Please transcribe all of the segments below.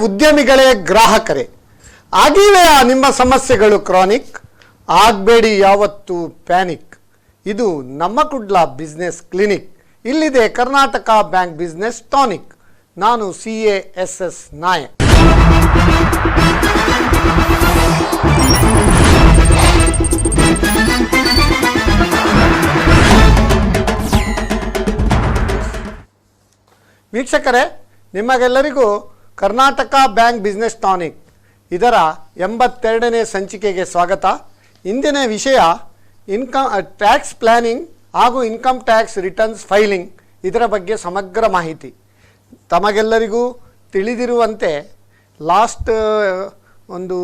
ಉದ್ಯಮಿಗಳೇ, ಗ್ರಾಹಕರೇ, ಆಗಿವೆಯಾ ನಿಮ್ಮ ಸಮಸ್ಯೆಗಳು ಕ್ರಾನಿಕ್? ಆಗಬೇಡಿ ಯಾವತ್ತು ಪ್ಯಾನಿಕ್. ಇದು ನಮ್ಮ ಕುಡ್ಲ ಬಿಸ್ನೆಸ್ ಕ್ಲಿನಿಕ್. ಇಲ್ಲಿದೆ ಕರ್ನಾಟಕ ಬ್ಯಾಂಕ್ ಬಿಸ್ನೆಸ್ ಟಾನಿಕ್. ನಾನು CASS ನಾಯಕ್. ವೀಕ್ಷಕರೇ, ನಿಮಗೆಲ್ಲರಿಗೂ ಕರ್ನಾಟಕ ಬ್ಯಾಂಕ್ ಬಿಸ್ನೆಸ್ ಟಾನಿಕ್ ಇದರ 82ನೇ ಸಂಚಿಕೆಗೆ ಸ್ವಾಗತ. ಇಂದಿನ ವಿಷಯ ಟ್ಯಾಕ್ಸ್ ಪ್ಲಾನಿಂಗ್ ಹಾಗೂ ಇನ್ಕಮ್ ಟ್ಯಾಕ್ಸ್ ರಿಟರ್ನ್ಸ್ ಫೈಲಿಂಗ್, ಇದರ ಬಗ್ಗೆ ಸಮಗ್ರ ಮಾಹಿತಿ. ತಮಗೆಲ್ಲರಿಗೂ ತಿಳಿದಿರುವಂತೆ ಲಾಸ್ಟ್ ಒಂದು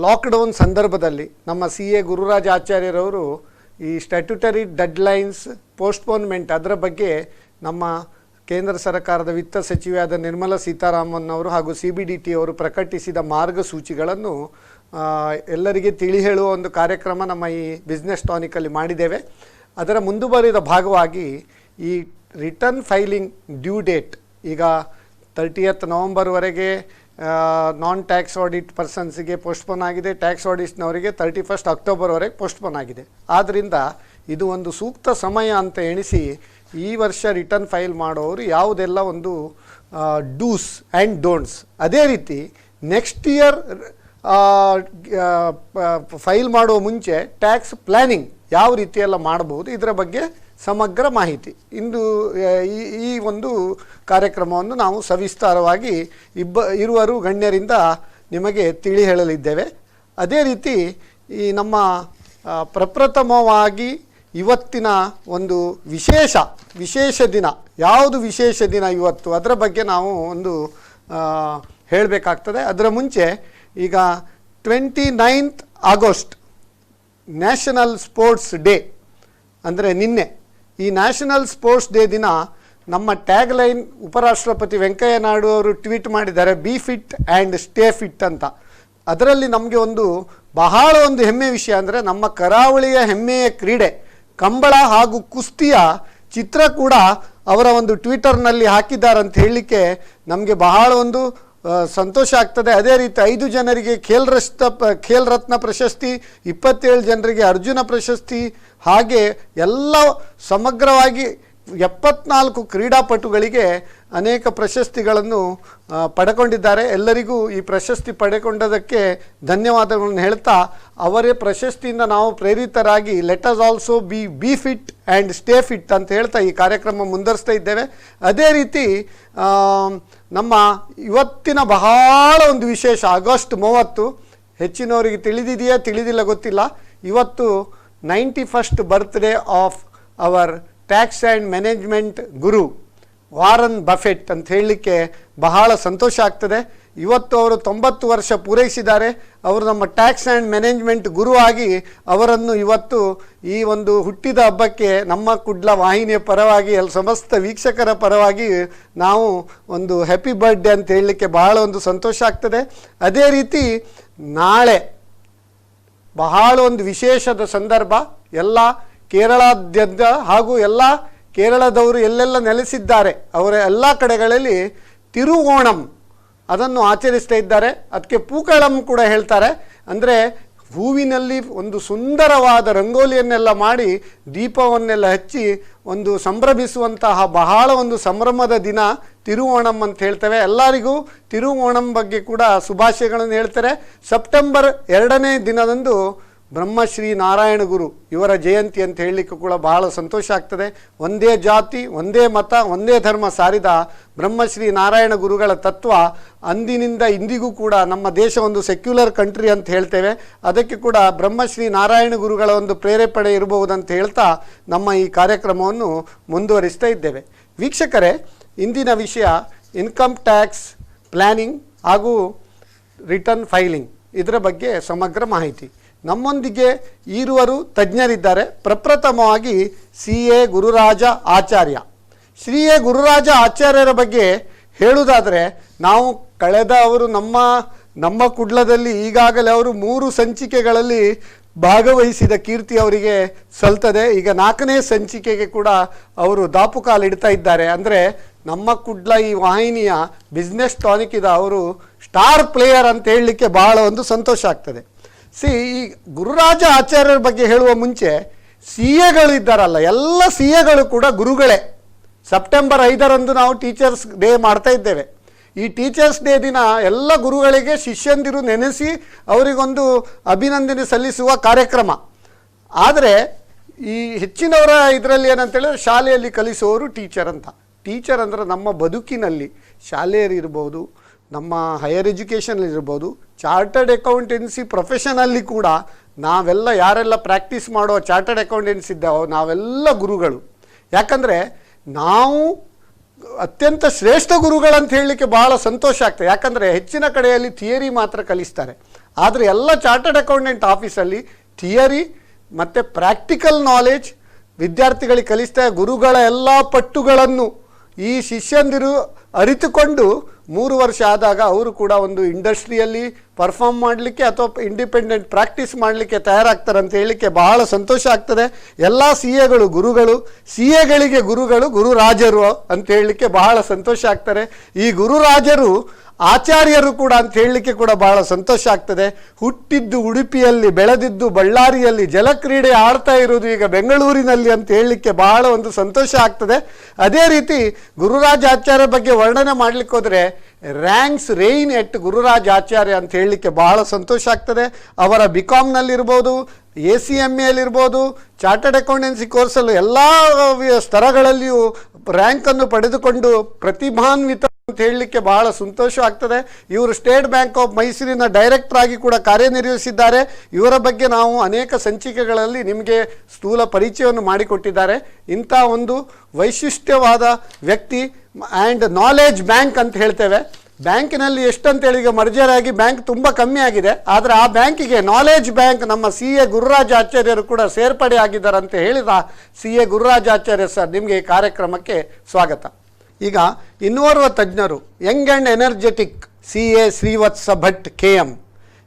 ಲಾಕ್ಡೌನ್ ಸಂದರ್ಭದಲ್ಲಿ ನಮ್ಮ CA ಗುರುರಾಜ್ ಆಚಾರ್ಯರವರು ಈ ಸ್ಟ್ಯಾಟ್ಯೂಟರಿ ಡೆಡ್ಲೈನ್ಸ್ ಪೋಸ್ಟ್ಪೋನ್ಮೆಂಟ್ ಅದರ ಬಗ್ಗೆ ನಮ್ಮ ಕೇಂದ್ರ ಸರ್ಕಾರದ ವಿತ್ತ ಸಚಿವೆಯಾದ ನಿರ್ಮಲಾ ಸೀತಾರಾಮನ್ ಅವರು ಹಾಗೂ CBDT ಅವರು ಪ್ರಕಟಿಸಿದ ಮಾರ್ಗಸೂಚಿಗಳನ್ನು ಎಲ್ಲರಿಗೆ ತಿಳಿ ಹೇಳುವ ಒಂದು ಕಾರ್ಯಕ್ರಮ ನಮ್ಮ ಈ ಬಿಸ್ನೆಸ್ ಟಾನಿಕಲ್ಲಿ ಮಾಡಿದ್ದೇವೆ. ಅದರ ಮುಂದುವರಿದ ಭಾಗವಾಗಿ ಈ ರಿಟರ್ನ್ ಫೈಲಿಂಗ್ ಡ್ಯೂ ಡೇಟ್ ಈಗ 30th ನವಂಬರ್ವರೆಗೆ ನಾನ್ ಟ್ಯಾಕ್ಸ್ ಆಡಿಟ್ ಪರ್ಸನ್ಸ್ಗೆ ಪೋಸ್ಟ್ಪೋನ್ ಆಗಿದೆ. ಟ್ಯಾಕ್ಸ್ ಆಡಿಟ್ನವರಿಗೆ 31st ಅಕ್ಟೋಬರ್ವರೆಗೆ ಪೋಸ್ಟ್ಪೋನ್ ಆಗಿದೆ. ಆದ್ದರಿಂದ ಇದು ಒಂದು ಸೂಕ್ತ ಸಮಯ ಅಂತ ಎಣಿಸಿ ಈ ವರ್ಷ ರಿಟರ್ನ್ ಫೈಲ್ ಮಾಡೋರು ಯಾವುದೆಲ್ಲ ಒಂದು ಡೂಸ್ ಆ್ಯಂಡ್ ಡೋಂಟ್ಸ್, ಅದೇ ರೀತಿ ನೆಕ್ಸ್ಟ್ ಇಯರ್ ಫೈಲ್ ಮಾಡುವ ಮುಂಚೆ ಟ್ಯಾಕ್ಸ್ ಪ್ಲ್ಯಾನಿಂಗ್ ಯಾವ ರೀತಿಯೆಲ್ಲ ಮಾಡಬಹುದು, ಇದರ ಬಗ್ಗೆ ಸಮಗ್ರ ಮಾಹಿತಿ ಇಂದು ಈ ಒಂದು ಕಾರ್ಯಕ್ರಮವನ್ನು ನಾವು ಸವಿಸ್ತಾರವಾಗಿ ಇರುವರು ಗಣ್ಯರಿಂದ ನಿಮಗೆ ತಿಳಿ ಹೇಳಲಿದ್ದೇವೆ. ಅದೇ ರೀತಿ ಈ ನಮ್ಮ ಪ್ರಪ್ರಥಮವಾಗಿ ಇವತ್ತಿನ ಒಂದು ವಿಶೇಷ ದಿನ, ಯಾವುದು ವಿಶೇಷ ದಿನ ಇವತ್ತು, ಅದರ ಬಗ್ಗೆ ನಾವು ಒಂದು ಹೇಳಬೇಕಾಗ್ತದೆ. ಅದರ ಮುಂಚೆ ಈಗ 29th August national sports day, ಅಂದರೆ ನಿನ್ನೆ ಈ ನ್ಯಾಷನಲ್ ಸ್ಪೋರ್ಟ್ಸ್ ಡೇ ದಿನ ನಮ್ಮ ಟ್ಯಾಗ್ ಲೈನ್ ಉಪರಾಷ್ಟ್ರಪತಿ ವೆಂಕಯ್ಯ ನಾಯ್ಡು ಅವರು ಟ್ವೀಟ್ ಮಾಡಿದ್ದಾರೆ, B fit and stay fit ಅಂತ. ಅದರಲ್ಲಿ ನಮಗೆ ಬಹಳ ಒಂದು ಹೆಮ್ಮೆಯ ವಿಷಯ ಅಂದರೆ ನಮ್ಮ ಕರಾವಳಿಯ ಹೆಮ್ಮೆಯ ಕ್ರೀಡೆ ಕಂಬಳ ಹಾಗೂ ಕುಸ್ತಿಯ ಚಿತ್ರ ಕೂಡ ಅವರ ಒಂದು ಟ್ವಿಟರ್ನಲ್ಲಿ ಹಾಕಿದ್ದಾರೆ ಅಂತ ಹೇಳಲಿಕ್ಕೆ ನಮಗೆ ಬಹಳ ಒಂದು ಸಂತೋಷ ಆಗ್ತದೆ. ಅದೇ ರೀತಿ 5 ಜನರಿಗೆ ಖೇಲ್ ರತ್ನ ಪ್ರಶಸ್ತಿ, 27 ಜನರಿಗೆ ಅರ್ಜುನ ಪ್ರಶಸ್ತಿ, ಹಾಗೆ ಎಲ್ಲ ಸಮಗ್ರವಾಗಿ 74 ಕ್ರೀಡಾಪಟುಗಳಿಗೆ ಅನೇಕ ಪ್ರಶಸ್ತಿಗಳನ್ನು ಪಡೆಕೊಂಡಿದ್ದಾರೆ. ಎಲ್ಲರಿಗೂ ಈ ಪ್ರಶಸ್ತಿ ಪಡೆಕೊಂಡದಕ್ಕೆ ಧನ್ಯವಾದಗಳನ್ನು ಹೇಳ್ತಾ, ಅವರೇ ಪ್ರಶಸ್ತಿಯಿಂದ ನಾವು ಪ್ರೇರಿತರಾಗಿ let us also be fit and stay fit ಅಂತ ಹೇಳ್ತಾ ಈ ಕಾರ್ಯಕ್ರಮ ಮುಂದುವರಿಸ್ತಾ ಇದ್ದೇವೆ. ಅದೇ ರೀತಿ ನಮ್ಮ ಇವತ್ತಿನ ಬಹಳ ಒಂದು ವಿಶೇಷ, ಆಗಸ್ಟ್ 30, ಹೆಚ್ಚಿನವರಿಗೆ ತಿಳಿದಿದೆಯಾ ತಿಳಿದಿಲ್ಲ ಗೊತ್ತಿಲ್ಲ, ಇವತ್ತು 91st birthday of our tax and management Guru Warren Buffett ಅಂತ ಹೇಳಲಿಕ್ಕೆ ಬಹಳ ಸಂತೋಷ ಆಗ್ತದೆ. ಇವತ್ತು ಅವರು 90 ವರ್ಷ ಪೂರೈಸಿದ್ದಾರೆ. ಅವರು ನಮ್ಮ ಟ್ಯಾಕ್ಸ್ ಆ್ಯಂಡ್ ಮ್ಯಾನೇಜ್ಮೆಂಟ್ ಗುರು ಆಗಿ ಅವರನ್ನು ಇವತ್ತು ಈ ಒಂದು ಹುಟ್ಟಿದ ಹಬ್ಬಕ್ಕೆ ನಮ್ಮ ಕುಡ್ಲ ವಾಹಿನಿಯ ಪರವಾಗಿ ಸಮಸ್ತ ವೀಕ್ಷಕರ ಪರವಾಗಿ ನಾವು ಒಂದು ಹ್ಯಾಪಿ ಬರ್ತ್ಡೇ ಅಂತ ಹೇಳಲಿಕ್ಕೆ ಬಹಳ ಒಂದು ಸಂತೋಷ ಆಗ್ತದೆ. ಅದೇ ರೀತಿ ನಾಳೆ ಬಹಳ ಒಂದು ವಿಶೇಷದ ಸಂದರ್ಭ, ಎಲ್ಲ ಕೇರಳಾದ್ಯಂತ ಹಾಗೂ ಎಲ್ಲ ಕೇರಳದವರು ಎಲ್ಲೆಲ್ಲ ನೆಲೆಸಿದ್ದಾರೆ ಅವರ ಎಲ್ಲ ಕಡೆಗಳಲ್ಲಿ ತಿರುವೋಣಂ ಅದನ್ನು ಆಚರಿಸ್ತಾ ಇದ್ದಾರೆ. ಅದಕ್ಕೆ ಪೂಕಳಂ ಕೂಡ ಹೇಳ್ತಾರೆ. ಅಂದರೆ ಹೂವಿನಲ್ಲಿ ಒಂದು ಸುಂದರವಾದ ರಂಗೋಲಿಯನ್ನೆಲ್ಲ ಮಾಡಿ ದೀಪವನ್ನೆಲ್ಲ ಹಚ್ಚಿ ಒಂದು ಸಂಭ್ರಮಿಸುವಂತಹ ಬಹಳ ಒಂದು ಸಂಭ್ರಮದ ದಿನ ತಿರುವೋಣಂ ಅಂತ ಹೇಳ್ತೇವೆ. ಎಲ್ಲರಿಗೂ ತಿರುವೋಣಂ ಬಗ್ಗೆ ಕೂಡ ಶುಭಾಶಯಗಳನ್ನು ಹೇಳ್ತಾರೆ. ಸೆಪ್ಟೆಂಬರ್ 2ನೇ ದಿನದಂದು ಬ್ರಹ್ಮಶ್ರೀ ನಾರಾಯಣ ಗುರು ಇವರ ಜಯಂತಿ ಅಂತ ಹೇಳಲಿಕ್ಕೆ ಕೂಡ ಬಹಳ ಸಂತೋಷ ಆಗ್ತದೆ. ಒಂದೇ ಜಾತಿ, ಒಂದೇ ಮತ, ಒಂದೇ ಧರ್ಮ ಸಾರಿದ ಬ್ರಹ್ಮಶ್ರೀ ನಾರಾಯಣ ಗುರುಗಳ ತತ್ವ ಅಂದಿನಿಂದ ಇಂದಿಗೂ ಕೂಡ ನಮ್ಮ ದೇಶ ಒಂದು ಸೆಕ್ಯುಲರ್ ಕಂಟ್ರಿ ಅಂತ ಹೇಳ್ತೇವೆ. ಅದಕ್ಕೆ ಕೂಡ ಬ್ರಹ್ಮಶ್ರೀ ನಾರಾಯಣ ಗುರುಗಳ ಒಂದು ಪ್ರೇರೇಪಣೆ ಇರಬಹುದಂತ ಹೇಳ್ತಾ ನಮ್ಮ ಈ ಕಾರ್ಯಕ್ರಮವನ್ನು ಮುಂದುವರಿಸ್ತಾ ಇದ್ದೇವೆ. ವೀಕ್ಷಕರೇ, ಇಂದಿನ ವಿಷಯ ಇನ್ಕಮ್ ಟ್ಯಾಕ್ಸ್ ಪ್ಲ್ಯಾನಿಂಗ್ ಹಾಗೂ ರಿಟರ್ನ್ ಫೈಲಿಂಗ್, ಇದರ ಬಗ್ಗೆ ಸಮಗ್ರ ಮಾಹಿತಿ. ನಮ್ಮೊಂದಿಗೆ ಇರುವರು ತಜ್ಞರಿದ್ದಾರೆ. ಪ್ರಪ್ರಥಮವಾಗಿ CA ಗುರುರಾಜ ಆಚಾರ್ಯ. ಶ್ರೀ ಗುರುರಾಜ ಆಚಾರ್ಯರ ಬಗ್ಗೆ ಹೇಳುವುದಾದರೆ, ನಾವು ಅವರು ನಮ್ಮ ಕುಡ್ಲದಲ್ಲಿ ಈಗಾಗಲೇ ಅವರು 3 ಸಂಚಿಕೆಗಳಲ್ಲಿ ಭಾಗವಹಿಸಿದ ಕೀರ್ತಿ ಅವರಿಗೆ ಸಲ್ತದೆ. ಈಗ 4ನೇ ಸಂಚಿಕೆಗೆ ಕೂಡ ಅವರು ದಾಪುಕಾಲಿಡ್ತಾ ಇದ್ದಾರೆ. ಅಂದರೆ ನಮ್ಮ ಕುಡ್ಲ ಈ ವಾಹಿನಿಯ ಬಿಸ್ನೆಸ್ ಟಾನಿಕ್ ಇದೆ, ಅವರು ಸ್ಟಾರ್ ಪ್ಲೇಯರ್ ಅಂತ ಹೇಳಲಿಕ್ಕೆ ಬಹಳ ಒಂದು ಸಂತೋಷ ಆಗ್ತದೆ. ಈ ಗುರುರಾಜ ಆಚಾರ್ಯರ ಬಗ್ಗೆ ಹೇಳುವ ಮುಂಚೆ ಸಿ ಎಗಳು ಇದ್ದಾರಲ್ಲ, ಎಲ್ಲ ಸಿ ಎಗಳು ಕೂಡ ಗುರುಗಳೇ. ಸೆಪ್ಟೆಂಬರ್ 5ರಂದು ನಾವು ಟೀಚರ್ಸ್ ಡೇ ಮಾಡ್ತಾ ಇದ್ದೇವೆ. ಈ ಟೀಚರ್ಸ್ ಡೇ ದಿನ ಎಲ್ಲ ಗುರುಗಳಿಗೆ ಶಿಷ್ಯಂದಿರು ನೆನೆಸಿ ಅವರಿಗೊಂದು ಅಭಿನಂದನೆ ಸಲ್ಲಿಸುವ ಕಾರ್ಯಕ್ರಮ. ಆದರೆ ಈ ಹೆಚ್ಚಿನವರ ಇದರಲ್ಲಿ ಏನಂತೇಳಿದ್ರೆ ಶಾಲೆಯಲ್ಲಿ ಕಲಿಸುವವರು ಟೀಚರ್ ಅಂತ. ಟೀಚರ್ ಅಂದರೆ ನಮ್ಮ ಬದುಕಿನಲ್ಲಿ ಶಾಲೆಯರಿರ್ಬೋದು, ನಮ್ಮ ಹೈಯರ್ ಎಜುಕೇಷನ್ ಇರ್ಬೋದು, ಚಾರ್ಟರ್ಡ್ ಅಕೌಂಟೆನ್ಸಿ ಪ್ರೊಫೆಷನಲ್ಲಿ ಕೂಡ ನಾವೆಲ್ಲ ಯಾರೆಲ್ಲ ಪ್ರಾಕ್ಟೀಸ್ ಮಾಡೋ ಚಾರ್ಟರ್ಡ್ ಅಕೌಂಟೆನ್ಸಿ ಇದ್ದಾವೋ ನಾವೆಲ್ಲ ಗುರುಗಳು. ಯಾಕಂದರೆ ನಾವು ಅತ್ಯಂತ ಶ್ರೇಷ್ಠ ಗುರುಗಳಂತ ಹೇಳಲಿಕ್ಕೆ ಭಾಳ ಸಂತೋಷ ಆಗ್ತದೆ. ಯಾಕಂದರೆ ಹೆಚ್ಚಿನ ಕಡೆಯಲ್ಲಿ ಥಿಯರಿ ಮಾತ್ರ ಕಲಿಸ್ತಾರೆ, ಆದರೆ ಎಲ್ಲ ಚಾರ್ಟರ್ಡ್ ಅಕೌಂಟೆಂಟ್ ಆಫೀಸಲ್ಲಿ ಥಿಯರಿ ಮತ್ತು ಪ್ರಾಕ್ಟಿಕಲ್ ನಾಲೆಜ್ ವಿದ್ಯಾರ್ಥಿಗಳಿಗೆ ಕಲಿಸ್ತಾರೆ. ಗುರುಗಳ ಎಲ್ಲ ಪಟ್ಟುಗಳನ್ನು ಈ ಶಿಷ್ಯಂದಿರು ಅರಿತುಕೊಂಡು 3 ವರ್ಷ ಆದಾಗ ಅವರು ಕೂಡ ಒಂದು ಇಂಡಸ್ಟ್ರಿಯಲ್ಲಿ ಪರ್ಫಾರ್ಮ್ ಮಾಡಲಿಕ್ಕೆ ಅಥವಾ ಇಂಡಿಪೆಂಡೆಂಟ್ ಪ್ರಾಕ್ಟೀಸ್ ಮಾಡಲಿಕ್ಕೆ ತಯಾರಾಗ್ತಾರೆ ಅಂತ ಹೇಳಲಿಕ್ಕೆ ಬಹಳ ಸಂತೋಷ ಆಗ್ತದೆ. ಎಲ್ಲ ಸಿ ಎಗಳು ಗುರುಗಳು, ಸಿ ಎಗಳಿಗೆ ಗುರುಗಳು ಗುರುರಾಜರು ಅಂತ ಹೇಳಲಿಕ್ಕೆ ಬಹಳ ಸಂತೋಷ ಆಗ್ತಾರೆ. ಈ ಗುರುರಾಜರು ಆಚಾರ್ಯರು ಕೂಡ ಅಂತ ಹೇಳಲಿಕ್ಕೆ ಕೂಡ ಬಹಳ ಸಂತೋಷ ಆಗ್ತದೆ. ಹುಟ್ಟಿದ್ದು ಉಡುಪಿಯಲ್ಲಿ, ಬೆಳೆದಿದ್ದು ಬಳ್ಳಾರಿಯಲ್ಲಿ, ಜಲಕ್ರೀಡೆ ಆಡ್ತಾ ಇರೋದು ಈಗ ಬೆಂಗಳೂರಿನಲ್ಲಿ ಅಂತ ಹೇಳಲಿಕ್ಕೆ ಬಹಳ ಒಂದು ಸಂತೋಷ ಆಗ್ತದೆ. ಅದೇ ರೀತಿ ಗುರುರಾಜ ಆಚಾರ್ಯ ಬಗ್ಗೆ ವರ್ಣನೆ ಮಾಡಲಿಕ್ಕೆ ಹೋದರೆ ರ್ಯಾಂಕ್ಸ್ ರೇಯ್ನ್ ಎಟ್ ಗುರುರಾಜ ಆಚಾರ್ಯ ಅಂತ ಹೇಳಲಿಕ್ಕೆ ಬಹಳ ಸಂತೋಷ ಆಗ್ತದೆ. ಅವರ BComನಲ್ಲಿರ್ಬೋದು, ACMAಯಲ್ಲಿರ್ಬೋದು, ಚಾರ್ಟರ್ಡ್ ಅಕೌಂಟೆನ್ಸಿ ಕೋರ್ಸಲ್ಲೂ ಎಲ್ಲ ಸ್ತರಗಳಲ್ಲಿಯೂ ರ್ಯಾಂಕನ್ನು ಪಡೆದುಕೊಂಡು ಪ್ರತಿಭಾನ್ವಿತ ಅಂತ ಹೇಳಲಿಕ್ಕೆ ಬಹಳ ಸಂತೋಷ ಆಗ್ತದೆ. ಇವರು ಸ್ಟೇಟ್ ಬ್ಯಾಂಕ್ ಆಫ್ ಮೈಸೂರಿನ ಡೈರೆಕ್ಟರ್ ಆಗಿ ಕೂಡ ಕಾರ್ಯನಿರ್ವಹಿಸಿದ್ದಾರೆ. ಇವರ ಬಗ್ಗೆ ನಾವು ಅನೇಕ ಸಂಚಿಕೆಗಳಲ್ಲಿ ನಿಮಗೆ ಸ್ಥೂಲ ಪರಿಚಯವನ್ನು ಮಾಡಿಕೊಟ್ಟಿದ್ದಾರೆ. ಇಂಥ ಒಂದು ವೈಶಿಷ್ಟ್ಯವಾದ ವ್ಯಕ್ತಿ ಆ್ಯಂಡ್ ನಾಲೆಜ್ ಬ್ಯಾಂಕ್ ಅಂತ ಹೇಳ್ತೇವೆ. ಬ್ಯಾಂಕಿನಲ್ಲಿ ಎಷ್ಟಂತೇಳಿ ಈಗ ಮರ್ಜರ್ ಆಗಿ ಬ್ಯಾಂಕ್ ತುಂಬ ಕಮ್ಮಿ ಆಗಿದೆ, ಆದರೆ ಆ ಬ್ಯಾಂಕಿಗೆ ನಾಲೆಜ್ ಬ್ಯಾಂಕ್ ನಮ್ಮ CA ಗುರುರಾಜ ಆಚಾರ್ಯರು ಕೂಡ ಸೇರ್ಪಡೆ ಆಗಿದ್ದಾರೆ ಅಂತ ಹೇಳಿದ CA ಗುರುರಾಜ ಆಚಾರ್ಯ ಸರ್, ನಿಮಗೆ ಈ ಕಾರ್ಯಕ್ರಮಕ್ಕೆ ಸ್ವಾಗತ. ಈಗ ಇನ್ನೋರ್ವ ತಜ್ಞರು, young and energetic CA Srivatsa Bhat KM.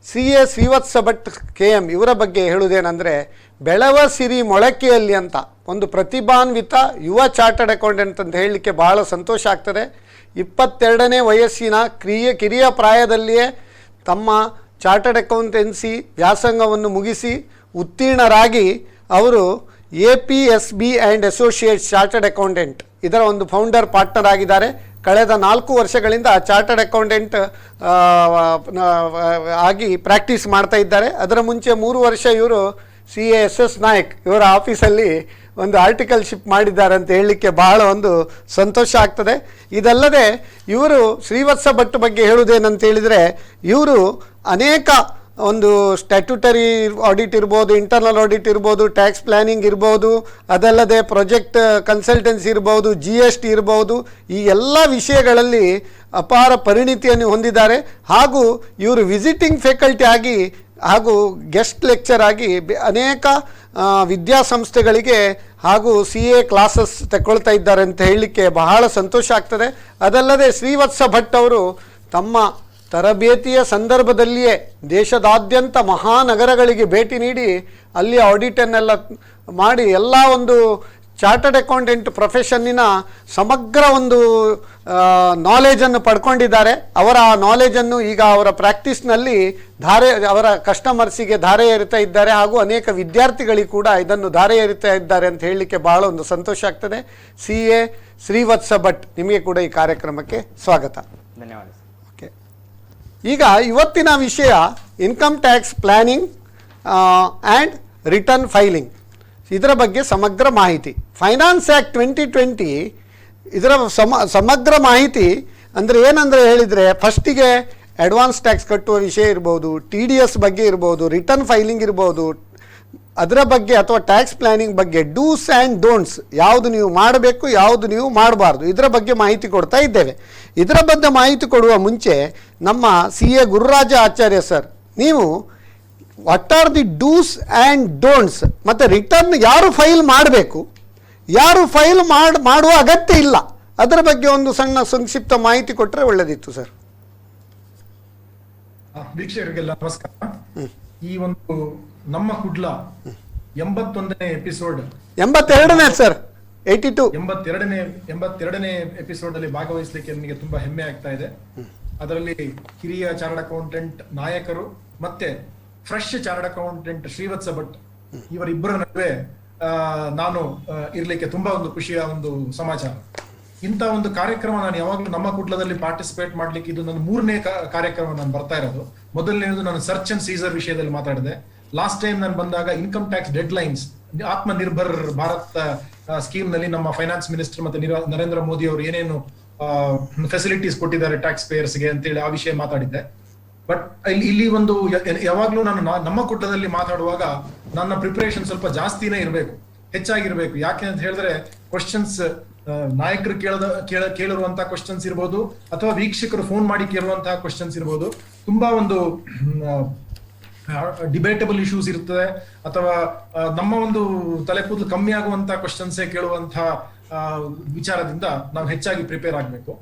CA Srivatsa Bhat KM ಇವರ ಬಗ್ಗೆ ಹೇಳುವುದೇನೆಂದರೆ, ಬೆಳವ ಸಿರಿ ಮೊಳಕೆಯಲ್ಲಿ ಅಂತ ಒಂದು ಪ್ರತಿಭಾನ್ವಿತ ಯುವ ಚಾರ್ಟರ್ಡ್ ಅಕೌಂಟೆಂಟ್ ಅಂತ ಹೇಳಲಿಕ್ಕೆ ಬಹಳ ಸಂತೋಷ ಆಗ್ತದೆ. 22ನೇ ವಯಸ್ಸಿನ ಕಿರಿಯ ಪ್ರಾಯದಲ್ಲಿಯೇ ತಮ್ಮ ಚಾರ್ಟರ್ಡ್ ಅಕೌಂಟೆನ್ಸಿ ವ್ಯಾಸಂಗವನ್ನು ಮುಗಿಸಿ ಉತ್ತೀರ್ಣರಾಗಿ ಅವರು APSB and associates chartered accountant ಇದರ ಒಂದು ಫೌಂಡರ್ ಪಾರ್ಟ್ನರ್ ಆಗಿದ್ದಾರೆ. ಕಳೆದ 4 ವರ್ಷಗಳಿಂದ ಚಾರ್ಟರ್ಡ್ ಅಕೌಂಟೆಂಟ್ ಆಗಿ ಪ್ರಾಕ್ಟೀಸ್ ಮಾಡ್ತಾ ಇದ್ದಾರೆ. ಅದರ ಮುಂಚೆ 3 ವರ್ಷ ಇವರು CA SS ನಾಯಕ್ ಇವರ ಆಫೀಸಲ್ಲಿ ಒಂದು ಆರ್ಟಿಕಲ್ಶಿಪ್ ಮಾಡಿದ್ದಾರೆ ಅಂತ ಹೇಳಲಿಕ್ಕೆ ಬಹಳ ಒಂದು ಸಂತೋಷ ಆಗ್ತದೆ. ಇದಲ್ಲದೆ ಇವರು ಶ್ರೀವತ್ಸ ಭಟ್ ಬಗ್ಗೆ ಹೇಳುವುದೇನಂತ ಹೇಳಿದರೆ, ಇವರು ಅನೇಕ ಒಂದು ಸ್ಟ್ಯಾಟ್ಯೂಟರಿ ಆಡಿಟ್ ಇರ್ಬೋದು, ಇಂಟರ್ನಲ್ ಆಡಿಟ್ ಇರ್ಬೋದು, ಟ್ಯಾಕ್ಸ್ ಪ್ಲ್ಯಾನಿಂಗ್ ಇರ್ಬೋದು, ಅದಲ್ಲದೆ ಪ್ರಾಜೆಕ್ಟ್ ಕನ್ಸಲ್ಟೆನ್ಸಿ ಇರ್ಬೋದು, GST ಇರ್ಬೋದು, ಈ ಎಲ್ಲ ವಿಷಯಗಳಲ್ಲಿ ಅಪಾರ ಪರಿಣಿತಿಯನ್ನು ಹೊಂದಿದ್ದಾರೆ. ಹಾಗೂ ಇವರು ವಿಸಿಟಿಂಗ್ ಫ್ಯಾಕಲ್ಟಿ ಆಗಿ ಹಾಗೂ ಗೆಸ್ಟ್ ಲೆಕ್ಚರ್ ಆಗಿ ಅನೇಕ ವಿದ್ಯಾಸಂಸ್ಥೆಗಳಿಗೆ ಹಾಗೂ CA ಕ್ಲಾಸಸ್ ತಗೊಳ್ತಾ ಇದ್ದಾರೆ ಅಂತ ಹೇಳಲಿಕ್ಕೆ ಬಹಳ ಸಂತೋಷ ಆಗ್ತದೆ. ಅದಲ್ಲದೆ ಶ್ರೀವತ್ಸ ಭಟ್ ಅವರು ತಮ್ಮ ತರಬೇತಿಯ ಸಂದರ್ಭದಲ್ಲಿಯೇ ದೇಶದಾದ್ಯಂತ ಮಹಾನಗರಗಳಿಗೆ ಭೇಟಿ ನೀಡಿ ಅಲ್ಲಿ ಆಡಿಟನ್ನೆಲ್ಲ ಮಾಡಿ ಎಲ್ಲ ಒಂದು ಚಾರ್ಟರ್ಡ್ ಅಕೌಂಟೆಂಟ್ ಪ್ರೊಫೆಷನ್ನಿನ ಸಮಗ್ರ ಒಂದು ನಾಲೆಜನ್ನು ಪಡ್ಕೊಂಡಿದ್ದಾರೆ. ಅವರ ಆ ನಾಲೆಜನ್ನು ಈಗ ಅವರ ಪ್ರಾಕ್ಟೀಸ್ನಲ್ಲಿ ಅವರ ಕಸ್ಟಮರ್ಸಿಗೆ ಧಾರೆ ಎರಿತಾ ಇದ್ದಾರೆ. ಹಾಗೂ ಅನೇಕ ವಿದ್ಯಾರ್ಥಿಗಳಿಗೆ ಕೂಡ ಇದನ್ನು ಧಾರೆ ಎರಿತಾ ಇದ್ದಾರೆ ಅಂತ ಹೇಳಲಿಕ್ಕೆ ಬಹಳ ಒಂದು ಸಂತೋಷ ಆಗ್ತದೆ. CA ಶ್ರೀವತ್ಸ ಭಟ್, ನಿಮಗೆ ಕೂಡ ಈ ಕಾರ್ಯಕ್ರಮಕ್ಕೆ ಸ್ವಾಗತ. ಧನ್ಯವಾದ. ಓಕೆ, ಈಗ ಇವತ್ತಿನ ವಿಷಯ income tax planning and return filing. ಇದರ ಬಗ್ಗೆ ಸಮಗ್ರ ಮಾಹಿತಿ. ಫೈನಾನ್ಸ್ ಆ್ಯಕ್ಟ್ 2020 ಇದರ ಸಮಗ್ರ ಮಾಹಿತಿ ಅಂದರೆ ಏನಂದರೆ ಹೇಳಿದರೆ, ಫಸ್ಟಿಗೆ ಅಡ್ವಾನ್ಸ್ ಟ್ಯಾಕ್ಸ್ ಕಟ್ಟುವ ವಿಷಯ ಇರ್ಬೋದು, TDS ಬಗ್ಗೆ ಇರ್ಬೋದು, ರಿಟರ್ನ್ ಫೈಲಿಂಗ್ ಇರ್ಬೋದು, ಅದರ ಬಗ್ಗೆ ಅಥವಾ ಟ್ಯಾಕ್ಸ್ ಪ್ಲ್ಯಾನಿಂಗ್ ಬಗ್ಗೆ ಡೂಸ್ ಆ್ಯಂಡ್ ಡೋಂಟ್ಸ್, ಯಾವುದು ನೀವು ಮಾಡಬೇಕು, ಯಾವುದು ನೀವು ಮಾಡಬಾರ್ದು, ಇದರ ಬಗ್ಗೆ ಮಾಹಿತಿ ಕೊಡ್ತಾ ಇದ್ದೇವೆ. ಇದರ ಬಗ್ಗೆ ಮಾಹಿತಿ ಕೊಡುವ ಮುಂಚೆ ನಮ್ಮ CA ಗುರುರಾಜ ಆಚಾರ್ಯ ಸರ್, ನೀವು what are the dos and don'ts ಮತ್ತು ರಿಟರ್ನ್ ಯಾರು ಫೈಲ್ ಮಾಡಬೇಕು, ಯಾರು ಫೈಲ್ ಮಾಡುವ ಅಗತ್ಯ ಇಲ್ಲ, ಅದರ ಬಗ್ಗೆ ಒಂದು ಸಣ್ಣ ಸಂಕ್ಷಿಪ್ತ ಮಾಹಿತಿ ಕೊಟ್ಟರೆ ಒಳ್ಳೆದಿತ್ತು ಸರ್. ವೀಕ್ಷಕರಿಗೆಲ್ಲ ನಮಸ್ಕಾರ. ಈ ಒಂದು ನಮ್ಮ ಕುಡ್ಲ 81ನೇ ಎಪಿಸೋಡ್, 82ನೇ ಸರ್, 82 82ನೇ ಎಪಿಸೋಡ್ ಅಲ್ಲಿ ಭಾಗವಹಿಸಲಿಕ್ಕೆ ನನಗೆ ತುಂಬಾ ಹೆಮ್ಮೆ ಆಗ್ತಾ ಇದೆ. ಅದರಲ್ಲಿ ಹಿರಿಯ ಚಾರ್ಟರ್ಡ್ ಅಕೌಂಟೆಂಟ್ ನಾಯಕರು ಮತ್ತೆ fresh chartered accountant Srivatsa Bhat ಇವರಿಬ್ಬರ ನಡುವೆ ನಾನು ಇರ್ಲಿಕ್ಕೆ ತುಂಬಾ ಒಂದು ಖುಷಿಯ ಒಂದು ಸಮಾಚಾರ. ಇಂಥ ಒಂದು ಕಾರ್ಯಕ್ರಮ ನಾನು ಯಾವಾಗಲೂ ನಮ್ಮ ಕುಟ್ಲದಲ್ಲಿ ಪಾರ್ಟಿಸಿಪೇಟ್ ಮಾಡ್ಲಿಕ್ಕೆ ಇದು ನನ್ನ 3ನೇ ಕಾರ್ಯಕ್ರಮ ನಾನು ಬರ್ತಾ ಇರೋದು. ಮೊದಲನೇದು ನಾನು ಸರ್ಚ್ ಅಂಡ್ ಸೀಸರ್ ವಿಷಯದಲ್ಲಿ ಮಾತಾಡಿದೆ. ಲಾಸ್ಟ್ ಟೈಮ್ ನಾನು ಬಂದಾಗ ಇನ್ಕಮ್ ಟ್ಯಾಕ್ಸ್ ಡೆಡ್ ಲೈನ್ಸ್, ಆತ್ಮ ನಿರ್ಭರ್ ಭಾರತ್ ಸ್ಕೀಮ್ ನಲ್ಲಿ ನಮ್ಮ ಫೈನಾನ್ಸ್ ಮಿನಿಸ್ಟರ್ ಮತ್ತೆ ನರೇಂದ್ರ ಮೋದಿ ಅವರು ಏನೇನು ಫೆಸಿಲಿಟೀಸ್ ಕೊಟ್ಟಿದ್ದಾರೆ ಟ್ಯಾಕ್ಸ್ ಪೇಯರ್ಸ್ಗೆ ಅಂತೇಳಿ ಆ ವಿಷಯ ಮಾತಾಡಿದ್ದೆ. ಬಟ್ ಇಲ್ಲಿ ಒಂದು ಯಾವಾಗ್ಲೂ ನಾನು ನಮ್ಮ ಕುಟದಲ್ಲಿ ಮಾತಾಡುವಾಗ ನನ್ನ ಪ್ರಿಪರೇಷನ್ ಸ್ವಲ್ಪ ಜಾಸ್ತಿನೇ ಇರಬೇಕು, ಹೆಚ್ಚಾಗಿರ್ಬೇಕು. ಯಾಕೆ ಅಂತ ಹೇಳಿದ್ರೆ ಕ್ವಶನ್ಸ್ ನಾಯಕರು ಕೇಳಿರುವಂತಹ ಕ್ವಶನ್ಸ್ ಇರ್ಬೋದು, ಅಥವಾ ವೀಕ್ಷಕರು ಫೋನ್ ಮಾಡಿ ಕೇಳುವಂತಹ ಕ್ವಶನ್ಸ್ ಇರ್ಬೋದು. ತುಂಬಾ ಒಂದು ಡಿಬೇಟಬಲ್ ಇಶ್ಯೂಸ್ ಇರ್ತದೆ, ಅಥವಾ ನಮ್ಮ ಒಂದು ತಲೆ ಕೂದಲು ಕಮ್ಮಿ ಆಗುವಂತಹ ಕ್ವಶನ್ಸೇ ಕೇಳುವಂತಹ ವಿಚಾರದಿಂದ ನಾವು ಹೆಚ್ಚಾಗಿ ಪ್ರಿಪೇರ್ ಆಗ್ಬೇಕು.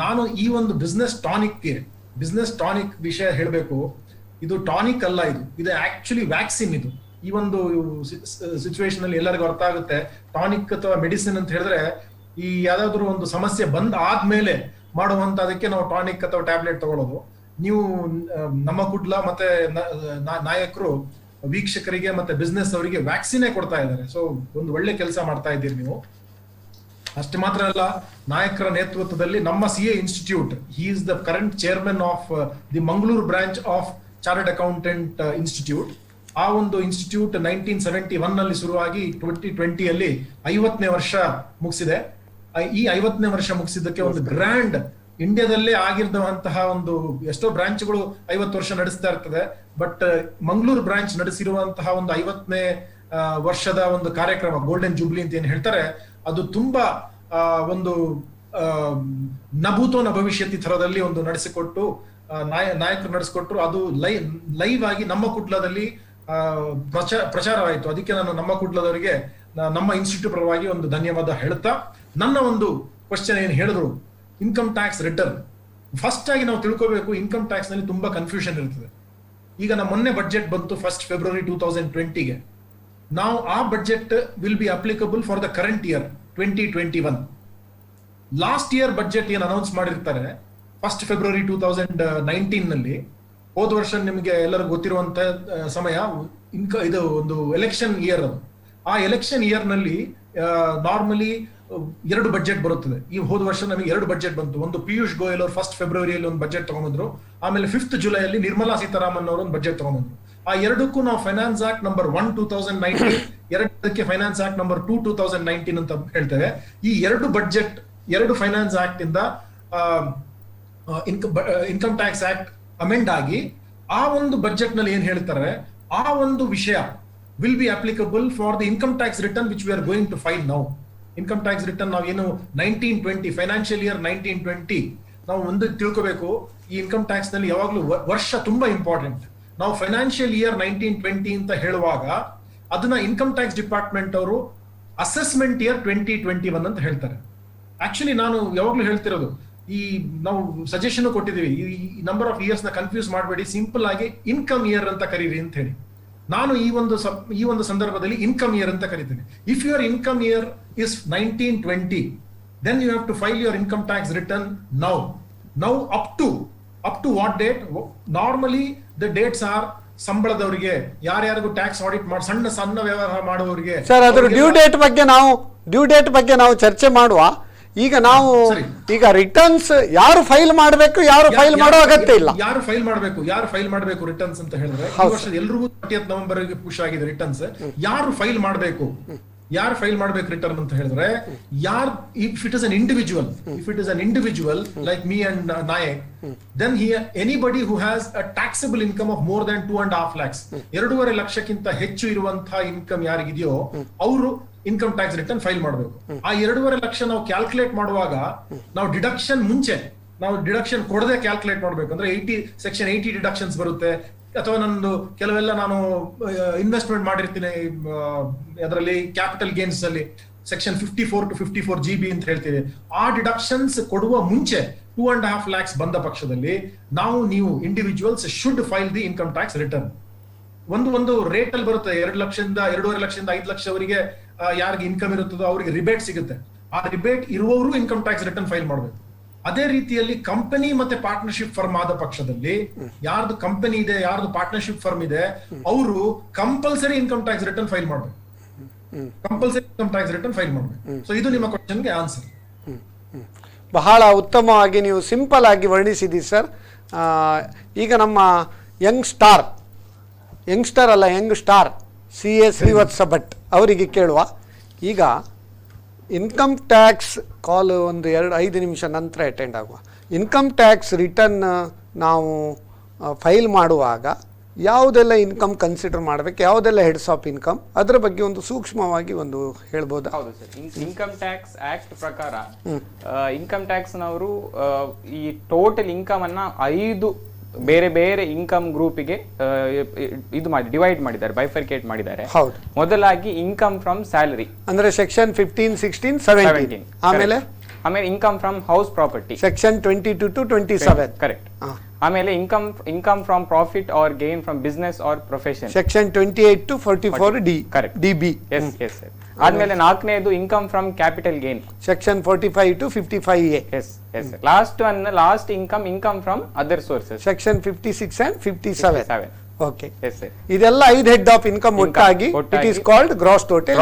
ನಾನು ಈ ಒಂದು ಬಿಸ್ನೆಸ್ ಟಾನಿಕ್ ವಿಷಯ ಹೇಳಬೇಕು. ಇದು ಟಾನಿಕ್ ಅಲ್ಲ, ಇದು ಆಕ್ಚುಲಿ ವ್ಯಾಕ್ಸಿನ್. ಇದು ಈ ಒಂದು ಸಿಚುವೇಶನ್ ಅಲ್ಲಿ ಎಲ್ಲರಿಗೂ ಅರ್ಥ ಆಗುತ್ತೆ. ಟಾನಿಕ್ ಅಥವಾ ಮೆಡಿಸಿನ್ ಅಂತ ಹೇಳಿದ್ರೆ ಈ ಯಾವ್ದಾದ್ರು ಒಂದು ಸಮಸ್ಯೆ ಆದ್ಮೇಲೆ ಮಾಡುವಂತದಕ್ಕೆ ನಾವು ಟಾನಿಕ್ ಅಥವಾ ಟ್ಯಾಬ್ಲೆಟ್ ತಗೊಳ್ಳೋದು. ನೀವು ನಮ್ಮ ಕುಡ್ಲ ಮತ್ತೆ ನಾಯಕರು ವೀಕ್ಷಕರಿಗೆ ಮತ್ತೆ ಬಿಸ್ನೆಸ್ ಅವರಿಗೆ ವ್ಯಾಕ್ಸಿನೇ ಕೊಡ್ತಾ ಇದ್ದಾರೆ. ಸೊ ಒಂದು ಒಳ್ಳೆ ಕೆಲಸ ಮಾಡ್ತಾ ಇದ್ದೀರಿ ನೀವು. ಅಷ್ಟೇ ಮಾತ್ರ ಅಲ್ಲ, ನಾಯಕರ ನೇತೃತ್ವದಲ್ಲಿ ನಮ್ಮ CA institute, he is the current chairman of the Mangaluru branch of chartered accountant institute. ಆ ಒಂದು ಇನ್ಸ್ಟಿಟ್ಯೂಟ್ 1971 ನಲ್ಲಿ ಶುರುವಾಗಿ 2020 50ನೇ ವರ್ಷ ಮುಗಿಸಿದೆ. ಈ 50ನೇ ವರ್ಷ ಮುಗಿಸಿದ್ದಕ್ಕೆ ಒಂದು ಗ್ರ್ಯಾಂಡ್, ಇಂಡಿಯಾದಲ್ಲೇ ಆಗಿರುವಂತಹ ಒಂದು ಎಷ್ಟೋ ಬ್ರಾಂಚ್ಗಳು 50 ವರ್ಷ ನಡೆಸ್ತಾ ಇರ್ತದೆ, ಬಟ್ ಮಂಗಳೂರು ಬ್ರಾಂಚ್ ನಡೆಸಿರುವಂತಹ ಒಂದು 50ನೇ ವರ್ಷದ ಒಂದು ಕಾರ್ಯಕ್ರಮ, ಗೋಲ್ಡನ್ ಜೂಬ್ಲಿ ಅಂತ ಏನ್ ಹೇಳ್ತಾರೆ, ಅದು ತುಂಬಾ ಒಂದು ನಭೂತೋ ನ ಭವಿಷ್ಯತಿ ಥರದಲ್ಲಿ ಒಂದು ನಡೆಸಿಕೊಟ್ಟು ನಾಯಕರು ನಡೆಸಿಕೊಟ್ರು. ಅದು ಲೈವ್ ಆಗಿ ನಮ್ಮ ಕುಟ್ಲದಲ್ಲಿ ಪ್ರಚಾರವಾಯಿತು. ಅದಕ್ಕೆ ನಾನು ನಮ್ಮ ಕುಟ್ಲದವರಿಗೆ ನಮ್ಮ ಇನ್ಸ್ಟಿಟ್ಯೂಟ್ ಪರವಾಗಿ ಒಂದು ಧನ್ಯವಾದ ಹೇಳ್ತಾ, ನನ್ನ ಒಂದು ಕ್ವಶನ್ ಏನ್ ಹೇಳಿದ್ರು, ಇನ್ಕಮ್ ಟ್ಯಾಕ್ಸ್ ರಿಟರ್ನ್. ಫಸ್ಟ್ ಆಗಿ ನಾವು ತಿಳ್ಕೋಬೇಕು, ಇನ್ಕಮ್ ಟ್ಯಾಕ್ಸ್ ನಲ್ಲಿ ತುಂಬಾ ಕನ್ಫ್ಯೂಷನ್ ಇರ್ತದೆ. ಈಗ ನಮ್ಮ ಮೊನ್ನೆ ಬಡ್ಜೆಟ್ ಬಂತು 1st February 2020ಗೆ. ನಾವು ಆ budget will be applicable for the current year 2021. Last year budget ಏನ್ ಅನೌನ್ಸ್ ಮಾಡಿರ್ತಾರೆ 1st February 2019 ನಲ್ಲಿ, ಹೋದ ವರ್ಷ ನಿಮಗೆ ಎಲ್ಲರಿಗೂ ಗೊತ್ತಿರುವಂತ ಸಮಯ ಇದು ಒಂದು ಎಲೆಕ್ಷನ್ ಇಯರ್. ಅದು ಆ ಎಲೆಕ್ಷನ್ ಇಯರ್ ನಲ್ಲಿ ನಾರ್ಮಲಿ 2 ಬಡ್ಜೆಟ್ ಬರುತ್ತದೆ. ಈ ಹೋದ ವರ್ಷ ನಮಗೆ 2 ಬಡ್ಜೆಟ್ ಬಂತು. ಒಂದು ಪಿಯೂಷ್ ಗೋಯಲ್ ಅವರು 1st February ಒಂದು ಬಡ್ಜೆಟ್ ತಗೊಂಡ್ಬಂದ್ರು, ಆಮೇಲೆ 5th July ನಿರ್ಮಲಾ ಸೀತಾರಾಮನ್ ಅವರು ಒಂದು ಬಡ್ಜೆಟ್ ತಗೊಂಡ್ಬಂದ್ರು. ಆ ಎರಡಕ್ಕೂ ನಾವು ಫೈನಾನ್ಸ್ ಆಕ್ಟ್ ನಂಬರ್ 1 2019, ಎರಡಕ್ಕೆ ಫೈನಾನ್ಸ್ ಆಕ್ಟ್ ನಂಬರ್ 2 2019 ಅಂತ ಹೇಳ್ತೇವೆ. ಈ 2 ಬಡ್ಜೆಟ್, 2 ಫೈನಾನ್ಸ್ ಆಕ್ಟ್ ಇಂದ ಇನ್ಕಮ್ ಟ್ಯಾಕ್ಸ್ ಆಕ್ಟ್ ಅಮೆಂಡ್ ಆಗಿ ಆ ಒಂದು ಬಡ್ಜೆಟ್ ನಲ್ಲಿ ಏನ್ ಹೇಳ್ತಾರೆ, ಆ ಒಂದು ವಿಷಯ will be applicable for the income tax return which we are going to file now. Income tax return ನಾವು ಏನು 1920 ಫೈನಾನ್ಷಿಯಲ್ ಇಯರ್ 1920 ನಾವು ಒಂದು ತಿಳ್ಕೋಬೇಕು. ಈ ಇನ್ಕಮ್ ಟ್ಯಾಕ್ಸ್ ನಲ್ಲಿ ಯಾವಾಗ್ಲೂ ವರ್ಷ ತುಂಬಾ ಇಂಪಾರ್ಟೆಂಟ್. ನಾವು ಫೈನಾನ್ಷಿಯಲ್ ಇಯರ್ 1920 ಅಂತ ಹೇಳುವಾಗ ಅದನ್ನ ಇನ್ಕಮ್ ಟ್ಯಾಕ್ಸ್ ಡಿಪಾರ್ಟ್ಮೆಂಟ್ ಅವರು ಅಸೆಸ್ಮೆಂಟ್ ಇಯರ್ 2021 ಅಂತ ಹೇಳ್ತಾರೆ. ಆಕ್ಚುಲಿ ನಾನು ಯಾವಾಗ್ಲೂ ಹೇಳ್ತಿರೋದು, ಈ ನಾವು ಸಜೆಷನ್ ಕೊಟ್ಟಿದ್ದೀವಿ, ಈ ನಂಬರ್ ಆಫ್ ಇಯರ್ಸ್ ನ ಕನ್ಫ್ಯೂಸ್ ಮಾಡಬೇಡಿ, ಸಿಂಪಲ್ ಆಗಿ ಇನ್ಕಮ್ ಇಯರ್ ಅಂತ ಕರೀರಿ ಅಂತ ಹೇಳಿ. ನಾನು ಈ ಒಂದು ಸಂದರ್ಭದಲ್ಲಿ ಇನ್ಕಮ್ ಇಯರ್ ಅಂತ ಕರಿತೇನೆ. If your income year is 1920, then you have to file your income tax return now up to what date? Normally the dates are ಸಂಬಳದವರಿಗೆ, ಯಾರ್ಯಾರಿಗೂ ಟ್ಯಾಕ್ಸ್ ಆಡಿಟ್ ಮಾಡಿ ಸಣ್ಣ ವ್ಯವಹಾರ ಮಾಡುವವರಿಗೆ. ಸರ್, ಅದ್ರ ಡ್ಯೂ ಡೇಟ್ ಬಗ್ಗೆ ನಾವು ಚರ್ಚೆ ಮಾಡುವ. ಈಗ ನಾವು ರಿಟರ್ನ್ಸ್ ಯಾರು ಫೈಲ್ ಮಾಡಬೇಕು, ಯಾರು ಫೈಲ್ ಮಾಡೋ ಅಗತ್ಯ ಇಲ್ಲ. ಯಾರು ಫೈಲ್ ಮಾಡಬೇಕು ರಿಟರ್ನ್ಸ್ ಅಂತ ಹೇಳಿದ್ರೆ, ಈ ವರ್ಷ ಎಲ್ರಿಗೂ 30th November ಪುಷ್ ಆಗಿದೆ ರಿಟರ್ನ್ಸ್. ಯಾರು ಫೈಲ್ ಮಾಡಬೇಕು ರಿಟರ್ನ್ ಅಂತ ಹೇಳಿದ್ರೆ, if it is an individual like me and Nayak, then anybody who has a taxable income of more than 2.5 lakhs, 2.5 ಲಕ್ಷಕ್ಕಿಂತ ಹೆಚ್ಚು ಇರುವಂತಹ ಇನ್ಕಮ್ ಯಾರಿಗಿದೆಯೋ ಅವರು ಇನ್ಕಮ್ ಟ್ಯಾಕ್ಸ್ ರಿಟರ್ನ್ ಫೈಲ್ ಮಾಡಬೇಕು. ಆ 2.5 ಲಕ್ಷ ನಾವು ಕ್ಯಾಲ್ಕುಲೇಟ್ ಮಾಡುವಾಗ ನಾವು ಡಿಡಕ್ಷನ್ ಮುಂಚೆ ನಾವು ಡಿಡಕ್ಷನ್ ಕೊಡದೆ ಕ್ಯಾಲ್ಕುಲೇಟ್ ಮಾಡಬೇಕು. ಅಂದ್ರೆ ಸೆಕ್ಷನ್ 80 ಡಿಡಕ್ಷನ್ಸ್ ಬರುತ್ತೆ. ಅಥವಾ ನಂದು ಕೆಲವೆಲ್ಲ ನಾನು ಇನ್ವೆಸ್ಟ್ಮೆಂಟ್ ಮಾಡಿರ್ತೀನಿ ಅದರಲ್ಲಿ ಕ್ಯಾಪಿಟಲ್ ಗೇನ್ಸ್ ಅಲ್ಲಿ ಸೆಕ್ಷನ್ 54 to 54 GB ಅಂತ ಹೇಳ್ತೀವಿ. ಆ ಡಿಡಕ್ಷನ್ಸ್ ಕೊಡುವ ಮುಂಚೆ 2.5 lakhs ಬಂದ ಪಕ್ಷದಲ್ಲಿ ನೀವು individuals should file the income tax return. ಒಂದು ರೇಟ್ ಅಲ್ಲಿ ಬರುತ್ತೆ 2 ಲಕ್ಷದಿಂದ 2.5 ಲಕ್ಷದಿಂದ 5 ಲಕ್ಷವರೆಗೆ ಯಾರಿಗೆ ಇನ್ಕಮ್ ಇರುತ್ತದೋ ಅವರಿಗೆ ರಿಬೇಟ್ ಸಿಗುತ್ತೆ. ಆ ರಿಬೇಟ್ ಇರುವವರು ಇನ್ಕಮ್ ಟ್ಯಾಕ್ಸ್ ರಿಟರ್ನ್ ಫೈಲ್ ಮಾಡಬೇಕು. ಅದೇ ರೀತಿಯಲ್ಲಿ ಕಂಪನಿ ಮತ್ತೆ ಪಾರ್ಟ್ನರ್ಶಿಪ್ ಫರ್ಮ್ ಆದ ಪಕ್ಷದಲ್ಲಿ ಯಾರ್ದು ಕಂಪನಿ ಇದೆ, ಯಾರ್ದು ಪಾರ್ಟ್ನರ್ಶಿಪ್ ಫರ್ಮ್ ಇದೆ, ಅವರು compulsory income tax return file ಮಾಡಬೇಕು. Compulsory income tax return file ಮಾಡಬೇಕು. ಸೊ ಇದು ನಿಮ್ಮ ಕ್ವಶನ್ಗೆ ಆನ್ಸರ್. ಬಹಳ ಉತ್ತಮವಾಗಿ ನೀವು ಸಿಂಪಲ್ ಆಗಿ ವರ್ಣಿಸಿದ್ದೀರಿ ಸರ್. ಈಗ ನಮ್ಮ young star CA Srivatsa Bhat ಅವರಿಗೆ ಕೇಳುವ, ಈಗ ಇನ್ಕಮ್ ಟ್ಯಾಕ್ಸ್ ಕಾಲ್ ಒಂದು 2-5 ನಿಮಿಷ ನಂತರ ಅಟೆಂಡ್ ಆಗುವ. ಇನ್ಕಮ್ ಟ್ಯಾಕ್ಸ್ ರಿಟರ್ನ್ ನಾವು ಫೈಲ್ ಮಾಡುವಾಗ ಯಾವುದೆಲ್ಲ ಇನ್ಕಮ್ ಕನ್ಸಿಡರ್ ಮಾಡಬೇಕು, ಯಾವುದೆಲ್ಲ ಹೆಡ್ಸ್ ಆಫ್ ಇನ್ಕಮ್, ಅದರ ಬಗ್ಗೆ ಒಂದು ಸೂಕ್ಷ್ಮವಾಗಿ ಒಂದು ಹೇಳ್ಬೋದಾ? ಹೌದು ಸರ್. ಇನ್ಕಮ್ ಟ್ಯಾಕ್ಸ್ ಆಕ್ಟ್ ಪ್ರಕಾರ ಇನ್ಕಮ್ ಟ್ಯಾಕ್ಸ್ ನವರು ಈ ಟೋಟಲ್ ಇನ್ಕಮ್ ಅನ್ನ 5 ಬೇರೆ ಬೇರೆ ಇನ್ಕಮ್ ಗ್ರೂಪಿಗೆ ಇದು ಮಾಡಿ ಡಿವೈಡ್ ಮಾಡಿದ್ದಾರೆ, ಬೈಫರ್ಕೇಟ್ ಮಾಡಿದ್ದಾರೆ. ಹೌದು. ಮೊದಲಾಗಿ ಇನ್ಕಮ್ ಫ್ರಮ್ ಸ್ಯಾಲರಿ ಅಂದ್ರೆ ಸೆಕ್ಷನ್ 15, 16, 17. ಆಮೇಲೆ income from house property section 22 to 27. Correct. ಆಮೇಲೆ income from profit or gain from business or profession section 28 to 44 D. Correct. DB. Yes yes sir. ಆದ್ಮೇಲೆ 4ನೇದು income from capital gain section 45 to 55A. Yes yes sir. Last income from other sources section 56 and 57. Okay. Yes sir. ಇದೆಲ್ಲ 5 head of income ಒಟ್ಟಾಗಿ it is called gross total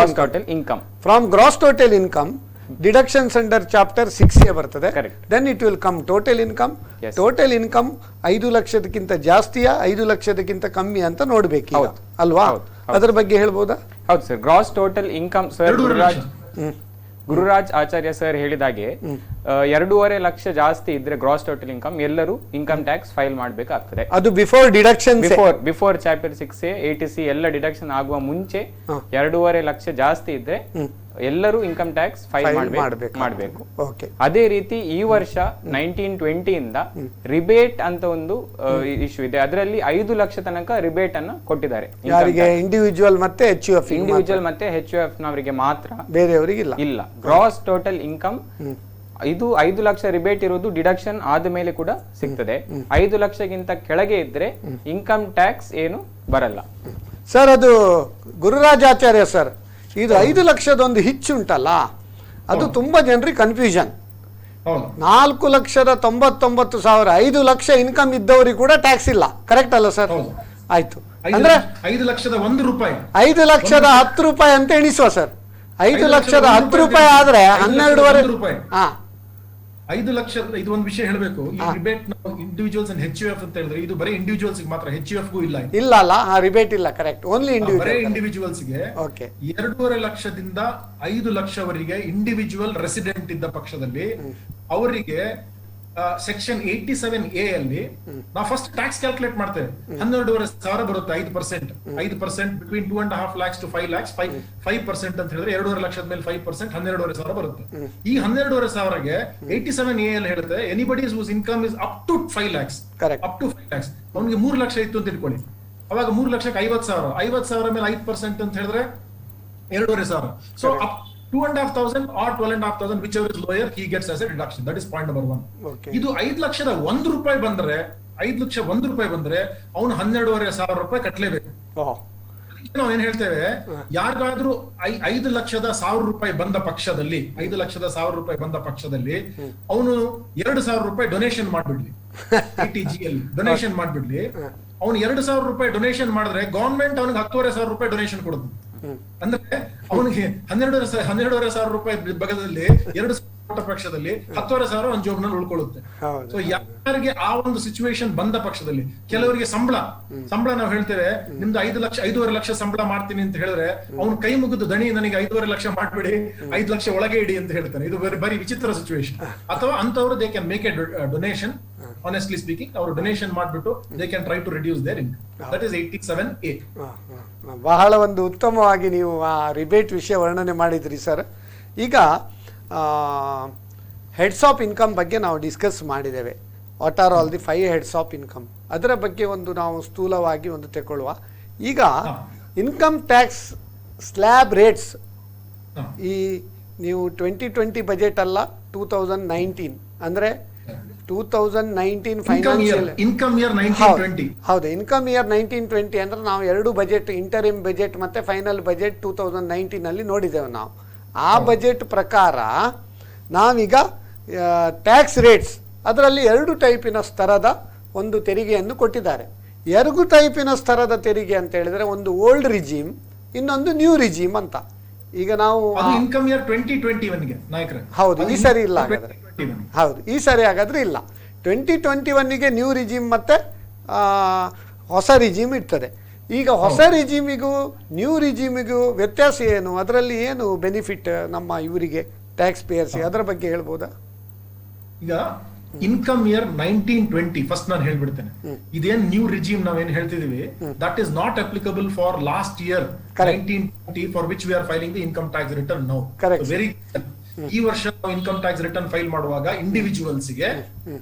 income. From gross total income deductions under chapter 6A ಬರ್ತದೆ. Then it will come total income. Total income 5 ಲಕ್ಷದಕ್ಕಿಂತ ಜಾಸ್ತಿಯಾ 5 ಲಕ್ಷದಕ್ಕಿಂತ ಕಮ್ಮಿ ಅಂತ ನೋಡ್ಬೇಕು ಅಲ್ವಾ? ಅದರ ಬಗ್ಗೆ ಹೇಳ್ಬೋದಾ? ಹೌದು sir. Gross total income sir Gururaj Acharya sir ಹೇಳಿದಾಗೆ 2.5 ಲಕ್ಷ ಜಾಸ್ತಿ ಇದ್ರೆ ಗ್ರಾಸ್ ಟೋಟಲ್ ಇನ್ಕಮ್ ಎಲ್ಲರೂ ಇನ್ಕಮ್ ಟ್ಯಾಕ್ಸ್ ಫೈಲ್ ಮಾಡಬೇಕಾಗ್ತದೆ. ಅದು before deduction, before chapter 6A 80C ಎಲ್ಲ ಡಿಡಕ್ಷನ್ ಆಗುವ ಮುಂಚೆ 2.5 ಲಕ್ಷ ಜಾಸ್ತಿ ಇದ್ರೆ ಎಲ್ಲರೂ ಇನ್ಕಮ್ ಟ್ಯಾಕ್ಸ್ ಫೈಲ್ ಮಾಡಬೇಕು. ಅದೇ ರೀತಿ ಈ ವರ್ಷ 1920 ಇಂದ ರಿಬೇಟ್ ಅಂತ ಒಂದು ಇಶ್ಯೂ ಇದೆ. ಅದರಲ್ಲಿ 5 ಲಕ್ಷ ತನಕ ರಿಬೇಟ್ ಅನ್ನು ಕೊಟ್ಟಿದ್ದಾರೆ. ಇಂಡಿವಿಜುವಲ್ ಮತ್ತೆ HUF ನವರಿಗೆ ಮಾತ್ರ, ಬೇರೆಯವರಿಗೆ ಇಲ್ಲ. ಗ್ರಾಸ್ ಟೋಟಲ್ ಇನ್ಕಮ್ ಇದು 5 ಲಕ್ಷ ರಿಬೇಟ್ ಇರುವುದು ಡಿಡಕ್ಷನ್ ಆದ ಮೇಲೆ ಕೂಡ ಸಿಗ್ತದೆ. 5 ಲಕ್ಷಕ್ಕಿಂತ ಕೆಳಗೆ ಇದ್ರೆ ಇನ್ಕಮ್ ಟ್ಯಾಕ್ಸ್ ಏನು ಬರಲ್ಲ ಸರ್. ಅದು ಗುರುರಾಜಾಚಾರ್ಯ ಸರ್, ಇದು 5 ಲಕ್ಷದೊಂದು ಹಿಚ್ಚುಂಟಲ್ಲ, ಅದು ತುಂಬಾ ಜನರಿಗೆ ಕನ್ಫ್ಯೂಷನ್. 4,99,000 5 ಲಕ್ಷ ಇನ್ಕಮ್ ಇದ್ದವರಿಗೆ ಕೂಡ ಟ್ಯಾಕ್ಸ್ ಇಲ್ಲ. ಕರೆಕ್ಟ್ ಅಲ್ಲ ಸರ್? ಆಯ್ತು. ಅಂದ್ರೆ 5 ಲಕ್ಷದ 1 ರೂಪಾಯಿ 5 ಲಕ್ಷದ 10 ರೂಪಾಯಿ ಅಂತ ಎಣಿಸುವ ಸರ್. 5 ಲಕ್ಷದ 10 ರೂಪಾಯಿ ಆದ್ರೆ 12.5 ರೂಪಾಯಿ. 5 ಲಕ್ಷ. ಇದು ಒಂದು ವಿಷಯ ಹೇಳಬೇಕು. ಈ ರಿಬೇಟ್ ನಾವು ಇಂಡಿವಿಜುವಲ್ಸ್ ಅಂಡ್ HUF ಅಂತ ಹೇಳಿದ್ರೆ ಇದು ಬರೀ ಇಂಡಿವಿಜುವಲ್ಸ್ ಮಾತ್ರ, HUF ಗೂ ಇಲ್ಲ. ಅಲ್ಲ, ರಿಬೇಟ್ ಇಲ್ಲ. ಕರೆಕ್ಟ್. ಓನ್ಲಿ ಇಂಡಿವಿಜುವಲ್ಸ್ ಗೆ 2.5 ಲಕ್ಷದಿಂದ 5 ಲಕ್ಷವರೆಗೆ ಇಂಡಿವಿಜುವಲ್ ರೆಸಿಡೆಂಟ್ ಇದ್ದ ಪಕ್ಷದಲ್ಲಿ ಅವರಿಗೆ ಸೆಕ್ಷನ್ 87A ಅಲ್ಲಿ ನಾವು ಫಸ್ಟ್ ಟ್ಯಾಕ್ಸ್ ಕ್ಯಾಲ್ಕುಲೇಟ್ ಮಾಡ್ತೇವೆ. 12,500 ಬರುತ್ತೆ. 5% ಬಿಟ್ವೀನ್ 2.5 lakhs to 5 lakhs 5% ಅಂತ ಹೇಳಿದ್ರೆ 2.5 ಲಕ್ಷದ ಮೇಲೆ 5% 12,500 ಬರುತ್ತೆ. ಈ 12,500ಗೆ 87A ಅಲ್ಲಿ ಹೇಳುತ್ತೆ anybody whose income is up to 5 lakhs. Up to 5 lakhs. ಅವನಿಗೆ 3 ಲಕ್ಷ ಇತ್ತು ಅಂತ ತಿಳ್ಕೊಳ್ಳಿ. ಅವಾಗ 3 ಲಕ್ಷಕ್ಕೆ 50,000 ಮೇಲೆ 5% ಅಂತ ಹೇಳಿದ್ರೆ 2,500. So 2,500 or 12,500, whichever is lower, he gets as a deduction. That is point number 1. ಇದು 5 ಲಕ್ಷದ 1 ರೂಪಾಯಿ ಬಂದ್ರೆ, 5 ಲಕ್ಷ 1 ರೂಪಾಯಿ ಬಂದ್ರೆ ಅವನು 12,500 ರೂಪಾಯಿ ಕಟ್ಟಲೇಬೇಕು. ನಾವು ಏನ್ ಹೇಳ್ತೇವೆ, ಯಾರಿಗಾದ್ರೂ 5 ಲಕ್ಷದ 1,000 ರೂಪಾಯಿ ಬಂದ ಪಕ್ಷದಲ್ಲಿ, 5 ಲಕ್ಷದ 1,000 ರೂಪಾಯಿ ಬಂದ ಪಕ್ಷದಲ್ಲಿ ಅವನು 2,000 ರೂಪಾಯಿ ಡೊನೇಷನ್ ಮಾಡ್ಬಿಡ್ಲಿ, ATG ಅಲ್ಲಿ ಡೊನೇಷನ್ ಮಾಡ್ಬಿಡ್ಲಿ. ಅವನು 2,000 ರೂಪಾಯಿ ಡೊನೇಷನ್ ಮಾಡಿದ್ರೆ ಗವರ್ಮೆಂಟ್ ಅವನಿಗೆ 10,500 ರೂಪಾಯಿ ಡೊನೇಷನ್ ಕೊಡುತ್ತೆ. ಅಂದ್ರೆ ಅವನಿಗೆ 12,500 ರೂಪಾಯಿ ಬಗದಲ್ಲಿ 2,000 ಪಕ್ಷದಲ್ಲಿ 10,500 ಒಂದು ಜೋಬ್ನಲ್ಲಿ ಉಳ್ಕೊಳ್ಳುತ್ತೆ. ಸೊ ಯಾರಿಗೆ ಆ ಒಂದು ಸಿಚುವೇಶನ್ ಬಂದ ಪಕ್ಷದಲ್ಲಿ, ಕೆಲವರಿಗೆ ಸಂಬಳ ನಾವು ಹೇಳ್ತೇವೆ ನಿಮ್ದು 5,500 ಲಕ್ಷ ಸಂಬಳ ಮಾಡ್ತೀನಿ ಅಂತ ಹೇಳಿದ್ರೆ ಅವ್ನು ಕೈ ಮುಗಿದು ದಣಿ ನನಗೆ 5,500 ಲಕ್ಷ ಮಾಡ್ಬಿಡಿ, 5 ಲಕ್ಷ ಒಳಗೆ ಇಡಿ ಅಂತ ಹೇಳ್ತಾನೆ. ಇದು ಬರೀ ವಿಚಿತ್ರ ಸಿಚುವೇಶನ್. ಅಥವಾ ಅಂತವರು they can make a donation. Honestly speaking, ಅವರು ಡೊನೇಷನ್ ಮಾಡ್ಬಿಟ್ಟು they can try to reduce their income. That is 87A. ಬಹಳ ಒಂದು ಉತ್ತಮವಾಗಿ ನೀವು ಆ ರಿಬೇಟ್ ವಿಷಯ ವರ್ಣನೆ ಮಾಡಿದ್ರಿ ಸರ್. ಈಗ ಹೆಡ್ಸ್ ಆಫ್ ಇನ್ಕಮ್ ಬಗ್ಗೆ ನಾವು ಡಿಸ್ಕಸ್ ಮಾಡಿದ್ದೇವೆ. What are all the 5 heads of income, ಅದರ ಬಗ್ಗೆ ಒಂದು ನಾವು ಸ್ಥೂಲವಾಗಿ ಒಂದು ತಗೊಳ್ಳುವ. ಈಗ ಇನ್ಕಮ್ ಟ್ಯಾಕ್ಸ್ ಸ್ಲ್ಯಾಬ್ ರೇಟ್ಸ್ ಈ ನೀವು 2020 ಬಜೆಟ್ ಅಲ್ಲ 2019 ಅಂದರೆ 2019 ಫೈನಾನ್ಷಿಯಲ್ ಇನ್ಕಮ್ ಇಯರ್ 1920. ಹೌದು, ಇನ್ಕಮ್ ಇಯರ್ 1920 ಅಂದ್ರೆ ನಾವು 2 ಬಜೆಟ್, ಇಂಟರಿಮ್ ಬಜೆಟ್ ಮತ್ತೆ ಫೈನಲ್ ಬಜೆಟ್ 2019 ಅಲ್ಲಿ ನೋಡಿದ್ದೇವೆ ನಾವು. ಆ ಬಜೆಟ್ ಪ್ರಕಾರ ನಾವೀಗ ಟ್ಯಾಕ್ಸ್ ರೇಟ್ಸ್ ಅದರಲ್ಲಿ 2 ಟೈಪಿನ ಸ್ತರದ ಒಂದು ತೆರಿಗೆಯನ್ನು ಕೊಟ್ಟಿದ್ದಾರೆ. 2 ಟೈಪಿನ ಸ್ತರದ ತೆರಿಗೆ ಅಂತ ಹೇಳಿದ್ರೆ ಒಂದು ಓಲ್ಡ್ ರಿಜಿಮ್, ಇನ್ನೊಂದು ನ್ಯೂ ರಿಜಿಮ್ ಅಂತ. ಈಗ ನಾವು ಇನ್ಕಮ್ ಇಯರ್ 2021 ಗೆ ನಾಯಕರೇ, ಹೌದು ಈ ಸರಿ ಇಲ್ಲ ಹಾಗಾದ್ರೆ. ಹೌದು ಈ ಸರಿ ಹಾಗಾದ್ರೆ ಇಲ್ಲ. 2021ಗೆ ನ್ಯೂ ರಿಜಿಮ್ ಮತ್ತೆ ಹೊಸ ರಿಜಿಮ್ ಇರ್ತದೆ. ಈಗ ಹೊಸ ರಿಜಿಮಿಗೂ ನ್ಯೂ ರಿಜಿಮಿಗೂ ವ್ಯತ್ಯಾಸ ಏನು, ಅದರಲ್ಲಿ ಏನು ಬೆನಿಫಿಟ್ ನಮ್ಮ ಇವರಿಗೆ ಟ್ಯಾಕ್ಸ್ ಪೇಯರ್ಸ್ಗೆ, ಅದರ ಬಗ್ಗೆ ಹೇಳ್ಬೋದಾ? ಈಗ ಇನ್ಕಮ್ ಇಯರ್ 1920 ಫಸ್ಟ್ ನಾನು ಹೇಳ್ಬಿಡ್ತೇನೆ. ಇದೇನ್ ನ್ಯೂ ರಿಜಿಮ್ ನಾವೇನ್ ಹೇಳ್ತಿದೀವಿ, that is not applicable for last year 1920 for which we are filing the income tax return now. Very ಈ ವರ್ಷ ನಾವು ಇನ್ಕಮ್ ಟ್ಯಾಕ್ಸ್ ರಿಟರ್ನ್ ಫೈಲ್ ಮಾಡುವಾಗ ಇಂಡಿವಿಜುವಲ್ಸ್ ಗೆ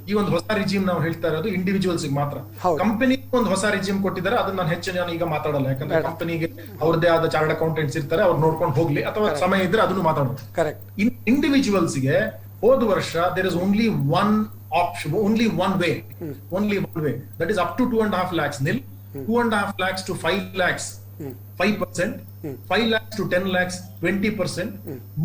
ಈ ಒಂದು ಹೊಸ ರಿಜಿಮ್ ನಾವು ಹೇಳ್ತಾ ಇರೋದು ಇಂಡಿವಿಜುವಲ್ಸ್ ಮಾತ್ರ. ಕಂಪನಿ ಒಂದು ಹೊಸ ರಿಜಿಮ್ ಕೊಟ್ಟಿದ್ದಾರೆ, ಅದನ್ನ ನಾನು ಹೆಚ್ಚು ನಾನು ಈಗ ಮಾತಾಡಲ್ಲ, ಯಾಕಂದ್ರೆ ಕಂಪನಿಗೆ ಅವ್ರದೇ ಆದ ಚಾರ್ಟರ್ಡ್ ಅಕೌಂಟೆಂಟ್ಸ್ ಇರ್ತಾರೆ, ಅವ್ರು ನೋಡ್ಕೊಂಡು ಹೋಗ್ಲಿ, ಅಥವಾ ಸಮಯ ಇದ್ರೆ ಅದನ್ನು ಮಾತಾಡೋದು. ಇಂಡಿವಿಜುವಲ್ಸ್ ಗೆ ಹೋದ ವರ್ಷ there is only one option, only one way, that is up to 2.5 lakhs nil, 2.5 lakhs to 5 lakhs 5%, 5 lakhs to 10 lakhs 20%,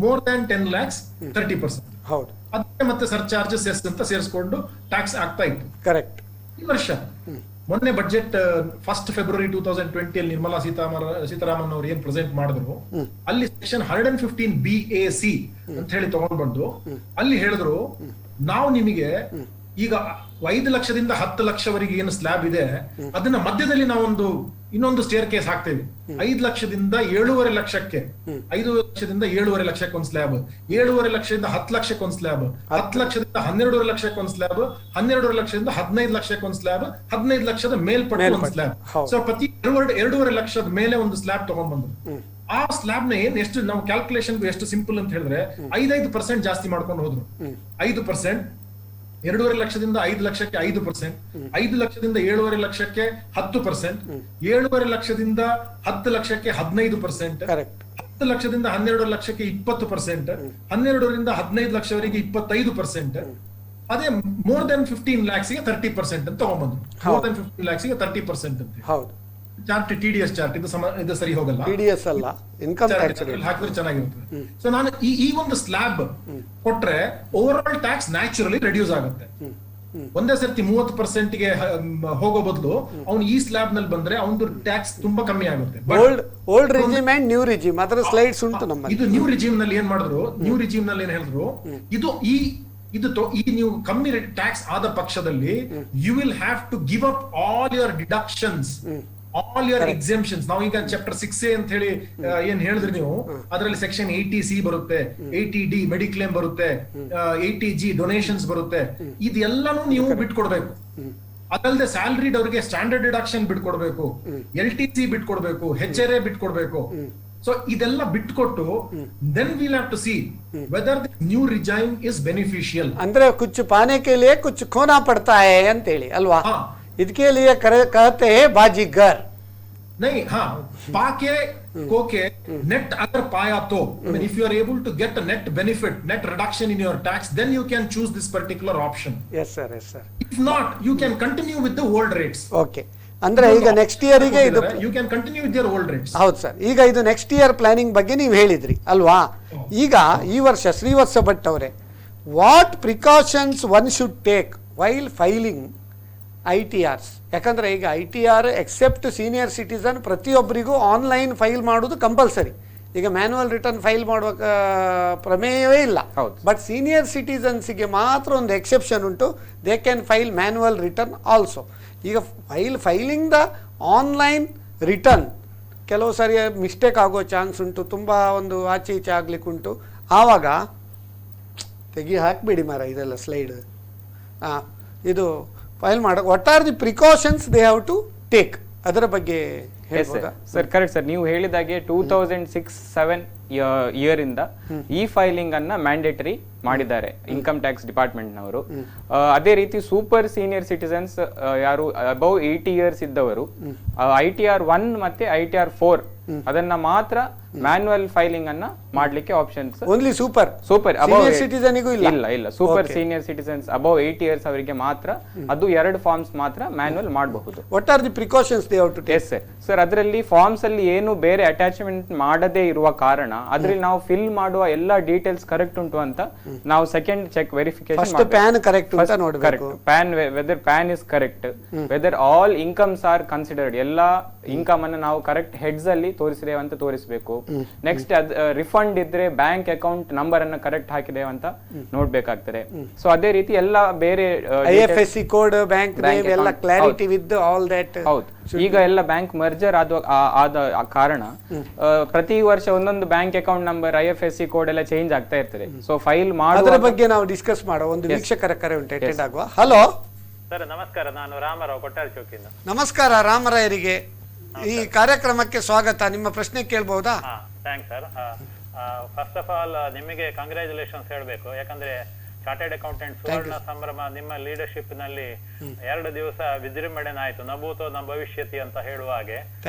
more than 10 lakhs 30%. ಹೌದು, ಅದಕ್ಕೆ ಮತ್ತೆ ಸರ್ಚಾರ್ಜಸ್ ಅಂತ ಸೇರಿಸ್ಕೊಂಡು ಟ್ಯಾಕ್ಸ್ ಆಗ್ತಾ ಇತ್ತು. ಕರೆಕ್ಟ್. ಈ ವರ್ಷ ಮೊನ್ನೆ ಬಜೆಟ್ 1st February 2020 ಅಲ್ಲಿ ನಿರ್ಮಲಾ ಸೀತಾರಾಮನ್ ಅವರು ಏನ್ ಪ್ರೆಸೆಂಟ್ ಮಾಡಿದ್ರು, ಅಲ್ಲಿ ಸೆಕ್ಷನ್ 115 BAC ಅಂತ ಹೇಳಿ ತಗೊಂಡ್ ಬಂದು ಅಲ್ಲಿ ಹೇಳಿದ್ರು, ನಾವು ನಿಮಗೆ ಈಗ 5 ಲಕ್ಷದಿಂದ 10 ಲಕ್ಷವರೆಗೆ ಏನು ಸ್ಲ್ಯಾಬ್ ಇದೆ ಅದನ್ನ ಮಧ್ಯದಲ್ಲಿ ನಾವೊಂದು ಇನ್ನೊಂದು ಸ್ಟೇರ್ ಕೇಸ್ ಹಾಕ್ತೇವೆ. 5 ಲಕ್ಷದಿಂದ 7.5 ಲಕ್ಷಕ್ಕೆ, 5 ಲಕ್ಷದಿಂದ 7.5 ಲಕ್ಷಕ್ಕೆ ಒಂದು ಸ್ಲ್ಯಾಬ್, 7.5 ಲಕ್ಷದಿಂದ 10 ಲಕ್ಷಕ್ಕೆ ಒಂದು ಸ್ಲ್ಯಾಬ್, 10 ಲಕ್ಷದಿಂದ 12.5 ಲಕ್ಷಕ್ಕೆ ಒಂದು ಸ್ಲ್ಯಾಬ್, 12.5 ಲಕ್ಷದಿಂದ 15 ಲಕ್ಷಕ್ಕೆ ಒಂದು ಸ್ಲ್ಯಾಬ್, 15 ಲಕ್ಷದ ಮೇಲ್ಪಟ್ಟ ಒಂದು ಸ್ಲ್ಯಾಬ್. ಸೊ ಪ್ರತಿ 2.5 ಲಕ್ಷದ ಮೇಲೆ ಒಂದು ಸ್ಲ್ಯಾಬ್ ತಗೊಂಡ್ ಬಂದ್ರು. ಆ ಸ್ಲ್ಯಾಬ್ ನ ಏನ್ ಎಷ್ಟು ನಾವು ಕ್ಯಾಲ್ಕುಲೇಷನ್ ಎಷ್ಟು ಸಿಂಪಲ್ ಅಂತ ಹೇಳಿದ್ರೆ 5% ಜಾಸ್ತಿ ಮಾಡ್ಕೊಂಡು ಹೋದ್ರು. 5%, 2.5 ಲಕ್ಷದಿಂದ 5 ಲಕ್ಷಕ್ಕೆ 5%, 5 ಲಕ್ಷದಿಂದ 7.5 ಲಕ್ಷಕ್ಕೆ 10%, 7.5 ಲಕ್ಷದಿಂದ 10 ಲಕ್ಷಕ್ಕೆ 15%, 10 ಲಕ್ಷದಿಂದ 12 ಲಕ್ಷಕ್ಕೆ 20%, 12ರಿಂದ 15 ಲಕ್ಷವರೆಗೆ 25%. ಅದೇ ಮೋರ್ ದನ್ 15 lakhs ಗೆ 30% ಅಂತ ತಗೊಂಡ್ಬಂದ್ರು. ಮೋರ್ ದನ್ 15 lakhs ಗೆ 30% ಅಂತ. ಹೌದು, ಚಾರ್ಟ್ TDS ಚಾರ್ಟ್ ಇದು ಸರಿ ಹೋಗಲ್ಲ, TDS ಅಲ್ಲ, ಇನ್ಕಮ್ ಟ್ಯಾಕ್ಸ್ ಹಾಕಿದ್ರೆ ಚೆನ್ನಾಗಿರುತ್ತೆ. ಸೊ ನಾನು ಈ ಒಂದು ಸ್ಲ್ಯಾಬ್ ಕೊಟ್ರೆ over all tax naturally reduce ಆಗುತ್ತೆ. ಒಂದೇ ಸರ್ತಿ 30% ಗೆ ಹೋಗೋ ಬದಲು ಅವ್ನು ಈ ಸ್ಲ್ಯಾಬ್ ನಲ್ಲಿ ಬಂದ್ರೆ ಅವನು ಟ್ಯಾಕ್ಸ್ ತುಂಬಾ ಕಮ್ಮಿ ಆಗುತ್ತೆ. Old regime and new regime ಅದರ ಸ್ಲೈಡ್ಸ್ ಉಂಟು ನಮ್ಮ. ಇದು ನ್ಯೂ ರಿಜಿಮ್ ನಲ್ಲಿ ಏನ್ ಮಾಡಿದ್ರು, ನ್ಯೂ ರಿಜಿಮ್ ನಲ್ಲಿ ಏನ್ ಹೇಳಿದ್ರು, ಈ ನೀವು ಕಮ್ಮಿ ಟ್ಯಾಕ್ಸ್ ಆದ ಪಕ್ಷದಲ್ಲಿ you will have to give up all your deductions, all your exemptions. ನಾವು ಈಗ ಚಾಪ್ಟರ್ 6A ಅಂತ ಹೇಳಿ ಏನ್ ಹೇಳಿದ್ರಿ ನೀವು, ಅದರಲ್ಲಿ ಸೆಕ್ಷನ್ 80C ಬರುತ್ತೆ, 80D ಮೆಡಿಕ್ಲೇಮ್ ಬರುತ್ತೆ, 80G ಡೊನೇಷನ್ಸ್ ಬರುತ್ತೆ. ಇದೆಲ್ಲಾನು ನೀವು ಬಿಟ್ಕೊಡ್ಬೇಕು. ಅದಲ್ಲದೆ ಸ್ಯಾಲರಿಡ್ ಅವರಿಗೆ ಸ್ಟ್ಯಾಂಡರ್ಡ್ ಡಿಡಕ್ಷನ್ ಬಿಟ್ಕೊಡ್ಬೇಕು, LTC ಬಿಟ್ಕೊಡ್ಬೇಕು, HRA ಬಿಟ್ಕೊಡ್ಬೇಕು. ಸೊ ಇದೆಲ್ಲ ಬಿಟ್ಕೊಟ್ಟು then will have to see whether the new regime is beneficial. ಅಂದ್ರೆ ಕುछ पाने के लिए कुछ खोना पड़ता है ಅಂತ ಹೇಳಿ ಅಲ್ವಾ? ಇದಕ್ಕೆ लिए कहते हैं बाजीगर. नहीं, हाँ, पाके कोके net अगर पाया तो, I mean, if you are able to get a net benefit, net reduction in your tax, then you can choose this particular option. Yes sir, yes sir. If not, you can continue with the old rates. Okay. ಅಂದ್ರೆ ಈಗ next year ಗೆ ಇದು you can continue with your old rates. ಹೌದು sir, ಈಗ ಇದು next year planning ಬಗ್ಗೆ ನೀವು ಹೇಳಿದ್ರಿ ಅಲ್ವಾ? ಈಗ ಈ ವರ್ಷ ಶ್ರೀವತ್ಸ ಭಟ್ ಅವರೇ, what precautions one should take while filing ITRs? ಯಾಕಂದ್ರೆ ಈಗ ITR ಎಕ್ಸೆಪ್ಟ್ ಸೀನಿಯರ್ ಸಿಟಿಸನ್ ಪ್ರತಿಯೊಬ್ಬರಿಗೂ ಆನ್ಲೈನ್ ಫೈಲ್ ಮಾಡೋದು ಕಂಪಲ್ಸರಿ. ಈಗ ಮ್ಯಾನ್ಯುವಲ್ ರಿಟರ್ನ್ ಫೈಲ್ ಮಾಡುವ ಪ್ರಮೇಯವೇ ಇಲ್ಲ. ಬಟ್ ಸೀನಿಯರ್ ಸಿಟಿಸನ್ಸ್ಗೆ ಮಾತ್ರ ಒಂದು ಎಕ್ಸೆಪ್ಷನ್ ಉಂಟು, they can file manual return also. ಈಗ ಫೈಲಿಂಗ್ ದ ಆನ್ಲೈನ್ ರಿಟರ್ನ್ ಕೆಲವು ಸಾರಿ ಮಿಸ್ಟೇಕ್ ಆಗೋ ಚಾನ್ಸ್ ಉಂಟು, ತುಂಬ ಒಂದು ಆಚೆ ಈಚೆ ಆಗ್ಲಿಕ್ಕೆ ಉಂಟು. ಆವಾಗ ಹಾಕಬೇಡಿ ಮಾರ ಇದೆಲ್ಲ ಸ್ಲೈಡ್. ಇದು ಫೈಲ್ ಮಾಡೋ what are the precautions they have to take, ಅದರ ಬಗ್ಗೆ ಹೇಳ್ಬೋದಾ? ಸರ್ ಕರೆಕ್ಟ್ ಸರ್, ನೀವು ಹೇಳಿದಾಗೆ 2006-07 ಇಯರ್ ಇಂದ ಈ ಫೈಲಿಂಗ್ ಅನ್ನ ಮ್ಯಾಂಡೇಟರಿ ಮಾಡಿದ್ದಾರೆ ಇನ್ಕಮ್ ಟ್ಯಾಕ್ಸ್ ಡಿಪಾರ್ಟ್ಮೆಂಟ್ ನವರು. ಅದೇ ರೀತಿ ಸೂಪರ್ ಸೀನಿಯರ್ ಸಿಟಿಸನ್ಸ್ ಯಾರು ಅಬೌವ್ 80 years ಇದ್ದವರು ITR 1 ಮತ್ತೆ ITR 4 ಅದನ್ನ ಮಾತ್ರ ಮ್ಯಾನ್ಯುವಲ್ ಫೈಲಿಂಗ್ ಅನ್ನ ಮಾಡ್ಲಿಕ್ಕೆ ಆಪ್ಷನ್ಸ್ ಓನ್ಲಿ ಸೂಪರ್ ಸಿಟಿಸನ್ಗೂ ಇಲ್ಲ super senior citizens above 8 years ಅವರಿಗೆ ಮಾತ್ರ ಅದು 2 ಫಾರ್ಮ್ಸ್ ಮಾತ್ರ ಮ್ಯಾನ್ಯುವಲ್ ಮಾಡಬಹುದು. What are the precautions they have to take? Yes sir ಅದರಲ್ಲಿ ಫಾರ್ಮ್ಸ್ ಅಲ್ಲಿ ಏನು ಬೇರೆ ಅಟ್ಯಾಚ್ಮೆಂಟ್ ಮಾಡದೇ ಇರುವ ಕಾರಣ ಅದ್ರಲ್ಲಿ ನಾವು ಫಿಲ್ ಮಾಡುವ ಎಲ್ಲ ಡೀಟೇಲ್ಸ್ ಕರೆಕ್ಟ್ ಉಂಟು ಅಂತ ನಾವು second check verification first PAN correct ಅಂತ ನೋಡಬೇಕು. PAN whether PAN is correct, whether all incomes are considered, ಎಲ್ಲಾ ಇನ್ಕಮ್ ಅನ್ನು ನಾವು ಕರೆಕ್ಟ್ ಹೆಡ್ಸ್ ಅಲ್ಲಿ ತೋರಿಸಿದೇವೆ ಅಂತ ತೋರಿಸಬೇಕು. ನೆಕ್ಸ್ಟ್ ರಿಫಂಡ್ ಇದ್ರೆ ಬ್ಯಾಂಕ್ ಅಕೌಂಟ್ ನಂಬರ್ ಅನ್ನು ಕರೆಕ್ಟ್ ಹಾಕಿದೇವೆ ಅಂತ ನೋಡ್ಬೇಕಾಗ್ತದೆ. ಸೊ ಅದೇ ರೀತಿ ಎಲ್ಲ ಬೇರೆ IFSC ಕೋಡ್, ಬ್ಯಾಂಕ್ ನೇಮ್ ಎಲ್ಲ ಕ್ಲಾರಿಟಿ ವಿತ್ ಆಲ್ ದಟ್. ಹೌದು, ಈಗ ಎಲ್ಲ ಬ್ಯಾಂಕ್ ಮರ್ಜರ್ ಆದ ಕಾರಣ ಪ್ರತಿ ವರ್ಷ ಒಂದೊಂದು bank account number IFSC code ಎಲ್ಲ ಚೇಂಜ್ ಆಗ್ತಾ ಇರ್ತದೆ. ಸೊ ಫೈಲ್ ಮಾಡೋದ್ರ ಬಗ್ಗೆ ನಾವು ಡಿಸ್ಕಸ್ ಮಾಡೋ ಒಂದು ವೀಕ್ಷಕರ ಕರೆ ಉಂಟು, ಅಟೆಂಡ್ ಆಗುವ. ಹಲೋ ಸರ್ ನಮಸ್ಕಾರ, ನಾನು ರಾಮರಾವ್ ಕೊಟ್ಟಾರ ಚೌಕಿಂದ. ನಮಸ್ಕಾರ ರಾಮರಾಯರಿಗೆ, ಈ ಕಾರ್ಯಕ್ರಮಕ್ಕೆ ಸ್ವಾಗತ. ನಿಮ್ಮ ಪ್ರಶ್ನೆ ಕೇಳಬಹುದಾ? Thanks sir. First of all ನಿಮಗೆ ಕಂಗ್ರ್ಯಾಚುಲೇಷನ್ಸ್ ಹೇಳಬೇಕು, ಯಾಕಂದ್ರೆ ಚಾರ್ಟೆಡ್ ಅಕೌಂಟೆಂಟ್ ಸುವರ್ಣ ಸಂಭ್ರಮ ನಿಮ್ಮ ಲೀಡರ್ಶಿಪ್ ನಲ್ಲಿ 2 ದಿವಸ ವಿಜೃಂಭಣೆ ಆಯ್ತು. ನಭೂತೋ ನ ಭವಿಷ್ಯತಿ ಅಂತ ಹೇಳುವ ಹಾಗೆ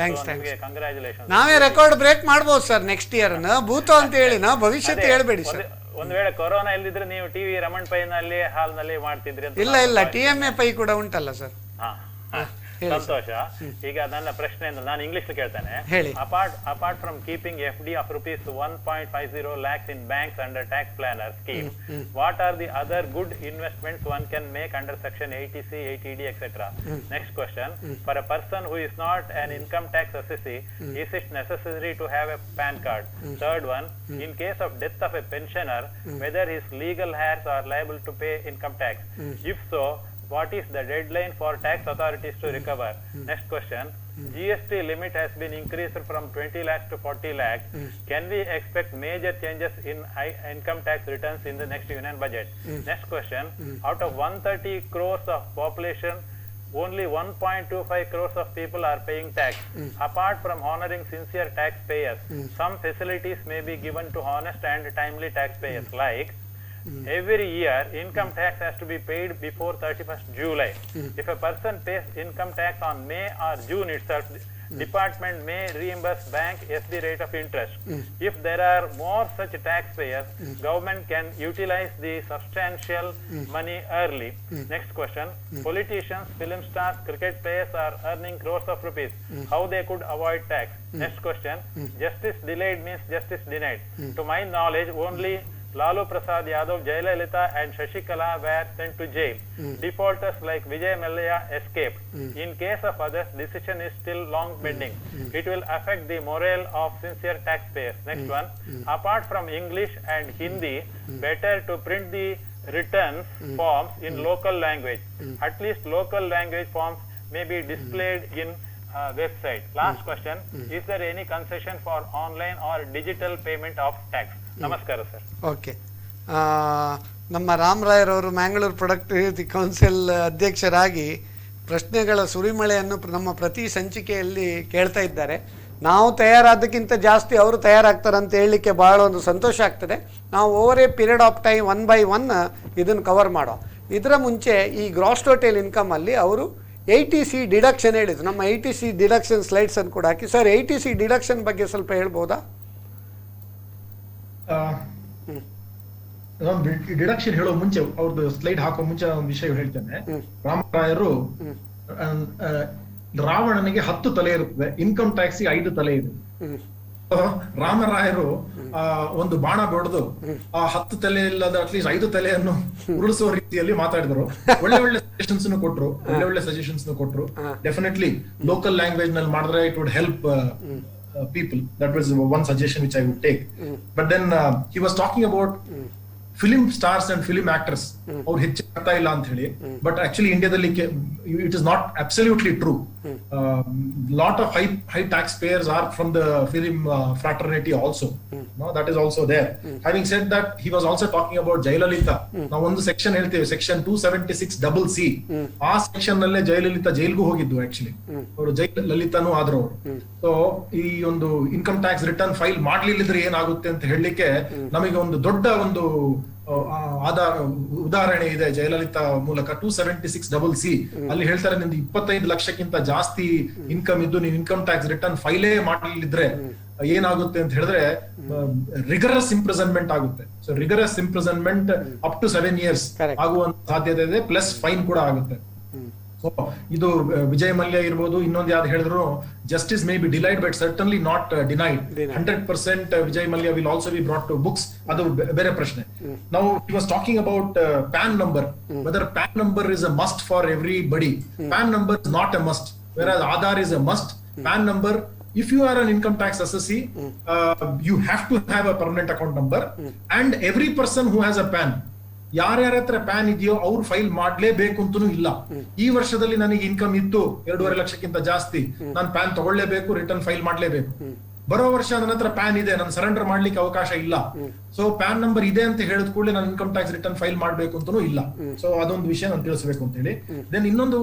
ನಿಮಗೆ ಕಂಗ್ರ್ಯಾಚುಲೇಷನ್. ನಾವೇ ರೆಕಾರ್ಡ್ ಬ್ರೇಕ್ ಮಾಡಬಹುದು ಸರ್ ನೆಕ್ಸ್ಟ್ ಇಯರ್. ಭೂತೋ ಅಂತ ಹೇಳಿ ನಾ ಭವಿಷ್ಯತಿ ಹೇಳ್ಬೇಡಿ ಸರ್. ಒಂದ್ ವೇಳೆ ಕೊರೋನಾ ಇಲ್ದಿದ್ರೆ ನೀವು ಟಿವಿ ರಮಣ್ ಪೈ ನಲ್ಲಿ ಹಾಲ್ ನಲ್ಲಿ ಮಾಡ್ತಿದ್ರಿ ಅಂತ. ಇಲ್ಲ TMA ಪೈ ಕೂಡ ಉಂಟಲ್ಲ ಸರ್. ಸಂತೋಷ. ಈಗ ನನ್ನ ಪ್ರಶ್ನೆ ನಾನು ಇಂಗ್ಲಿಷ್ ಕೇಳ್ತೇನೆ. Apart from keeping FD of rupees 1.50 lakhs in banks under tax planner scheme, what are the other good investments one can make under section 80C, 80D, etc.? Next question, for a person who is not an income tax assessee, is it necessary to have a PAN card? Third one, in case of death of a pensioner, whether his legal heirs are liable to pay income tax? If so, what is the deadline for tax authorities to recover? Next question, GST limit has been increased from 20 lakhs to 40 lakhs. Can we expect major changes in income tax returns in the next union budget? Next question, out of 130 crores of population, only 1.25 crores of people are paying tax. Apart from honoring sincere taxpayers, some facilities may be given to honest and timely taxpayers, like every year income tax has to be paid before 31st July. If a person pays income tax on May or June itself, department may reimburse bank SD rate of interest. If there are more such taxpayers, government can utilize the substantial money early. Next question, politicians, film stars, cricket players are earning crores of rupees. How they could avoid tax? Next question, justice delayed means justice denied. To my knowledge, only Lalu Prasad Yadav, Jayalalitha and Shashikala were sent to jail. Defaulters like Vijay Mallya escaped. In case of others, decision is still long pending. It will affect the morale of sincere taxpayers. Next one, apart from English and Hindi, better to print the returns forms in local language. At least local language forms may be displayed in website. Last question, is there any concession for online or digital payment of tax? ನಮಸ್ಕಾರ sir. Okay, ನಮ್ಮ ರಾಮರಾಯರವರು Mangalore productivity council ಅಧ್ಯಕ್ಷರಾಗಿ ಪ್ರಶ್ನೆಗಳ ಸುರಿಮಳೆಯನ್ನು ನಮ್ಮ ಪ್ರತಿ ಸಂಚಿಕೆಯಲ್ಲಿ ಕೇಳ್ತಾ ಇದ್ದಾರೆ. ನಾವು ತಯಾರಾದಕ್ಕಿಂತ ಜಾಸ್ತಿ ಅವರು ತಯಾರಾಗ್ತಾರೆ ಅಂತ ಹೇಳಲಿಕ್ಕೆ ಬಹಳ ಒಂದು ಸಂತೋಷ ಆಗ್ತದೆ. ನಾವು over A period of time 1 by 1 ಇದನ್ನು ಕವರ್ ಮಾಡೋ. ಇದರ ಮುಂಚೆ ಈ ಗ್ರಾಸ್ ಟೋಟಲ್ ಇನ್ಕಮಲ್ಲಿ ಅವರು 80C ಡಿಡಕ್ಷನ್ ಹೇಳಿದ್ರು. ನಮ್ಮ 80C ಡಿಡಕ್ಷನ್ ಸ್ಲೈಡ್ಸನ್ನು ಕೂಡ ಹಾಕಿ. ಸರ್ 80C ಡಿಡಕ್ಷನ್ ಬಗ್ಗೆ ಸ್ವಲ್ಪ ಹೇಳ್ಬೋದಾ? ಡಿಡಕ್ಷನ್ ಹೇಳೋ ಮುಂಚೆ, ಅವ್ರದ್ದು ಸ್ಲೈಡ್ ಹಾಕೋ ಮುಂಚೆ ಒಂದು ವಿಷಯ ಹೇಳ್ತೇನೆ. ರಾಮರಾಯರು ರಾವಣನಿಗೆ 10 ತಲೆ ಇರುತ್ತದೆ, ಇನ್ಕಮ್ ಟ್ಯಾಕ್ಸ್ 5 ತಲೆ ಇದೆ. ರಾಮರಾಯರು ಒಂದು ಬಾಣ ಬಡಿದು ಆ 10 ತಲೆ ಇಲ್ಲದ ಅಟ್ಲೀಸ್ಟ್ 5 ತಲೆಯನ್ನು ಉರುಳಿಸುವ ರೀತಿಯಲ್ಲಿ ಮಾತಾಡಿದ್ರು. ಒಳ್ಳೆ ಸಜೆಷನ್ಸ್ ಕೊಟ್ರು. ಡೆಫಿನೆಟ್ಲಿ ಲೋಕಲ್ ಲ್ಯಾಂಗ್ವೇಜ್ ನಲ್ಲಿ ಮಾಡಿದ್ರೆ it would help people. That was one suggestion which I would take. But then he was talking about film stars and film actors. ಅವ್ರು ಹೆಚ್ಚಾಗ್ತಾ ಇಲ್ಲ ಅಂತ ಹೇಳಿ. But actually ಇಂಡಿಯಾದಲ್ಲಿ it is not absolutely true. Lot of high taxpayers are from the film fraternity also. No, that is also there. Having said that, he was also talking about Jayalalitha. ನಾವು ಒಂದು section ಹೇಳ್ತೇವೆ, section 276C. ಆ section ನಲ್ಲೇ ಜಯಲಲಿತಾ ಜೈಲ್ಗೂ ಹೋಗಿದ್ದು. Actually ಅವರು ಜಯಲಲಿತಾನೂ ಆದ್ರು ಅವರು. So ಈ ಒಂದು ಇನ್ಕಮ್ ಟ್ಯಾಕ್ಸ್ ರಿಟರ್ನ್ ಫೈಲ್ ಮಾಡ್ಲಿಲ್ಲದ್ರೆ ಏನಾಗುತ್ತೆ ಅಂತ ಹೇಳಲಿಕ್ಕೆ ನಮಗೆ ಒಂದು ದೊಡ್ಡ ಒಂದು ಉದಾಹರಣೆ ಇದೆ ಜಯಲಲಿತಾ ಮೂಲಕ. 276C ಅಲ್ಲಿ ಹೇಳ್ತಾರೆ, ನಿಮ್ದು 25 ಲಕ್ಷಕ್ಕಿಂತ ಜಾಸ್ತಿ ಇನ್ಕಮ್ ಇದ್ದು ನೀವು ಇನ್ಕಮ್ ಟ್ಯಾಕ್ಸ್ ರಿಟರ್ನ್ ಫೈಲೇ ಮಾಡಲಿದ್ರೆ ಏನಾಗುತ್ತೆ ಅಂತ ಹೇಳಿದ್ರೆ ರಿಗರಸ್ ಇಂಪ್ರಿಸನ್ಮೆಂಟ್ ಆಗುತ್ತೆ. So rigorous imprisonment up to 7 years ಆಗುವಂತ ಸಾಧ್ಯತೆ ಇದೆ, ಪ್ಲಸ್ ಫೈನ್ ಕೂಡ ಆಗುತ್ತೆ. ಸೊ ಇದು ವಿಜಯ್ ಮಲ್ಯ ಇರ್ಬೋದು, ಇನ್ನೊಂದು ಯಾವ್ದು ಹೇಳಿದ್ರು justice may be delayed but certainly not denied. 100% Vijay Mallya will also be brought to books, ಅದು ಬೇರೆ ಪ್ರಶ್ನೆ. ನಾವು he was talking about PAN number, whether PAN number is a must for everybody. PAN number is not a must, whereas Aadhaar is a must. PAN number, if you are an income tax assessee, you have to have a permanent account number, and every person who has a PAN, ಯಾರ್ಯಾರ ಹತ್ರ PAN ಇದೆಯೋ ಅವ್ರು file ಮಾಡ್ಲೇಬೇಕು ಅಂತನೂ ಇಲ್ಲ. ಈ ವರ್ಷದಲ್ಲಿ ನನಗೆ ಇನ್ಕಮ್ ಇತ್ತು 2.5 ಲಕ್ಷಕ್ಕಿಂತ ಜಾಸ್ತಿ, ನಾನು ಪ್ಯಾನ್ ತಗೊಳ್ಳೇಬೇಕು, ರಿಟರ್ನ್ ಫೈಲ್ ಮಾಡ್ಲೇಬೇಕು. ಬರೋ ವರ್ಷ ನನ್ನ ಹತ್ರ ಪ್ಯಾನ್ ಇದೆ, ನಾನು ಸರೆಂಡರ್ ಮಾಡ್ಲಿಕ್ಕೆ ಅವಕಾಶ ಇಲ್ಲ, ಸೊ ಪ್ಯಾನ್ ನಂಬರ್ ಇದೆ ಅಂತ ಹೇಳಿದ ಕೂಡಲೇ ನಾನು ಇನ್ಕಮ್ ಟ್ಯಾಕ್ಸ್ ರಿಟರ್ನ್ ಫೈಲ್ ಮಾಡ್ಬೇಕು ಅಂತನೂ ಇಲ್ಲ. ಸೊ ಅದೊಂದು ವಿಷಯ ನಾನು ತಿಳಿಸ್ಬೇಕು ಅಂತ ಹೇಳಿ. ದೆನ್ ಇನ್ನೊಂದು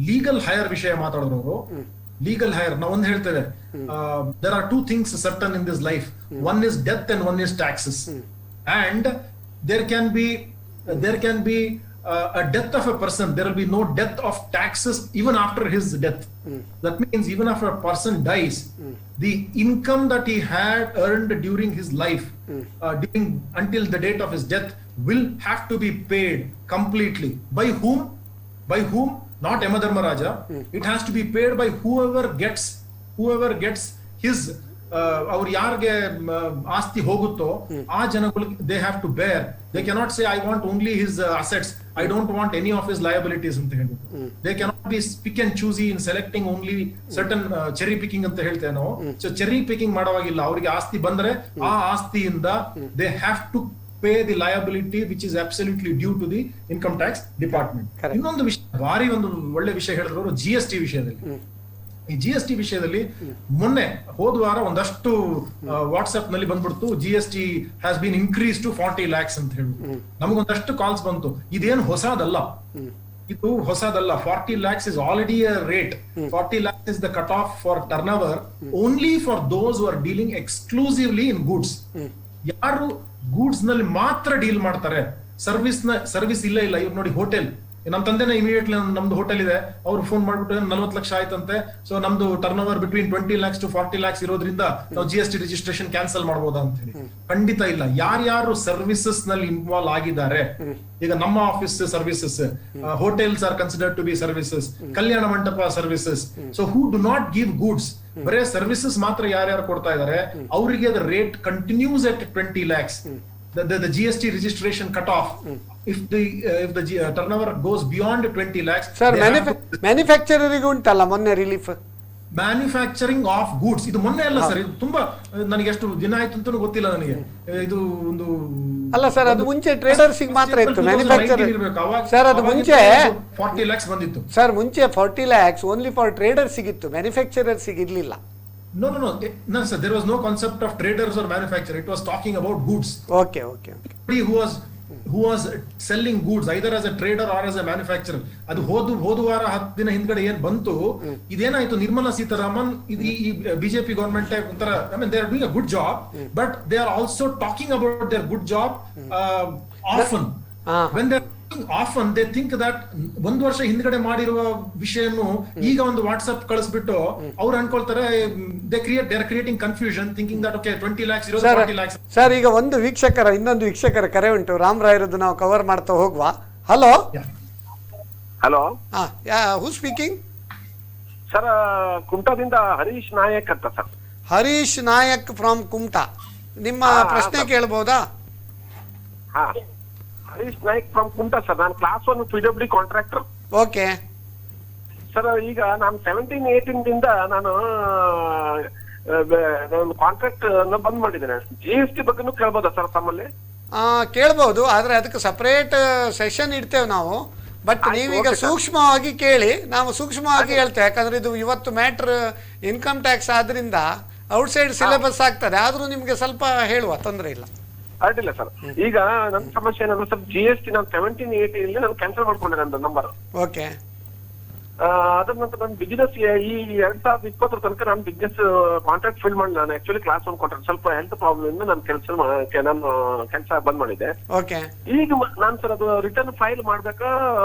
ಲೀಗಲ್ ಹೈಯರ್ ವಿಷಯ ಮಾತಾಡಿದ್ರು ಅವರು. ಲೀಗಲ್ ಹೈಯರ್ ನಾವು ಒಂದು ಹೇಳ್ತೇವೆ, there are 2 things certain in this life. One is death and one is taxes. And there can be a death of a person, there will be no death of taxes even after his death. That means even after a person dies, the income that he had earned during his life, until the date of his death, will have to be paid completely. By whom? Not Yamadharmaraja. It has to be paid by whoever gets his ಅವ್ರು ಯಾರಿಗೆ ಆಸ್ತಿ ಹೋಗುತ್ತೋ ಆ ಜನಗಳು they have to bear. They cannot say I want only his assets, I don't want any of his liabilities ಅಂತ ಹೇಳ್ಬಿಟ್ಟು. They cannot be pick and choosy in selecting only certain cherry picking ಅಂತ ಹೇಳ್ತೇವೆ ನಾವು. So cherry picking ಮಾಡೋವಾಗಿಲ್ಲ. ಅವರಿಗೆ ಆಸ್ತಿ ಬಂದ್ರೆ ಆ ಆಸ್ತಿಯಿಂದ they have to pay the liability which is absolutely due to the income tax department. ಇನ್ನೊಂದು ವಿಷಯ, ಭಾರಿ ಒಂದು ಒಳ್ಳೆ ವಿಷಯ ಹೇಳಿದ್ರು GST ವಿಷಯದಲ್ಲಿ. ಈ GST ವಿಷಯದಲ್ಲಿ ಮೊನ್ನೆ ಹೋದ ವಾರ ಒಂದಷ್ಟು ವಾಟ್ಸ್ಆಪ್ ನಲ್ಲಿ ಬಂದ್ಬಿಡ್ತು, GST has been increase to 40 lakhs ಅಂತ ಹೇಳಿ. ನಮಗೊಂದಷ್ಟು ಕಾಲ್ಸ್ ಬಂತು. ಇದೇನು ಹೊಸದಲ್ಲ, ಇದು ಹೊಸದಲ್ಲ. 40 lakhs is already a rate. 40 lakhs is the cutoff for turnover only for those who are dealing exclusively in goods. ಯಾರು ಗೂಡ್ಸ್ ನಲ್ಲಿ ಮಾತ್ರ ಡೀಲ್ ಮಾಡ್ತಾರೆ, ಸರ್ವಿಸ್ ಇಲ್ಲ. ಇವ್ರು ನೋಡಿ, ಹೋಟೆಲ್, ನಮ್ ತಂದೆನ ಇಮಿಡಿಯೇಟ್ಲಿ ನಮ್ದು ಹೋಟೆಲ್ ಇದೆ, ಅವ್ರು ಫೋನ್ ಮಾಡ್ಬಿಟ್ಟು 40 ಲಕ್ಷ ಆಯ್ತಂತೆ, ಸೊ ನಮ್ದು turn over between 20 lakhs to 40 lakhs ಇರೋದ್ರಿಂದ ನಾವು GST ರಿಜಿಸ್ಟ್ರೇಷನ್ ಕ್ಯಾನ್ಸಲ್ ಮಾಡಬಹುದಾ ಅಂತ ಹೇಳಿ. ಖಂಡಿತ ಇಲ್ಲ. ಯಾರ್ಯಾರು ಸರ್ವಿಸಸ್ ನಲ್ಲಿ ಇನ್ವಾಲ್ವ್ ಆಗಿದ್ದಾರೆ, ಈಗ ನಮ್ಮ office services, hotels are considered to be services, ಕಲ್ಯಾಣ ಮಂಟಪ services. So who do not give goods, ಬರೇ ಸರ್ವಿಸಸ್ ಮಾತ್ರ ಯಾರ್ಯಾರು ಕೊಡ್ತಾ ಇದಾರೆ ಅವರಿಗೆ the rate continues at 20 lakhs. The GST registration cutoff, if the turnover goes beyond 20 lakhs. Sir, manufacturer ಉಂಟಲ್ಲ ಮೊನ್ನೆ ರಿಲೀಫ್, ಮ್ಯಾನುಫ್ಯಾಕ್ಚರಿಂಗ್ ಆಫ್ ಗೂಡ್ಸ್. ಇದು ಮೊನ್ನೆ ಅಲ್ಲ ಸರ್, ಇದು ತುಂಬಾ ನನಗೆ ಎಷ್ಟು ದಿನ ಆಯ್ತು ಅಂತ ಗೊತ್ತಿಲ್ಲ ನನಗೆ. ಇದು ಒಂದು ಅಲ್ಲ ಸರ್, ಅದು ಮುಂಚೆ ಟ್ರೇಡರ್ಸ್ ಮಾತ್ರ ಇತ್ತು. ಮ್ಯಾನುಫ್ಯಾಕ್ಚರರ್ ಸರ್, ಅದು ಮುಂಚೆ 40 lakhs ಬಂದಿತ್ತು ಸರ್. ಮುಂಚೆ 40 lakhs ಓನ್ಲಿ ಫಾರ್ ಟ್ರೇಡರ್ಸ್ ಇತ್ತು, ಮ್ಯಾನುಫ್ಯಾಕ್ಚರರ್ಸ್ ಇರ್ಲಿಲ್ಲ. No, sir. There was no concept of traders or manufacturer. It was talking about goods. Okay. Somebody who was selling goods either as a trader or as a manufacturer. ಅದು ಹೋದ ವಾರ 10 ದಿನ ಹಿಂದ್ಗಡೆ ಏನ್ ಬಂತು, ಇದೇನಾಯ್ತು, ನಿರ್ಮಲಾ ಸೀತಾರಾಮನ್ ಈ BJP ಗವರ್ಮೆಂಟ್ ಒಂಥರ, I mean, they are doing a good job, but they are also talking about their good job often. When they often they think that ಒಂದು ವರ್ಷ ಹಿಂದ್ಗಡೆ ಮಾಡಿರುವ ವಿಷಯನು ಈಗ ಒಂದು ವಾಟ್ಸ್ಆಪ್ ಕಳಿಸ್ಬಿಟ್ಟು ಅವ್ರು ಅನ್ಕೊಳ್ತಾರೆ, they are creating confusion thinking that okay 20 lakhs ಇರೋದು 40 lakhs. Sir, ಈಗ ಇನ್ನೊಂದು ವೀಕ್ಷಕರ ಕರೆ ಉಂಟು, ರಾಮರಾಯರದ್ದು ನಾವು ಕವರ್ ಮಾಡ್ತಾ ಹೋಗುವ. Hello who speaking? ಸರ್, ಕುಮಟಾದಿಂದ ಹರೀಶ್ ನಾಯಕ್ ಅಂತ ಸರ್. ಹರೀಶ್ ನಾಯಕ್ ಫ್ರಮ್ ಕುಮಟಾ, ನಿಮ್ಮ ಪ್ರಶ್ನೆ ಕೇಳಬಹುದಾ? Harish Nayak from Kumta sir. ನಾನು class 1 PWD contractor. Okay sir, ಈಗ ನಾನು 17-18 ದಿಂದ ನಾನು ಕಾಂಟ್ರಾಕ್ಟ್ ಬಂದ್ ಮಾಡಿದ್ದೇನೆ. GST ಬಗ್ಗೆನೂ ಕೇಳ್ಬೋದಾ ಸರ್ ತಮ್ಮಲ್ಲಿ? ಕೇಳ್ಬಹುದು, ಆದ್ರೆ ಅದಕ್ಕೆ ಸಪರೇಟ್ ಸೆಷನ್ ಇಡ್ತೇವೆ ನಾವು. ಬಟ್ ನೀವೀಗ ಸೂಕ್ಷ್ಮವಾಗಿ ಕೇಳಿ, ನಾವು ಸೂಕ್ಷ್ಮವಾಗಿ ಹೇಳ್ತೇವೆ. ಯಾಕಂದ್ರೆ ಇದು ಇವತ್ತು ಮ್ಯಾಟ್ರ್ ಇನ್ಕಮ್ ಟ್ಯಾಕ್ಸ್ ಆದ್ರಿಂದ ಔಟ್ಸೈಡ್ ಸಿಲೆಬಸ್ ಆಗ್ತದೆ. ಆದ್ರೂ ನಿಮ್ಗೆ ಸ್ವಲ್ಪ ಹೇಳುವ, ತೊಂದರೆ ಇಲ್ಲ. ಅಡ್ಡಿಲ್ಲ ಸರ್. ಈಗ ನನ್ನ ಸಮಸ್ಯೆ ಏನಂದ್ರೆ ಸರ್, GST ನಾನು 17-18 ನಾನು ಕ್ಯಾನ್ಸಲ್ ಮಾಡ್ಕೊಂಡೆ ನನ್ನ ನಂಬರ್. ಓಕೆ. ಅದ್ರ ನಂತರ ನನ್ನ ಬಿಸಿನೆಸ್ ಈ 2020 ತನಕ ನಾನು ಬಿಸ್ನೆಸ್ ಕಾಂಟ್ರಾಕ್ಟ್ ಫಿಲ್ ಮಾಡಿ, ನಾನು ಆಕ್ಚುಲಿ ಕ್ಲಾಸ್ 1 ಕಾಂಟ್ರಾಕ್ಟ್, ಸ್ವಲ್ಪ ಹೆಲ್ತ್ ಪ್ರಾಬ್ಲಮ್ ಇಂದ ನಾನು ಕೆಲಸ ಬಂದ್ ಮಾಡಿದೆ. ಓಕೆ. ಈಗ ನಾನು ಸರ್ ಅದು ರಿಟರ್ನ್ ಫೈಲ್ ಮಾಡ್ಬೇಕಾ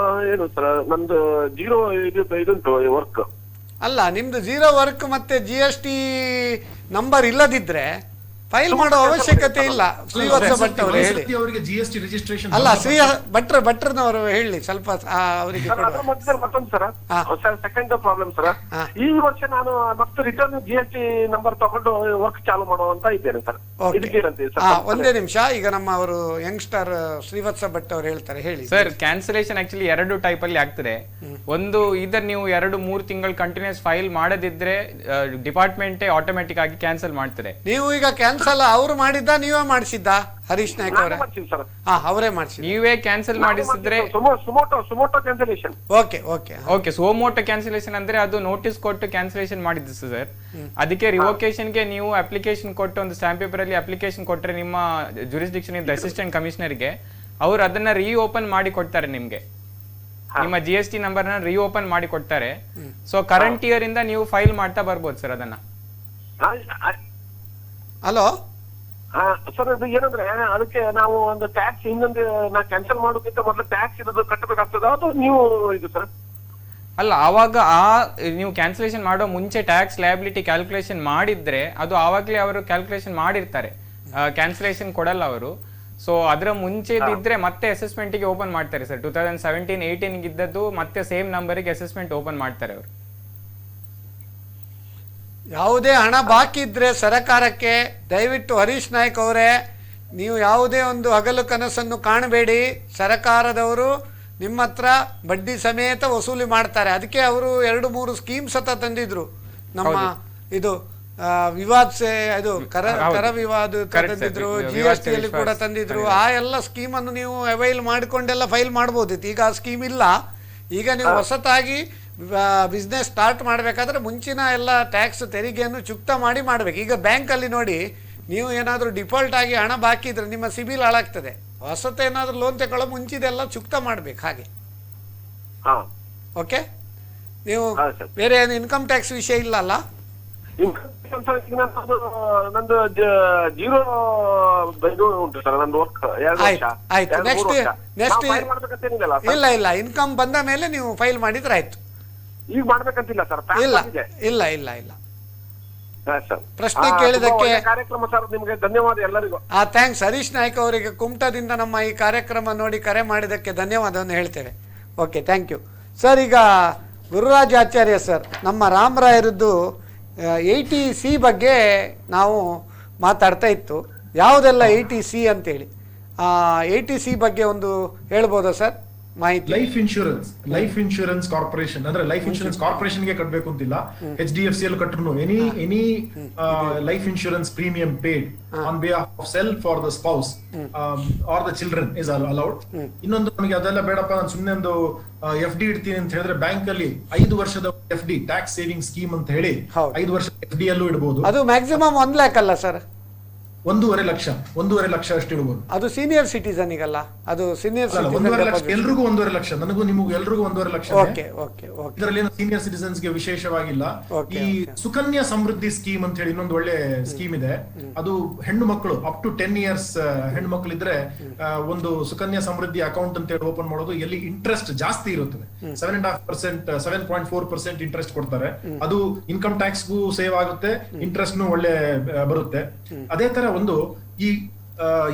ಏನು ಸರ್? ನಂದು 0 ಇದುಂಟು ವರ್ಕ್. ಅಲ್ಲ, ನಿಮ್ದು 0 ವರ್ಕ್ ಮತ್ತೆ GST ನಂಬರ್ ಇಲ್ಲದಿದ್ರೆ ಫೈಲ್ ಮಾಡೋ ಅವಶ್ಯಕತೆ ಇಲ್ಲ. ಶ್ರೀವತ್ಸ ಭಟ್ ಅವರು ಹೇಳಿ. ಅವರಿಗೆ GST ರಿಜಿಸ್ಟ್ರೇಷನ್ ಅಲ್ಲ, ಭಟ್ರನವರು ಹೇಳಿ ಸ್ವಲ್ಪ ಅವರಿಗೆ ಮತ್ತೊಂದು ಸರ್, ಸೆಕೆಂಡ್ ಪ್ರಾಬ್ಲಮ್ ಸರ್, ಈ ವರ್ಷ ನಾನು ಮತ್ತೆ ರಿಟರ್ನ್ GST ನಂಬರ್ ತಗೊಂಡು ವರ್ಕ್ ಚಾಲು ಮಾಡುವಂತ ಇದ್ದೇನೆ ಸರ್. ಒಂದೇ ನಿಮಿಷ, ಈಗ ನಮ್ಮ ಅವರು ಯಂಗ್ಸ್ಟರ್ ಶ್ರೀವತ್ಸ ಭಟ್ ಅವರು ಹೇಳ್ತಾರೆ, ಹೇಳಿ ಸರ್. ಕ್ಯಾನ್ಸಲೇಷನ್ ಆಕ್ಚುಲಿ 2 ಟೈಪ್ ಅಲ್ಲಿ ಆಗ್ತದೆ. ಒಂದು, ಇದರ್ ನೀವು 2-3 ತಿಂಗಳು ಕಂಟಿನ್ಯೂಸ್ ಫೈಲ್ ಮಾಡದಿದ್ರೆ ಡಿಪಾರ್ಟ್ಮೆಂಟ್ ಆಟೋಮೆಟಿಕ್ ಆಗಿ ಕ್ಯಾನ್ಸಲ್ ಮಾಡ್ತಾರೆ. ನೀವು ಈಗ ಕ್ಯಾನ್ಸಲ್ ಅವರು ಮಾಡಿದ್ದ, ನೀವೇ ಮಾಡಿಸಿದ್ದ? ಹರೀಶ್ ನಾಯ್ಕ ಅವರೇ? ಅವರೇ ಮಾಡಿಸಿದ. ನೀವೇ ಕ್ಯಾನ್ಸಲ್ ಮಾಡಿಸಿದ್ರೆ ಓಕೆ. ಸೋಮೋಟೋ ಕ್ಯಾನ್ಸಲೇಷನ್ ಅಂದ್ರೆ ಅದು ನೋಟಿಸ್ ಕೊಟ್ಟು ಕ್ಯಾನ್ಸಲೇಷನ್ ಮಾಡಿದ್ದು ಸರ್. ಅದಕ್ಕೆ ರಿವೋಕೇಶನ್ಗೆ ನೀವು ಅಪ್ಲಿಕೇಶನ್ ಕೊಟ್ಟು ಒಂದು ಸ್ಟಾಂಪ್ ಪೇಪರ್ ಅಲ್ಲಿ ಅಪ್ಲಿಕೇಶನ್ ಕೊಟ್ಟರೆ ನಿಮ್ಮ ಜುರಿಸ್ಡಿಕ್ಷನ್ ಇಂದ ಅಸಿಸ್ಟೆಂಟ್ ಕಮಿಷನರ್ಗೆ ಅವರು ಅದನ್ನ ರೀಓಪನ್ ಮಾಡಿ ಕೊಡ್ತಾರೆ ನಿಮ್ಗೆ. ನಿಮ್ಮ GST ನಂಬರ್ ನ ರೀಓಪನ್ ಮಾಡಿ ಕೊಡ್ತಾರೆ. ಸೊ ಕರೆಂಟ್ ಇಯರ್ ಇಂದ ನೀವು ಫೈಲ್ ಮಾಡ್ತಾ ಬರ್ಬೋದು ಸರ್ ಅದನ್ನ. ಹಲೋ ಸರ್, ಅದು ಏನಂದ್ರೆ ಅದಕ್ಕೆ ನಾವು ಒಂದು ಟ್ಯಾಕ್ಸ್ ಇನ್ನೊಂದು ನಾ ಕ್ಯಾನ್ಸಲ್ ಮಾಡೋದಕ್ಕಿಂತ ಮೊದಲು ಟ್ಯಾಕ್ಸ್ ಇರೋದು ಕಟ್ಟಬೇಕಾಗ್ತದ, ಅದು ನೀವು ಇದು ಸರ್? ಅಲ್ಲ, ಆವಾಗ ನೀವು ಕ್ಯಾನ್ಸಲೇಷನ್ ಮಾಡೋ ಮುಂಚೆ ಟ್ಯಾಕ್ಸ್ ಲಯಬಿಲಿಟಿ ಕ್ಯಾಲ್ಕುಲೇಷನ್ ಮಾಡಿದ್ರೆ ಅದು ಆವಾಗಲೇ ಅವರು ಕ್ಯಾಲ್ಕುಲೇಷನ್ ಮಾಡಿರ್ತಾರೆ. ಕ್ಯಾನ್ಸಲೇಷನ್ ಕೊಡಲ್ಲ ಅವರು. ಸೊ ಅದರ ಮುಂಚೆ ಇದ್ರೆ ಮತ್ತೆ ಅಸೆಸ್ಮೆಂಟ್ ಗೆ ಓಪನ್ ಮಾಡ್ತಾರೆ ಸರ್. 2017-18 ಇದ್ದದ್ದು ಮತ್ತೆ ಸೇಮ್ ನಂಬರಿಗೆ ಅಸೆಸ್ಮೆಂಟ್ ಓಪನ್ ಮಾಡ್ತಾರೆ ಅವರು. ಯಾವುದೇ ಹಣ ಬಾಕಿ ಇದ್ರೆ ಸರಕಾರಕ್ಕೆ ದಯವಿಟ್ಟು ಹರೀಶ್ ನಾಯ್ಕ್ ಅವರೇ, ನೀವು ಯಾವುದೇ ಒಂದು ಹಗಲು ಕನಸನ್ನು ಕಾಣಬೇಡಿ. ಸರಕಾರದವರು ನಿಮ್ಮ ಹತ್ರ ಬಡ್ಡಿ ಸಮೇತ ವಸೂಲಿ ಮಾಡ್ತಾರೆ. ಅದಕ್ಕೆ ಅವರು 2-3 ಸ್ಕೀಮ್ಸ್ ಅಂತ ತಂದಿದ್ರು. ನಮ್ಮ ಇದು ವಿವಾದ್ ಇದು ಕರ ವಿವಾದ ತಂದಿದ್ರು, GST ಅಲ್ಲಿ ಕೂಡ ತಂದಿದ್ರು. ಆ ಎಲ್ಲ ಸ್ಕೀಮನ್ನು ನೀವು ಅವೈಲ್ ಮಾಡಿಕೊಂಡೆಲ್ಲ ಫೈಲ್ ಮಾಡ್ಬೋದಿತ್ತು. ಈಗ ಆ ಸ್ಕೀಮ್ ಇಲ್ಲ. ಈಗ ನೀವು ಹೊಸತಾಗಿ ಬಿಸ್ನೆಸ್ ಸ್ಟಾರ್ಟ್ ಮಾಡಬೇಕಾದ್ರೆ ಮುಂಚಿನ ಎಲ್ಲ ಟ್ಯಾಕ್ಸ್ ತೆರಿಗೆಯನ್ನು ಚುಕ್ತ ಮಾಡಿ ಮಾಡಬೇಕು. ಈಗ ಬ್ಯಾಂಕಲ್ಲಿ ನೋಡಿ, ನೀವು ಏನಾದರೂ ಡಿಫಾಲ್ಟ್ ಆಗಿ ಹಣ ಬಾಕಿ ಇದ್ರೆ ನಿಮ್ಮ ಸಿಬಿಲ್ ಹಾಳಾಗ್ತದೆ. ಹೊಸತ ಏನಾದರೂ ಲೋನ್ ತಗೊಳ್ಳೋ ಮುಂಚಿದೆಲ್ಲ ಚುಕ್ತ ಮಾಡಬೇಕು. ಹಾಗೆ ಓಕೆ. ನೀವು ಬೇರೆ ಏನು ಇನ್ಕಮ್ ಟ್ಯಾಕ್ಸ್ ವಿಷಯ ಇಲ್ಲ ಅಲ್ಲ? ನಂದು 0 ಉಂಟು ಸರ್, ನಂದು ವರ್ಕ್. ಆಯ್ತು, ನೆಕ್ಸ್ಟ್ ಇಲ್ಲ, ಇನ್ಕಮ್ ಬಂದ ಮೇಲೆ ನೀವು ಫೈಲ್ ಮಾಡಿದ್ರೆ ಆಯ್ತು. ಈಗ ಮಾಡ್ಬೇಕಂತಿಲ್ಲ ಸರ್? ಇಲ್ಲ. ಪ್ರಶ್ನೆ ಕೇಳಿದಕ್ಕೆ ಕಾರ್ಯಕ್ರಮ ಸರ್, ನಿಮಗೆ ಧನ್ಯವಾದ ಎಲ್ಲರಿಗೂ. ಥ್ಯಾಂಕ್ಸ್. ಹರೀಶ್ ನಾಯ್ಕ್ ಅವರಿಗೆ ಕುಮಟಾದಿಂದ ನಮ್ಮ ಈ ಕಾರ್ಯಕ್ರಮ ನೋಡಿ ಕರೆ ಮಾಡಿದ್ದಕ್ಕೆ ಧನ್ಯವಾದವನ್ನು ಹೇಳ್ತೇವೆ. Okay, thank you sir. ಈಗ ಗುರುರಾಜ್ ಆಚಾರ್ಯ ಸರ್, ನಮ್ಮ ರಾಮರಾಯರದ್ದು 80C ಬಗ್ಗೆ ನಾವು ಮಾತಾಡ್ತಾ ಇತ್ತು. ಯಾವುದೆಲ್ಲ 80C ಅಂತೇಳಿ 80C ಬಗ್ಗೆ ಒಂದು ಹೇಳ್ಬೋದಾ ಸರ್ ಮಾಹಿತಿ? ಲೈಫ್ ಇನ್ಶೂರೆನ್ಸ್ ಕಾರ್ಪೊರೇಷನ್ ಅಂದ್ರೆ ಲೈಫ್ ಇನ್ಶೂರೆನ್ಸ್ ಕಾರ್ಪೊರೇಷನ್ ಗೆ ಕಟ್ಟಬೇಕು ಅಂತಿಲ್ಲ. HDFC ಅಲ್ಲಿ ಕಟ್ಟರು any life insurance premium paid on behalf of self for the spouse or the children is allowed. ಇನ್ನೊಂದು ನಮಗೆ ಅದೆಲ್ಲ ಬೇಡಪ್ಪ, ನಾನು ಸುಮ್ಮನೆ ಒಂದು FD ಇಡ್ತೀನಿ ಅಂತ ಹೇಳಿದ್ರೆ ಬ್ಯಾಂಕ್ ಅಲ್ಲಿ 5 ವರ್ಷದ FD ಟ್ಯಾಕ್ಸ್ ಸೇವಿಂಗ್ ಸ್ಕೀಮ್ ಅಂತ ಹೇಳಿ 5 ವರ್ಷದ FD ಅಲ್ಲೂ ಇಡಬಹುದು. ಅದು ಮ್ಯಾಕ್ಸಿಮಮ್ 1 lakh ಅಲ್ಲ ಸರ್? 1.5 ಲಕ್ಷ ಅಷ್ಟು ಇಡಬಹುದು. ಅದು ಸೀನಿಯರ್ ಸಿಟಿಸನ್ ಈಗಲ್ಲ, ಅದು ಸೀನಿಯರ್ ಎಲ್ರಿಗೂ 1.5 ಲಕ್ಷ, ನನಗೂ ನಿಮಗೂ ಎಲ್ರಿಗೂ 1.5 ಲಕ್ಷ. ಇದರಲ್ಲಿ ಸೀನಿಯರ್ ಸಿಟಿಸನ್ಸ್ ಗೆ ವಿಶೇಷವಾಗಿಲ್ಲ. ಈ ಸುಕನ್ಯಾ ಸಮೃದ್ಧಿ ಸ್ಕೀಮ್ ಅಂತ ಹೇಳಿ ಇನ್ನೊಂದು ಒಳ್ಳೆ ಸ್ಕೀಮ್ ಇದೆ. ಅದು ಹೆಣ್ಣು ಮಕ್ಕಳು ಅಪ್ ಟು 10 years ಹೆಣ್ಣು ಮಕ್ಕಳು ಇದ್ರೆ ಒಂದು ಸುಕನ್ಯಾ ಸಮೃದ್ಧಿ ಅಕೌಂಟ್ ಅಂತ ಹೇಳಿ ಓಪನ್ ಮಾಡೋದು. ಎಲ್ಲಿ ಇಂಟ್ರೆಸ್ಟ್ ಜಾಸ್ತಿ ಇರುತ್ತದೆ, 7.5%, 7.4% ಇಂಟ್ರೆಸ್ಟ್ ಕೊಡ್ತಾರೆ. ಅದು ಇನ್ಕಮ್ ಟ್ಯಾಕ್ಸ್ಗೂ ಸೇವ್ ಆಗುತ್ತೆ, ಇಂಟ್ರೆಸ್ಟ್ ಒಳ್ಳೆ ಬರುತ್ತೆ. ಅದೇ ತರ ಒಂದು ಈ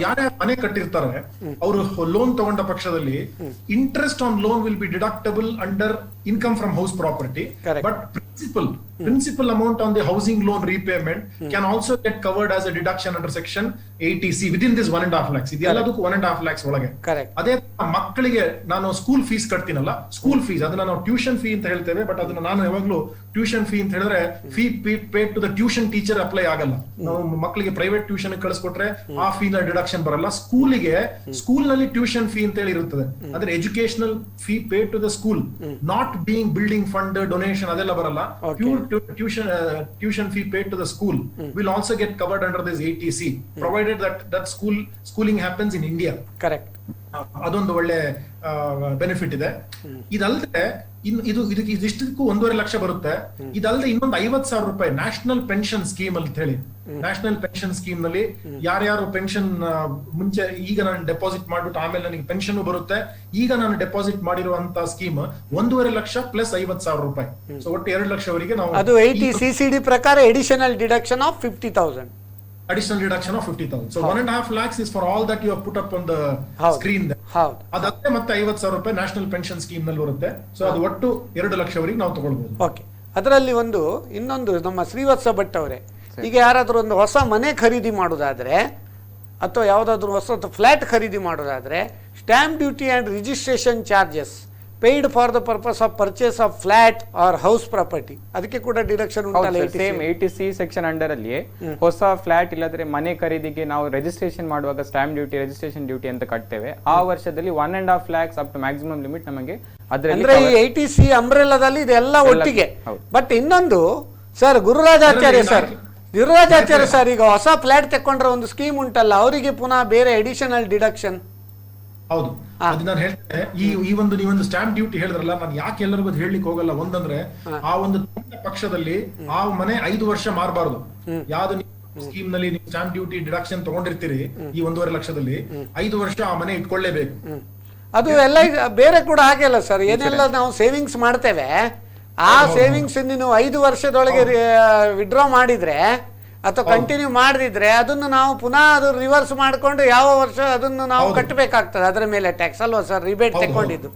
ಯಾರ್ಯಾರು ಮನೆ ಕಟ್ಟಿರ್ತಾರೆ ಅವರು ಲೋನ್ ತಗೊಂಡ ಪಕ್ಷದಲ್ಲಿ interest on loan will be deductible under income from house property, but principal amount on the housing loan repayment can also get covered as a deduction under section 80C within this 1.5 lakhs. ಇದೆಲ್ಲದಕ್ಕೂ 1.5 lakhs ಒಳಗೆ. ಅದೇ ಮಕ್ಕಳಿಗೆ ನಾನು school fees ಕಟ್ತೀನಲ್ಲ, school fees ಅದನ್ನ ನಾವು tuition fee ಅಂತ ಹೇಳ್ತೇವೆ, but ಅದನ್ನ ನಾನು ಯಾವಾಗ್ಲೂ ಟ್ಯೂಷನ್ ಫೀ ಅಂತ ಹೇಳಿದ್ರೆ fee paid to the tuition teacher apply ಆಗಲ್ಲ. ನಾವು ಮಕ್ಕಳಿಗೆ ಪ್ರೈವೇಟ್ ಟ್ಯೂಷನ್ ಕಳಿಸ್ಕೊಟ್ರೆ ಆ ಫೀ ನ ಡಿಡಕ್ಷನ್ ಬರಲ್ಲ. ಸ್ಕೂಲ್ ನಲ್ಲಿ ಟ್ಯೂಷನ್ ಫೀ ಅಂತ ಹೇಳಿ ಇರುತ್ತದೆ, ಅಂದ್ರೆ educational fee paid to the school, not being building fund donation ಅದೆಲ್ಲ ಬರಲ್ಲ. Pure tuition fee paid to the school will also get covered under this 80C, provided that schooling happens in India. Correct. ಅದೊಂದು ಒಳ್ಳೆ benefit ಇದೆ. ಇದಲ್ಲದೆ ಇದಿಷ್ಟಕ್ಕೂ 1.5 ಲಕ್ಷ ಬರುತ್ತೆ. ಇದಲ್ಲದೆ ಇನ್ನೊಂದು 50,000 ರೂಪಾಯಿ ನ್ಯಾಷನಲ್ ಪೆನ್ಷನ್ ಸ್ಕೀಮ್ ಅಂತ ಹೇಳಿ, ನ್ಯಾಷನಲ್ ಪೆನ್ಷನ್ ಸ್ಕೀಮ್ ನಲ್ಲಿ ಯಾರ್ಯಾರು ಪೆನ್ಷನ್ ಮುಂಚೆ ಈಗ ನಾನು ಡೆಪಾಸಿಟ್ ಮಾಡ್ಬಿಟ್ಟು ಆಮೇಲೆ ನನಗೆ ಪೆನ್ಷನ್ ಬರುತ್ತೆ, ಈಗ ನಾನು ಡೆಪಾಸಿಟ್ ಮಾಡಿರುವಂತ ಸ್ಕೀಮ್ 1.5 ಲಕ್ಷ ಪ್ಲಸ್ 50,000 ರೂಪಾಯಿ, ಸೊ ಒಟ್ಟು 2 ಲಕ್ಷವರೆಗೆ ನಾವು ಅದು 80 CCD ಪ್ರಕಾರ additional deduction of 50,000. additional deduction of 50,000. So 1.5 lakhs is for all that you have put up on the screen there. ಅದಕ್ಕೆ ಮತ್ತೆ 50,000 ರೂಪಾಯಿ ನ್ಯಾಷನಲ್ ಪೆನ್ಷನ್ ಸ್ಕೀಮ್ ನಲ್ಲಿ ಬರುತ್ತೆ. ಸೊ ಅದು ಒಟ್ಟು 2 ಲಕ್ಷವರೆಗೆ ನಾವು ತಗೊಳ್ಬಹುದು. ಓಕೆ, ಅದರಲ್ಲಿ ಇನ್ನೊಂದು ನಮ್ಮ ಶ್ರೀವತ್ಸ ಭಟ್ ಅವರೇ, ಈಗ ಯಾರಾದ್ರೂ ಒಂದು ಹೊಸ ಮನೆ ಖರೀದಿ ಮಾಡೋದಾದ್ರೆ ಅಥವಾ ಯಾವುದಾದ್ರೂ ಹೊಸ ಫ್ಲಾಟ್ ಖರೀದಿ ಮಾಡೋದಾದ್ರೆ stamp duty and registration charges paid for the purpose of purchase of flat or house property, ಅದಕ್ಕೆ ಕೂಡ ಡಿಡಕ್ಷನ್ ಉಂಟಲ್ಲ? ಸೇಮ್ 80C ಸೆಕ್ಷನ್ ಅಂಡರ್ ಅಲ್ಲಿ ಹೊಸ ಫ್ಲಾಟ್ ಇಲ್ಲದ್ರೆ ಮನೆ ಖರೀದಿಗೆ ನಾವು ರಿಜಿಸ್ಟ್ರೇಷನ್ ಮಾಡುವಾಗ ಸ್ಟಾಂಪ್ ಡ್ಯೂಟಿ, ರಿಜಿಸ್ಟ್ರೇಷನ್ ಡ್ಯೂಟಿ ಅಂತ ಕಟ್ತೇವೆ. ಆ ವರ್ಷದಲ್ಲಿ 1.5 lakhs up to maximum limit ನಮಗೆ ಅಂದ್ರೆ ಈ 80C ಅಂಬ್ರೆಲಾದಲ್ಲಿ ಇದೆಲ್ಲ ಒಟ್ಟಿಗೆ. ಬಟ್ ಇನ್ನೊಂದು ಸರ್, ಗುರುರಾಜಾಚಾರ್ಯ ಸರ್ ಈಗ ಹೊಸ ಫ್ಲಾಟ್ ತಕೊಂಡ್ರೆ ಒಂದು ಸ್ಕೀಮ್ ಉಂಟಲ್ಲ, ಅವರಿಗೆ ಪುನಃ ಬೇರೆ ಅಡಿಷನಲ್ ಡಿಡಕ್ಷನ್. ಹೌದು, ಅದು ನಾನು ಹೇಳ್ತೇನೆ. ನೀವೊಂದು ಸ್ಟಾಂಪ್ ಡ್ಯೂಟಿ ಹೇಳಿದ್ರಲ್ಲ, ನಾನು ಯಾಕೆ ಎಲ್ಲರಿಗೂ ಅದು ಹೇಳಲಿಕ್ಕೆ ಹೋಗಲ್ಲ. ಒಂದಂದ್ರೆ ಆ ಒಂದು ಪಕ್ಷದಲ್ಲಿ ಆ ಮನೆ 5 ವರ್ಷ ಮಾರಬಾರದು. ಯಾವ್ದು ಸ್ಕೀಮ್ ನಲ್ಲಿ ನೀವು ಸ್ಟಾಂಪ್ ಡ್ಯೂಟಿ ಡಿಡಕ್ಷನ್ ತಗೊಂಡಿರ್ತೀರಿ ಈ 1.5 ಲಕ್ಷದಲ್ಲಿ 5 ವರ್ಷ ಆ ಮನೆ ಇಟ್ಕೊಳ್ಳೇಬೇಕು. ಅದು ಎಲ್ಲ ಬೇರೆ ಕೂಡ ಹಾಗೆ ಅಲ್ಲ ಸರ್, ಏನೆಲ್ಲ ನಾವು ಸೇವಿಂಗ್ಸ್ ಮಾಡ್ತೇವೆ, ಆ ಸೇವಿಂಗ್ಸ್ ನೀವು 5 ವರ್ಷದೊಳಗೆ ವಿಡ್ರಾ ಮಾಡಿದ್ರೆ ಅಥವಾ ಕಂಟಿನ್ಯೂ ಮಾಡದಿದ್ರೆ ಅದನ್ನು ನಾವು ಪುನಃ ಅದು ರಿವರ್ಸ್ ಮಾಡಿಕೊಂಡು ಯಾವ ವರ್ಷ ಅದನ್ನು ನಾವು ಕಟ್ಟಬೇಕಾಗ್ತದೆ, ಅದರ ಮೇಲೆ ಟ್ಯಾಕ್ಸ್ ಅಲ್ವಾ ಸರ್, ರಿಬೇಟ್ ತಗೊಂಡಿದ್ದು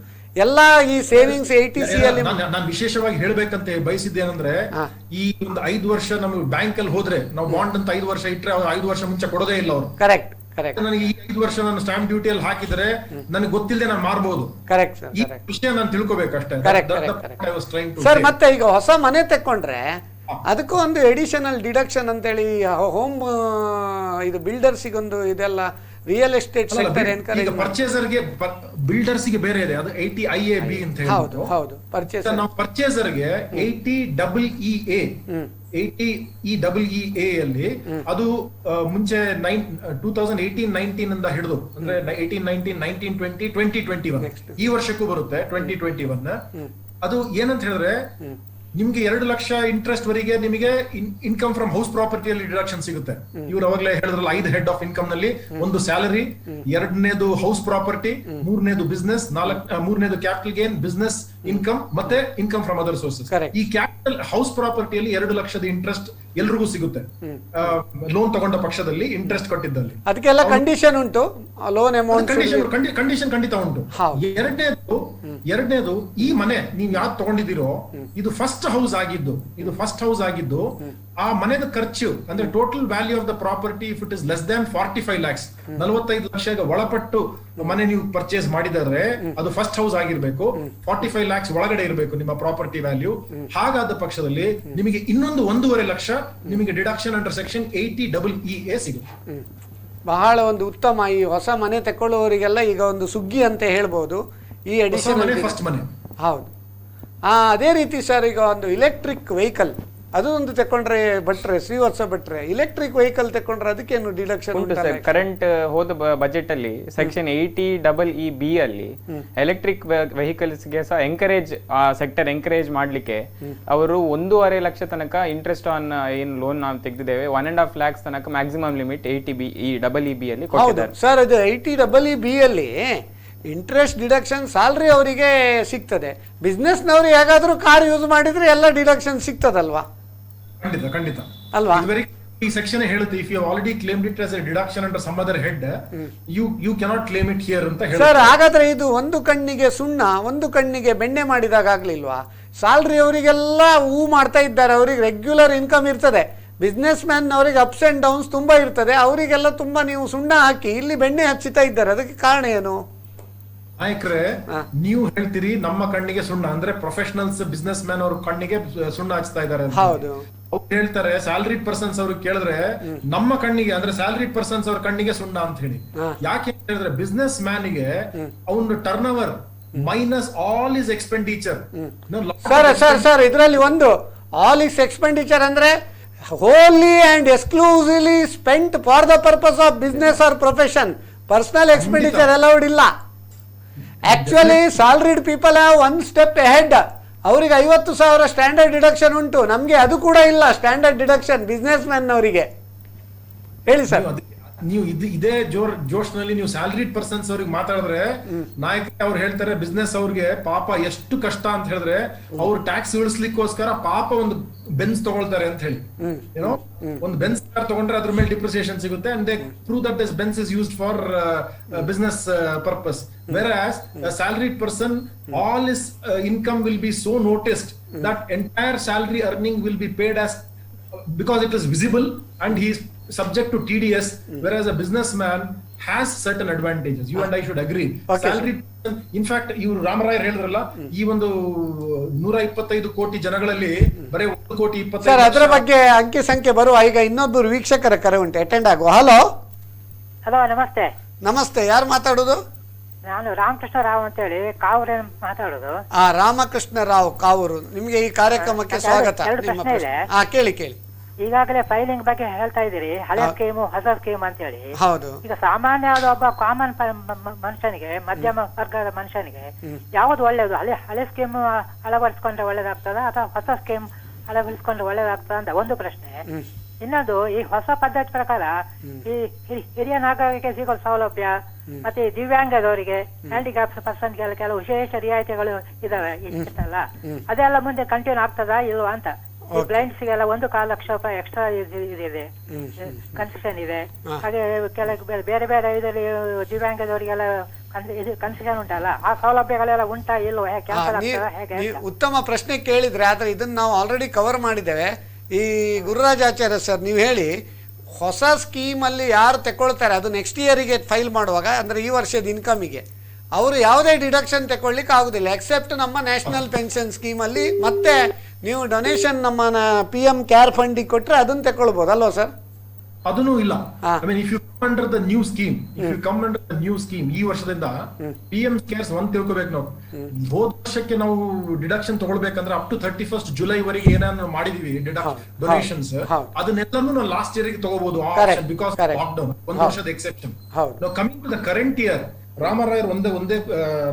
ಎಲ್ಲ ಈ ಸೇವಿಂಗ್ಸ್ 80C ಅಲ್ಲಿ. ನಾನು ವಿಶೇಷವಾಗಿ ಹೇಳ್ಬೇಕಂತ ಬಯಸಿದ್ದೇನೆಂದ್ರೆ, ಈ ಒಂದು 5 ವರ್ಷ ನಮ್ಗೆ ಬ್ಯಾಂಕ್ ಅಲ್ಲಿ ಹೋದ್ರೆ ನಾವು ಬಾಂಡ್ ಅಂತ 5 ವರ್ಷ ಇಟ್ರೆ 5 ವರ್ಷ ಮುಂಚೆ ಕೊಡೋದೇ ಇಲ್ಲ ಅವರು. ಕರೆಕ್ಟ್. ನನಗೆ ಈ 5 ವರ್ಷ ನಾನು ಸ್ಟಾಂಪ್ ಡ್ಯೂಟಿಯಲ್ಲಿ ಹಾಕಿದ್ರೆ ನನಗೆ ಗೊತ್ತಿಲ್ಲದೆ ನಾನು ಮಾರಬಹುದು. ಕರೆಕ್ಟ್ ಸರ್, ಈ ವಿಷಯ ನಾನು ತಿಳ್ಕೋಬೇಕಷ್ಟೇ. ಸರ್, ಮತ್ತೆ ಈಗ ಹೊಸ ಮನೆ ತಕೊಂಡ್ರೆ ಅದಕ್ಕೂ ಒಂದು ಎಡಿಷನಲ್ ಡಿಡಕ್ಷನ್ ಅಂತೇಳಿ ಹೋಮ್ ಇದು ಬಿಲ್ಡರ್ಸಿಗೊಂದು ಇದೆಲ್ಲ ರಿಯಲ್ ಎಸ್ಟೇಟ್ ಸೆಕ್ಟರ್ ಎನ್ಕರೇಜ್ ಪರ್ಚೇಸರ್ಗೆ ಬಿಲ್ಡರ್ಸ್ಗೆ ಬೇರೆ ಇದೆ, ಅದು 80 IAB ಅಂತ ಹೇಳಿ. ಹೌದು ಪರ್ಚೇಸರ್. ನಾವು ಪರ್ಚೇಸರ್ಗೆ 80 EEA 80 EEA ಅಲ್ಲಿ ಅದು ಮುಂಚೆ 2018-19 ಇಂದ ಹಿಡಿದು ಅಂದ್ರೆ 18-19 19-20 2021 ಈ ವರ್ಷಕ್ಕೂ ಬರುತ್ತೆ 2021. ಅದು ಏನಂತ ಹೇಳಿದ್ರೆ ನಿಮ್ಗೆ 2 ಲಕ್ಷ ಇಂಟ್ರೆಸ್ಟ್ ವರೆಗೆ ನಿಮಗೆ ಇನ್ಕಮ್ ಫ್ರಮ್ ಹೌಸ್ ಪ್ರಾಪರ್ಟಿಯಲ್ಲಿ ಡಿಡಕ್ಷನ್ ಸಿಗುತ್ತೆ. ಇವ್ರು ಅವಾಗಲೇ ಹೇಳಿದ್ರಲ್ಲ 5 ಹೆಡ್ ಆಫ್ ಇನ್ಕಮ್ ನಲ್ಲಿ ಒಂದು ಸ್ಯಾಲರಿ, 2ನೇದು ಹೌಸ್ ಪ್ರಾಪರ್ಟಿ, 3ನೇದು ಬಿಸ್ನೆಸ್, 3ನೇದು ಕ್ಯಾಪಿಟಲ್ ಗೇನ್, ಬಿಸ್ನೆಸ್ ಇನ್ಕಮ್ ಮತ್ತೆ ಇನ್ಕಮ್ ಫ್ರಮ್ ಅದರ್ ಸೋರ್ಸಸ್. ಈ ಕ್ಯಾಪಿಟಲ್ ಹೌಸ್ ಪ್ರಾಪರ್ಟಿಯಲ್ಲಿ 2 ಲಕ್ಷದ ಇಂಟ್ರೆಸ್ಟ್ ಎಲ್ರಿಗೂ ಸಿಗುತ್ತೆ ಲೋನ್ ತಗೊಂಡ ಪಕ್ಷದಲ್ಲಿ, ಇಂಟ್ರೆಸ್ಟ್ ಕಟ್ಟಿದ್ದಲ್ಲಿ. ಅದಕ್ಕೆಲ್ಲ ಕಂಡೀಷನ್ ಉಂಟು, ಲೋನ್ ಅಮೌಂಟ್ ಕಂಡೀಷನ್ ಖಂಡಿತ ಉಂಟು. ಎರಡನೇದು ಈ ಮನೆ ನೀವು ಯಾವ್ದು ತಗೊಂಡಿದ್ದೀರೋ ಇದು ಫಸ್ಟ್ ಹೌಸ್ ಆಗಿದ್ದು ಆ ಮನೆದ ಖರ್ಚು ಅಂದ್ರೆ total value of the property if it is less than 45 lakhs 45 ಲಕ್ಷಕ್ಕೆ ಒಳಪಟ್ಟು ಮನೆ ನೀವು ಪರ್ಚೇಸ್ ಮಾಡಿದರೆ ಅದು ಫಸ್ಟ್ ಹೌಸ್ ಆಗಿರ್ಬೇಕು. 45 lakhs ಒಳಗಡೆ ಇರಬೇಕು ನಿಮ್ಮ ಪ್ರಾಪರ್ಟಿ ವ್ಯಾಲ್ಯೂ. ಹಾಗಾದ ಪಕ್ಷದಲ್ಲಿ ನಿಮಗೆ ಇನ್ನೊಂದು 1.5 ಲಕ್ಷ ನಿಮಗೆ ಡಿಡಕ್ಷನ್ ಅಂಡರ್ ಸೆಕ್ಷನ್ 80 EEA ಸಿಗುತ್ತೆ. ಬಹಳ ಒಂದು ಉತ್ತಮ. ಈ ಹೊಸ ಮನೆ ತಕೊಳ್ಳುವವರಿಗೆಲ್ಲ ಈಗ ಒಂದು ಸುಗ್ಗಿ ಅಂತ ಹೇಳ್ಬೋದು ಈ ಅಡಿಷನಲ್ ಫಸ್ಟ್ ಮನೆ. ಹೌದು. ಅದೇ ರೀತಿ ಸರ್, ಈಗ ಒಂದು ಇಲೆಕ್ಟ್ರಿಕ್ ವೆಹಿಕಲ್ ಅದು ಒಂದು ತಕೊಂಡ್ರೆ ಶ್ರೀವತ್ಸ ಭಟ್ರೆ ಎಲೆಕ್ಟ್ರಿಕ್ ವೆಹಿಕಲ್ ತಕೊಂಡ್ರೆ ಅದಕ್ಕೇನು ಡಿಡಕ್ಷನ್ ಉಂಟು ಸರ್? ಕರೆಂಟ್ ಹೋದ ಬಜೆಟ್ ಅಲ್ಲಿ ಸೆಕ್ಷನ್ 80 EEB ಅಲ್ಲಿ ಎಲೆಕ್ಟ್ರಿಕ್ ವೆಹಿಕಲ್ಸ್ ಗೆ ಸಹ ಸೆಕ್ಟರ್ ಎಂಕರೇಜ್ ಮಾಡ್ಲಿಕ್ಕೆ ಅವರು 1.5 ಲಕ್ಷ ತನಕ ಇಂಟ್ರೆಸ್ಟ್ ಆನ್ ಏನ್ ಲೋನ್ ನಾವು ತೆಗೆದಿದ್ದೇವೆ 1.5 lakhs ತನಕ ಮ್ಯಾಕ್ಸಿಮಮ್ ಲಿಮಿಟ್ 80 EEB ಅಲ್ಲಿ ಕೊಟ್ಟಿದ್ದಾರೆ ಸರ್. ಅದು 80 EEB ಅಲ್ಲಿ ಇಂಟ್ರೆಸ್ಟ್ ಡಿಡಕ್ಷನ್ ಸ್ಯಾಲ್ರಿ ಅವರಿಗೆ ಸಿಗ್ತದೆ. ಬಿಸ್ನೆಸ್ನವ್ರು ಹೇಗಾದ್ರೂ ಕಾರ್ ಯೂಸ್ ಮಾಡಿದ್ರೆ ಎಲ್ಲ ಡಿಡಕ್ಷನ್ ಸಿಗ್ತದಲ್ವಾ? ಖಂಡಿತ ಅಲ್ವಾ? ಈ ಸೆಕ್ಷನ್ ಹೇಳುತ್ತೆ if you already claimed it as a deduction under some other head you cannot claim it here ಅಂತ ಹೇಳುತ್ತೆ. ಸರ್, ಹಾಗಾದ್ರೆ ಇದು ಒಂದು ಕಣ್ಣಿಗೆ ಸುಣ್ಣ ಒಂದು ಕಣ್ಣಿಗೆ ಬೆಣ್ಣೆ ಮಾಡಿದಾಗ ಆಗ್ಲಿಲ್ವಾ? ಸ್ಯಾಲ್ರಿ ಅವರಿಗೆಲ್ಲ ಮಾಡ್ತಾ ಇದ್ದಾರೆ, ಅವ್ರಿಗೆ ರೆಗ್ಯುಲರ್ ಇನ್ಕಮ್ ಇರ್ತದೆ. ಬಿಸ್ನೆಸ್ ಮ್ಯಾನ್ ಅವರಿಗೆ ಅಪ್ಸ್ ಅಂಡ್ ಡೌನ್ಸ್ ತುಂಬಾ ಇರ್ತದೆ, ಅವರಿಗೆಲ್ಲ ತುಂಬಾ ನೀವು ಸುಣ್ಣ ಹಾಕಿ ಇಲ್ಲಿ ಬೆಣ್ಣೆ ಹಚ್ಚುತ್ತಾ ಇದ್ದಾರೆ. ಅದಕ್ಕೆ ಕಾರಣ ಏನು? ನಾಯಕರೇ, ನೀವು ಹೇಳ್ತೀರಿ ನಮ್ಮ ಕಣ್ಣಿಗೆ ಸುಣ್ಣ ಅಂದ್ರೆ ಪ್ರೊಫೆಷನಲ್ಸ್ ಬಿಸ್ನೆಸ್ ಮ್ಯಾನ್ ಅವ್ರ ಕಣ್ಣಿಗೆ ಸುಣ್ಣ ಹಚ್ತಾ ಇದ್ದಾರೆ. ಹೌದು, ಅವ್ರು ಹೇಳ್ತಾರೆ ಸ್ಯಾಲರಿಡ್ ಪರ್ಸನ್ಸ್ ಅವ್ರಿಗೆ ಕೇಳಿದ್ರೆ ನಮ್ಮ ಕಣ್ಣಿಗೆ ಅಂದ್ರೆ ಸ್ಯಾಲರಿಡ್ ಪರ್ಸನ್ಸ್ ಅವ್ರ ಕಣ್ಣಿಗೆ ಸುಣ್ಣ ಅಂತ ಹೇಳಿ. ಯಾಕೆ ಹೇಳಿದ್ರೆ ಬಿಸ್ನೆಸ್ ಮ್ಯಾನ್ಗೆ ಅವನ turn over minus all is expenditure. Sir ಇದರಲ್ಲಿ ಒಂದು ಆಲ್ ಇಸ್ ಎಕ್ಸ್ಪೆಂಡಿಚರ್ ಅಂದ್ರೆ wholly and exclusively spent for the purpose of business or profession. Personal expenditure allowed ಇಲ್ಲ. Actually salaried people have one step ahead. ಅವರಿಗೆ 50,000 standard deduction ಉಂಟು, ನಮಗೆ ಅದು ಕೂಡ ಇಲ್ಲ ಸ್ಟ್ಯಾಂಡರ್ಡ್ ಡಿಡಕ್ಷನ್ ಬಿಸ್ನೆಸ್ ಮ್ಯಾನ್ ಅವರಿಗೆ. ಹೇಳಿ ಸರ್. ನೀವು ಇದೇ ಜೋಶ್ನಲ್ಲಿ ನೀವು ಸ್ಯಾಲರಿಡ್ ಪರ್ಸನ್ಸ್ ಅವ್ರಿಗೆ ಮಾತಾಡಿದ್ರೆ ನಾಯಕ ಅವ್ರು ಹೇಳ್ತಾರೆ ಬಿಸ್ನೆಸ್ ಅವ್ರಿಗೆ ಪಾಪ ಎಷ್ಟು ಕಷ್ಟ ಅಂತ ಹೇಳಿದ್ರೆ ಅವ್ರು ಟ್ಯಾಕ್ಸ್ ಇಳಿಸ್ಲಿಕ್ಕೋಸ್ಕರ ಪಾಪ ಒಂದು ಬೆನ್ಸ್ ತಗೊಳ್ತಾರೆ ಅಂತ ಹೇಳಿ. ಏನೋ ಒಂದು ಬೆನ್ಸ್ ಕಾರ್ ತಗೊಂಡ್ರೆ ಅದ್ರ ಮೇಲೆ ಡಿಪ್ರಿಸಿಯೇಷನ್ ಸಿಗುತ್ತೆ and they prove that this Benz is used for business purpose. whereas a salaried person, all his income will be so noticed that entire salary earning will be paid as because it is visible and he is subject to TDS, whereas a businessman has certain advantages. You and I should agree. Salary, in fact, ಇವರು ರಾಮರಾಯರ್ ಹೇಳಿದ್ರಲ್ಲ, ಈ ಒಂದು 125 ಕೋಟಿ ಜನಗಳಲ್ಲಿ ಬರೀ 1 ಕೋಟಿ 25 sir ಅದರ ಬಗ್ಗೆ ಅಂಕಿ ಸಂಖ್ಯೆ ಬರುವ. ಈಗ ಇನ್ನೊಬ್ಬರು ವೀಕ್ಷಕರ ಕರೆ ಉಂಟು, ಅಟೆಂಡ್ ಆಗುವ. ಹಲೋ ಹಲೋ, ನಮಸ್ತೆ. ನಮಸ್ತೆ, ಯಾರು ಮಾತಾಡೋದು? ನಾನು ರಾಮಕೃಷ್ಣ ರಾವ್ ಅಂತ ಹೇಳಿ ಕಾವೂರು ಮಾತಾಡೋದು. ರಾಮಕೃಷ್ಣ ರಾವ್ ಕಾವೂರು, ನಿಮಗೆ ಈ ಕಾರ್ಯಕ್ರಮಕ್ಕೆ ಸ್ವಾಗತ. ನಿಮ್ಮ ಪ್ರಶ್ನೆ ಕೇಳಿ ಕೇಳಿ. ಈಗಾಗಲೇ ಫೈಲಿಂಗ್ ಬಗ್ಗೆ ಹೇಳ್ತಾ ಇದ್ದೀರಿ, ಹಳೆ ಸ್ಕೀಮು ಹೊಸ ಸ್ಕೀಮ್ ಅಂತ ಹೇಳಿ. ಹೌದು. ಈಗ ಸಾಮಾನ್ಯವಾದ ಒಬ್ಬ ಕಾಮನ್ ಮನುಷ್ಯನಿಗೆ, ಮಧ್ಯಮ ವರ್ಗದ ಮನುಷ್ಯನಿಗೆ ಯಾವ್ದು ಒಳ್ಳೇದು? ಹಳೆ ಸ್ಕೀಮ್ ಅಳವಡಿಸ್ಕೊಂಡ್ರೆ ಒಳ್ಳೇದಾಗ್ತದ ಅಥವಾ ಹೊಸ ಸ್ಕೀಮ್ ಅಳವಡಿಸ್ಕೊಂಡ್ರೆ ಒಳ್ಳೇದಾಗ್ತದ ಅಂತ ಒಂದು ಪ್ರಶ್ನೆ. ಇನ್ನೊಂದು, ಈ ಹೊಸ ಪದ್ಧತಿ ಪ್ರಕಾರ ಈ ಹಿರಿಯ ನಾಗರಿಕರಿಗೆ ಸಿಗೋ ಸೌಲಭ್ಯ ಮತ್ತೆ ದಿವ್ಯಾಂಗದವರಿಗೆ, ಹ್ಯಾಂಡಿಕ್ಯಾಪ್ ಪರ್ಸನ್ಗೆಲ್ಲ ಕೆಲವು ವಿಶೇಷ ರಿಯಾಯಿತಿಗಳು ಇದಾವೆ ಇಷ್ಟಲ್ಲ, ಅದೆಲ್ಲ ಮುಂದೆ ಕಂಟಿನ್ಯೂ ಆಗ್ತದಾ ಇಲ್ವಾ ಅಂತ. ಈ ಬ್ಲೈಂಡ್ಸ್ಗೆಲ್ಲ 1.25 ಲಕ್ಷ ರೂಪಾಯಿ ಎಕ್ಸ್ಟ್ರಾ ಇದೆ, ಕನ್ಸೆಷನ್ ಇದೆ. ಹಾಗೆ ಕೆಲವು ಬೇರೆ ಬೇರೆ ಇದರಲ್ಲಿ ದಿವ್ಯಾಂಗದವರಿಗೆಲ್ಲ ಕನ್ಸೆಷನ್ ಉಂಟಲ್ಲ, ಆ ಸೌಲಭ್ಯಗಳೆಲ್ಲ ಉಂಟಾ ಇಲ್ವಾ? ಹೇಗೆ? ಉತ್ತಮ ಪ್ರಶ್ನೆ ಕೇಳಿದ್ರೆ, ಆದ್ರೆ ಇದನ್ನ ನಾವು ಆಲ್ರೆಡಿ ಕವರ್ ಮಾಡಿದ್ದೇವೆ. ಈ ಗುರುರಾಜಾಚಾರ್ಯ ಸರ್, ನೀವು ಹೇಳಿ, ಹೊಸ ಸ್ಕೀಮಲ್ಲಿ ಯಾರು ತಗೊಳ್ತಾರೆ ಅದು ನೆಕ್ಸ್ಟ್ ಇಯರಿಗೆ ಫೈಲ್ ಮಾಡುವಾಗ, ಅಂದರೆ ಈ ವರ್ಷದ ಇನ್ಕಮಿಗೆ ಅವರು ಯಾವುದೇ ಡಿಡಕ್ಷನ್ ತಗೊಳ್ಳಿಕ್ಕೆ ಆಗುದಿಲ್ಲ ಎಕ್ಸೆಪ್ಟ್ ನಮ್ಮ ನ್ಯಾಷನಲ್ ಪೆನ್ಷನ್ ಸ್ಕೀಮಲ್ಲಿ. ಮತ್ತೆ ನೀವು ಡೊನೇಷನ್ ನಮ್ಮ PM ಕೇರ್ ಫಂಡಿಗೆ ಕೊಟ್ಟರೆ ಅದನ್ನು ತಗೊಳ್ಬೋದು ಅಲ್ವಾ ಸರ್? ಅದನ್ನು ಇಲ್ಲ. I mean if you come under the new scheme, ಈ ವರ್ಷದಿಂದ PM ಕೇರ್ಸ್ ಒಂದ್ ತಿಳ್ಕೊಬೇಕು ನಾವು. ಹೋದ ವರ್ಷಕ್ಕೆ ನಾವು ಡಿಡಕ್ಷನ್ ತಗೊಳ್ಬೇಕಂದ್ರೆ ಅಪ್ ಟು 31st ಜುಲೈ ವರೆಗೆ ಏನಾದ್ರು ಮಾಡಿದೀವಿ ಡೊನೇಷನ್ಸ್, ಅದನ್ನೆಲ್ಲನೂ ನಾವು ಲಾಸ್ಟ್ ಇಯರ್ ಗೆ ತಗೋಬಹುದು ಬಿಕಾಸ್ ಲಾಕ್ಡೌನ್, ಒಂದು ವರ್ಷದ ಎಕ್ಸೆಪ್ಷನ್. ನಾವು coming to the current year, ರಾಮರಾಯರ್ ಒಂದೇ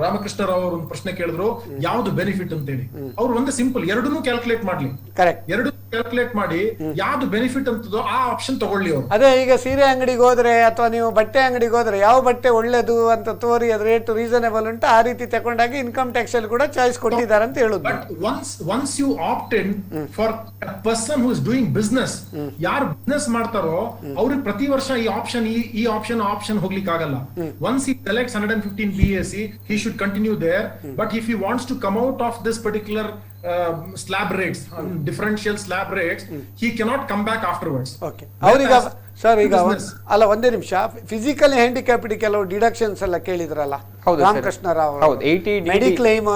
ರಾಮಕೃಷ್ಣ ರಾವ್ ಅವರು ಒಂದು ಪ್ರಶ್ನೆ ಕೇಳಿದ್ರು, ಯಾವ್ದು ಬೆನಿಫಿಟ್ ಅಂತ ಹೇಳಿ. ಅವ್ರು ಒಂದೇ ಸಿಂಪಲ್, ಎರಡನ್ನೂ ಕ್ಯಾಲ್ಕುಲೇಟ್ ಮಾಡ್ಲಿ, ಎರಡು ಕ್ಯಾಲ್ಕುಲೇಟ್ ಮಾಡಿ ಯಾವ್ದು ಬೆನಿಫಿಟ್ ಅಂತದೋ ಆ ಆಪ್ಷನ್ ತಗೊಳ್ಳಿ ಅವರು. ಅದೇ ಈಗ ಸೀರೆ ಅಂಗಡಿಗೆ ಹೋದ್ರೆ ಅಥವಾ ನೀವು ಬಟ್ಟೆ ಅಂಗಡಿಗೆ ಹೋದ್ರೆ ಯಾವ ಬಟ್ಟೆ ಒಳ್ಳೇದು ಅಂತ ತೋರಿ ಅದ್ರ ರೇಟ್ ರೀಸನೇಬಲ್ ಉಂಟು, ಆ ರೀತಿ ತಗೊಂಡಾಗ ಇನ್ಕಮ್ ಟ್ಯಾಕ್ಸ್ ಅಲ್ಲಿ ಕೂಡ ಚಾಯ್ಸ್ ಕೊಟ್ಟಿದ್ದಾರೆ ಅಂತ ಹೇಳುದು. But once you opted for person who is doing business, ಯಾರು ಬಿಸ್ನೆಸ್ ಮಾಡ್ತಾರೋ ಅವ್ರಿಗೆ ಪ್ರತಿ ವರ್ಷ ಈ ಆಪ್ಷನ್ ಹೋಗ್ಲಿಕ್ಕೆ ಆಗಲ್ಲ. Once he selects 115 BAC, he should continue there. But if he wants to come out of this particular slab rates, differential slab rates, he cannot come back afterwards. Okay. ಅವರೀಗ sir ಈಗ ಅಲ್ಲ ಒಂದೇ ನಿಮಿಷ, physically handicapped ಕೆಲವು deductions ಎಲ್ಲ ಕೇಳಿದ್ರಲ್ಲ ರಾಮಕೃಷ್ಣ ರಾವ್, ಮೆಡಿಕ್ಲೈಮ್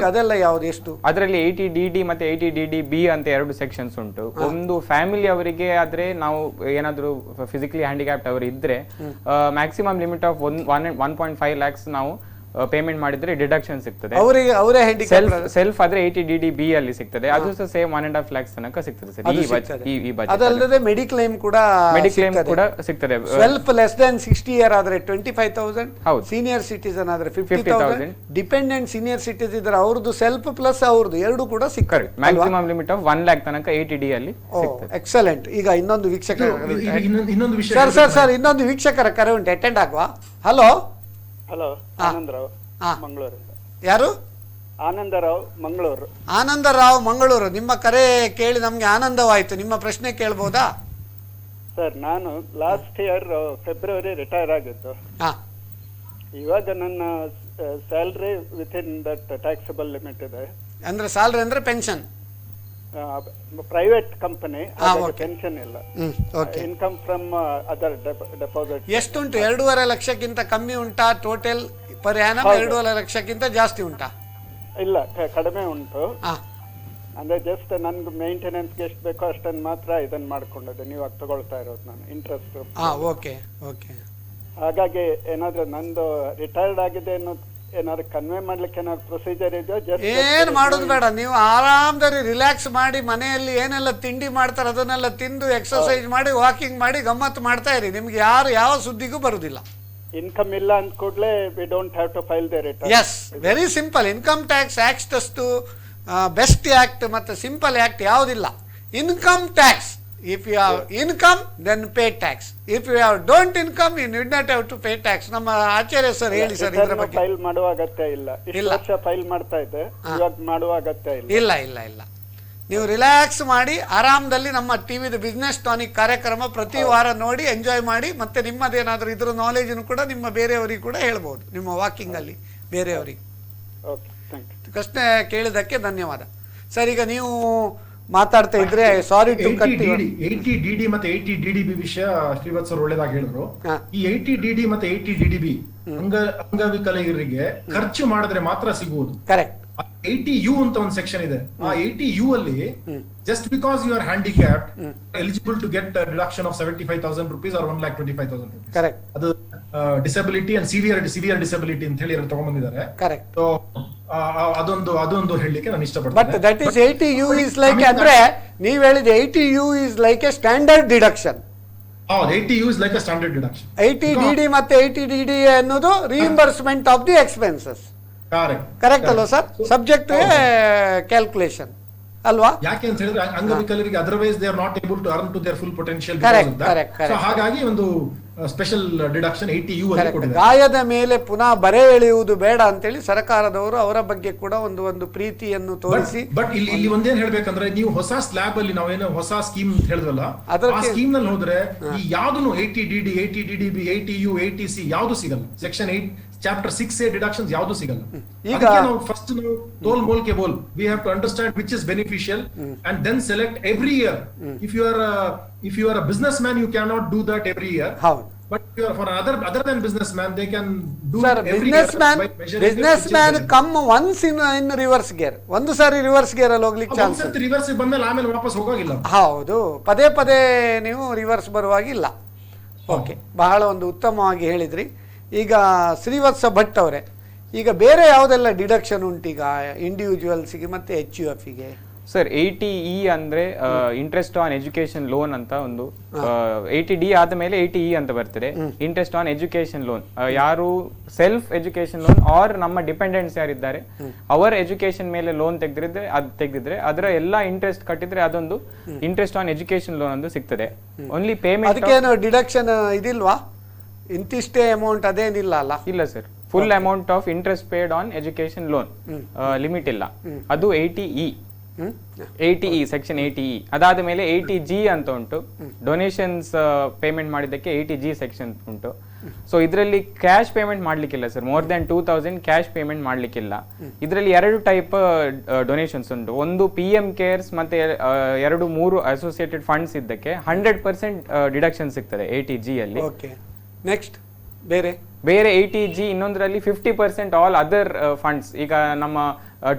ಅದೆಲ್ಲ ಯಾವ್ದು ಎಷ್ಟು? ಅದರಲ್ಲಿ 80DD ಮತ್ತೆ 80DD-B ಅಂತ 2 ಸೆಕ್ಷನ್ಸ್ ಉಂಟು. ಒಂದು ಫ್ಯಾಮಿಲಿ ಅವರಿಗೆ ಆದ್ರೆ, ನಾವು ಏನಾದ್ರು ಫಿಸಿಕಲಿ ಹ್ಯಾಂಡಿಕ್ಯಾಪ್ಡ್ ಅವರು ಇದ್ರೆ ಮ್ಯಾಕ್ಸಿಮಮ್ ಲಿಮಿಟ್ ಆಫ್ 1.5 lakhs ನಾವು ಪೇಮೆಂಟ್ ಮಾಡಿದ್ರೆ ಡಿಡಕ್ಷನ್ ಸಿಗ್ತದೆ. ಅವರೇ ಸೆಲ್ಫ್ ಆದ್ರೆ 80DD-B ಅಲ್ಲಿ ಸಿಗ್ತದೆ, ಅದು ಸಹ ಸೇಮ್ 1.5 lakhs ತನಕ ಸಿಗ್ತದೆ ಸರ್. ಈ ಬಜೆಟ್ ಅದಲ್ಲದೆ ಮೆಡಿಕ್ಲೈಮ್ ಕೂಡ ಸಿಗ್ತದೆ. ಸೆಲ್ಫ್ ಲೆಸ್ ದನ್ 60 year ಆದ್ರೆ 25,000, ಹೌದು. ಸೀನಿಯರ್ ಸಿಟಿಸನ್ ಆದ್ರೆ 50,000, ಡಿಪೆಂಡೆಂಟ್ ಸೀನಿಯರ್ ಸಿಟಿಸನ್ ಇದ್ರೆ ಅವ್ರದ್ದು ಸೆಲ್ಫ್ ಪ್ಲಸ್ ಅವ್ರದ್ದು ಎರಡು ಕೂಡ ಸಿಗ್ತದೆ. ಮ್ಯಾಕ್ಸಿಮಮ್ ಲಿಮಿಟ್ ಆಫ್ 1 lakh ತನಕ 80D ಅಲ್ಲಿ ಸಿಗ್ತದೆ. ಎಕ್ಸಲೆಂಟ್. ಈಗ ಇನ್ನೊಂದು ವೀಕ್ಷಕರ ಸರ್ ಇನ್ನೊಂದು ವೀಕ್ಷಕರ ಕರೆ ಉಂಟು, ಅಟೆಂಡ್ ಆಗುವ. ಹಲೋ ಹಲೋ, ಆನಂದರಾವ್ ಮಂಗಳೂರಿಂದ. ಯಾರು? ಆನಂದರಾವ್ ಮಂಗಳೂರು. ಆನಂದರಾವ್ ಮಂಗಳೂರು, ನಿಮ್ಮ ಕರೆ ಕೇಳಿ ನಮ್ಗೆ ಆನಂದವಾಯ್ತು. ನಿಮ್ಮ ಪ್ರಶ್ನೆ ಕೇಳ್ಬೋದಾ? ಸರ್, ನಾನು ಲಾಸ್ಟ್ ಇಯರ್ ಫೆಬ್ರವರಿ ರಿಟೈರ್ ಆಗಿದ್ದು. ಇವಾಗ ನನ್ನ salary within that taxable limit ಇದೆ. ಅಂದ್ರೆ ಸ್ಯಾಲರಿ ಅಂದ್ರೆ ಪೆನ್ಷನ್, ಪ್ರೈವೇಟ್ ಕಂಪನಿ, ಪೆನ್ಷನ್ ಇಲ್ಲ. ಇನ್ಕಮ್ ಫ್ರಮ್ ಅದರ್ ಡೆಪಾಸಿಟ್ ಎಷ್ಟುಂಟು? 2.5 ಲಕ್ಷಕ್ಕಿಂತ ಕಮ್ಮಿ ಉಂಟಾ ಟೋಟಲ್ ಪರ್ ಆನಮ್? 2.5 ಲಕ್ಷಕ್ಕಿಂತ ಜಾಸ್ತಿ ಉಂಟಾ? ಇಲ್ಲ, ಕಡಿಮೆ ಉಂಟು. ಅಂದ್ರೆ ಜಸ್ಟ್ ನನ್ಗೆ ಮೇಂಟೆನೆನ್ಸ್ಗೆ ಎಷ್ಟು ಬೇಕೋ ಅಷ್ಟನ್ನು ಮಾತ್ರ ಇದನ್ನ ಮಾಡ್ಕೊಂಡಿದ್ದೆ. ನೀವು ತಗೊಳ್ತಾ ಇರೋದು ನಾನು ಇಂಟ್ರೆಸ್ಟ್. Okay okay. ಹಾಗಾಗಿ ಏನಾದ್ರು ನಂದು ರಿಟೈರ್ಡ್ ಆಗಿದೆ ಅನ್ನೋದು ಏನಾದ್ರು ಕನ್ವೆ ಮಾಡ್ಲಿಕ್ಕೆ ಏನಾದ್ರು ಪ್ರೊಸೀಜರ್ ಇದೆಯೋ? ಏನ್ ಮಾಡೋದು ಬೇಡ, ನೀವು ಆರಾಮದಲ್ಲಿ ರಿಲ್ಯಾಕ್ಸ್ ಮಾಡಿ ಮನೆಯಲ್ಲಿ ಏನೆಲ್ಲ ತಿಂಡಿ ಮಾಡ್ತಾರೆ ಅದನ್ನೆಲ್ಲ ತಿಂದು ಎಕ್ಸರ್ಸೈಸ್ ಮಾಡಿ ವಾಕಿಂಗ್ ಮಾಡಿ ಗಮ್ಮತ್ತು ಮಾಡ್ತಾ ಇರಿ. ನಿಮ್ಗೆ ಯಾರು ಯಾವ ಸುದ್ದಿಗೂ ಬರುದಿಲ್ಲ. ಇನ್ಕಮ್ ಇಲ್ಲ ಅಂದ ಕೂಡಲೇ we don't have to file the return. Yes, very simple. Income tax ಆಕ್ಟ್ಸ್ಟಷ್ಟು ಬೆಸ್ಟ್ ಆಕ್ಟ್ ಮತ್ತು ಸಿಂಪಲ್ ಆಕ್ಟ್ ಯಾವುದಿಲ್ಲ. Income tax, if you have income then pay tax, if you have don't income you need not have to pay tax. ನಮ್ಮ Acharya sir ಹೇಳಿ sir ಇದರ ಬಗ್ಗೆ. File ಮಾಡುವ ಅಗತ್ಯ ಇಲ್ಲ. ಇಷ್ಟು ವರ್ಷ ಫೈಲ್ ಮಾಡ್ತಾ ಇದ್ದೆ, ಇವಾಗ ಮಾಡುವ ಅಗತ್ಯ ಇಲ್ಲ. ಇಲ್ಲ ಇಲ್ಲ ಇಲ್ಲ, ನೀವು ರಿಲ್ಯಾಕ್ಸ್ ಮಾಡಿ ಆರಾಮದಲ್ಲಿ ನಮ್ಮ ಟಿವಿದು ಬಿಸ್ನೆಸ್ ಟಾನಿಕ್ ಕಾರ್ಯಕ್ರಮ ಪ್ರತಿ ವಾರ ನೋಡಿ ಎಂಜಾಯ್ ಮಾಡಿ, ಮತ್ತೆ ನಿಮ್ಮದೇನಾದರೂ ಇದ್ರ ನಾಲೆಜನ್ನು ಕೂಡ ನಿಮ್ಮ ಬೇರೆಯವರಿಗೆ ಕೂಡ ಹೇಳ್ಬೋದು, ನಿಮ್ಮ ವಾಕಿಂಗಲ್ಲಿ ಬೇರೆಯವರಿಗೆ. Okay, thank you. ಪ್ರಶ್ನೆ ಕೇಳಿದ್ದಕ್ಕೆ ಧನ್ಯವಾದ ಸರ್. ಈಗ ನೀವು ಮಾತಾಡ್ತಾ ಇದ್ರೆ ಸಾರಿ ಟು ಕಟ್. 80 DD ಮತ್ತೆ 80 DDB ವಿಷಯ ಶ್ರೀವತ್ಸ ಅವರು ಒಳ್ಳೆದಾಗಿ ಹೇಳಿದ್ರು. ಈ 80 DD ಮತ್ತೆ 80 DDB ಅಂಗವಿಕಲರಿಗೆ ಖರ್ಚು ಮಾಡಿದ್ರೆ ಮಾತ್ರ ಸಿಗುವುದು. ಕರೆಕ್ಟ್. 80U ಅಂತ ಒಂದು ಸೆಕ್ಷನ್ ಇದೆ. ಆ 80U ಅಲ್ಲಿ just because you are handicapped eligible to get deduction of 75,000 rupees or 1,25,000 rupees. Correct. ಅದು ಡಿಸಬಿಲಿಟಿ ಅಂಡ್ ಸಿವಿಯರ್ ಡಿಸಬಿಲಿಟಿ ಅಂತ ಹೇಳಿ ತಗೊಂಡ್ಬಂದಿದ್ದಾರೆ. ಕರೆಕ್ಟ್. ಸೊ ಅದೊಂದು ಹೇಳಲಿಕ್ಕೆ ನಾನು ಇಷ್ಟಪಡ್ತೀನಿ. But that is 80U is like, ಅಂದ್ರೆ ನೀವು ಹೇಳಿದ 80U is like a standard deduction. 80U is like a standard deduction. 80 DD ಮತ್ತೆ 80 DD ಅನ್ನೋದು reimbursement of the expenses. Correct ಅಲ್ವಾ ಸರ್? ಸಬ್ಜೆಕ್ಟ್ ಕ್ಯಾಲ್ಕುಲೇಷನ್ ಅಲ್ವಾ? ಯಾಕೆ ಅಂತ ಹೇಳಿದ್ರೆ ಅಂಗವಿಕಲರಿಗೆ otherwise they are not able to earn to their full potential. ಹಾಗಾಗಿ ಒಂದು ಸ್ಪೆಷಲ್ ಡಿಡಕ್ಷನ್ 80U ಅಲ್ಲಿ ಕೊಟ್ಟಿದ್ದಾರೆ. ಗಾಯದ ಮೇಲೆ ಪುನಃ ಬರೆ ಎಳೆಯುವುದು ಬೇಡ ಅಂತೇಳಿ ಸರ್ಕಾರದವರು ಅವರ ಬಗ್ಗೆ ಕೂಡ ಒಂದು ಪ್ರೀತಿಯನ್ನು ತೋರಿಸಿ. ಬಟ್ ಇಲ್ಲಿ ಒಂದೇನ್ ಹೇಳ್ಬೇಕಂದ್ರೆ, ನೀವು ಹೊಸ ಸ್ಲ್ಯಾಬ್ ಅಲ್ಲಿ ನಾವೇನೋ ಹೊಸ ಸ್ಕೀಮ್ ಅಂತ ಹೇಳಿದ್ವಲ್ಲ, ಆ ಸ್ಕೀಮ್ ನಲ್ಲಿ ಹೋದ್ರೆ ಈ ಯಾವ್ದು 80 DD 80 DDB 80U 80C ಯಾವ್ದು ಸಿಗಲ್ಲ. ಸೆಕ್ಷನ್ 8 ಚಾಪ್ಟರ್ 6A ಡಿಡಕ್ಷನ್ಸ್ ಯಾವ್ದು ಸಿಗಲ್ಲ. ಈಗ ನಾವು ಫಸ್ಟ್ ತೋಲ್ ಮೋಲ್ ಕೆ ಬೋಲ್ we have to understand which is beneficial and then select every year. If you are a business man you can not do that every year. But for other than businessman, they can do every businessman come once in reverse gear. ಒಂದು ಸಾರಿ reverse gear ಅಲ್ಲಿ ಹೋಗ್ಲಿಕ್ಕೆ chance. Reverse ಬಂದ್ಮೇಲೆ ಆಮೇಲೆ ವಾಪಸ್ ಹೋಗೋಗಿಲ್ಲ. ಹೌದು, ಪದೇ ಪದೇ ನೀವು ರಿವರ್ಸ್ ಬರುವಾಗಿಲ್ಲ. ಓಕೆ, ಬಹಳ ಒಂದು ಉತ್ತಮವಾಗಿ ಹೇಳಿದ್ರಿ. ಈಗ ಶ್ರೀವತ್ಸ ಭಟ್ ಅವರೇ, ಈಗ ಬೇರೆ ಯಾವುದೆಲ್ಲ ಡಿಡಕ್ಷನ್ ಉಂಟೀಗ ಇಂಡಿವಿಜುವಲ್ಸ್ಗೆ ಮತ್ತೆ HUF-ಗೆ? ಸರ್ 80E ಅಂದ್ರೆ ಇಂಟ್ರೆಸ್ಟ್ ಆನ್ ಎಜುಕೇಶನ್ ಲೋನ್ ಅಂತ ಒಂದು, 80D ಆದ ಮೇಲೆ 80E ಅಂತ ಬರ್ತದೆ. ಇಂಟ್ರೆಸ್ಟ್ ಆನ್ ಎಜುಕೇಶನ್ ಲೋನ್, ಯಾರು ಸೆಲ್ಫ್ ಎಜುಕೇಶನ್ ಲೋನ್ ಆರ್ ನಮ್ಮ ಡಿಪೆಂಡೆಂಟ್ಸ್ ಯಾರಿದ್ದಾರೆ ಅವರ ಎಜುಕೇಶನ್ ಮೇಲೆ ಲೋನ್ ತೆಗೆದಿದ್ರೆ ಅದರ ಎಲ್ಲ ಇಂಟ್ರೆಸ್ಟ್ ಕಟ್ಟಿದ್ರೆ ಅದೊಂದು ಇಂಟ್ರೆಸ್ಟ್ ಆನ್ ಎಜುಕೇಶನ್ ಲೋನ್ ಒಂದು ಸಿಗ್ತದೆ. Only payment. ಅದಕ್ಕೇನು ಡಿಡಕ್ಷನ್ ಇದಿಲ್ವಾ? ಇಂತಿಷ್ಟೇ ಅಮೌಂಟ್ ಅದೇನಿಲ್ಲ ಅಲ್ಲ? ಇಲ್ಲ sir, full amount of interest paid on education loan, limit ಇಲ್ಲ. ಅದು 80E ಸೆಕ್ಷನ್ 80E. ಅದಾದ ಮೇಲೆ 80G ಅಂತ ಉಂಟು, ಡೊನೇಷನ್ಸ್ ಪೇಮೆಂಟ್ ಮಾಡಿದ್ದಕ್ಕೆ 80G ಸೆಕ್ಷನ್ ಉಂಟು. ಸೊ ಇದರಲ್ಲಿ ಕ್ಯಾಶ್ ಪೇಮೆಂಟ್ ಮಾಡ್ಲಿಕ್ಕಿಲ್ಲ sir, more than 2,000 cash payment ಮಾಡ್ಲಿಕ್ಕಿಲ್ಲ. ಇದರಲ್ಲಿ 2 ಟೈಪ್ ಡೊನೇಷನ್ಸ್ ಉಂಟು. ಒಂದು PM ಕೇರ್ಸ್ ಮತ್ತೆ 2-3 ಅಸೋಸಿಯೇಟೆಡ್ ಫಂಡ್ಸ್ ಇದ್ದಕ್ಕೆ 100% ಡಿಡಕ್ಷನ್ ಸಿಗ್ತದೆ 80G ಅಲ್ಲಿ. ನೆಕ್ಸ್ಟ್ ಬೇರೆ 80G ಇನ್ನೊಂದರಲ್ಲಿ 50% ಆಲ್ ಅದರ್ ಫಂಡ್ಸ್. ಈಗ ನಮ್ಮ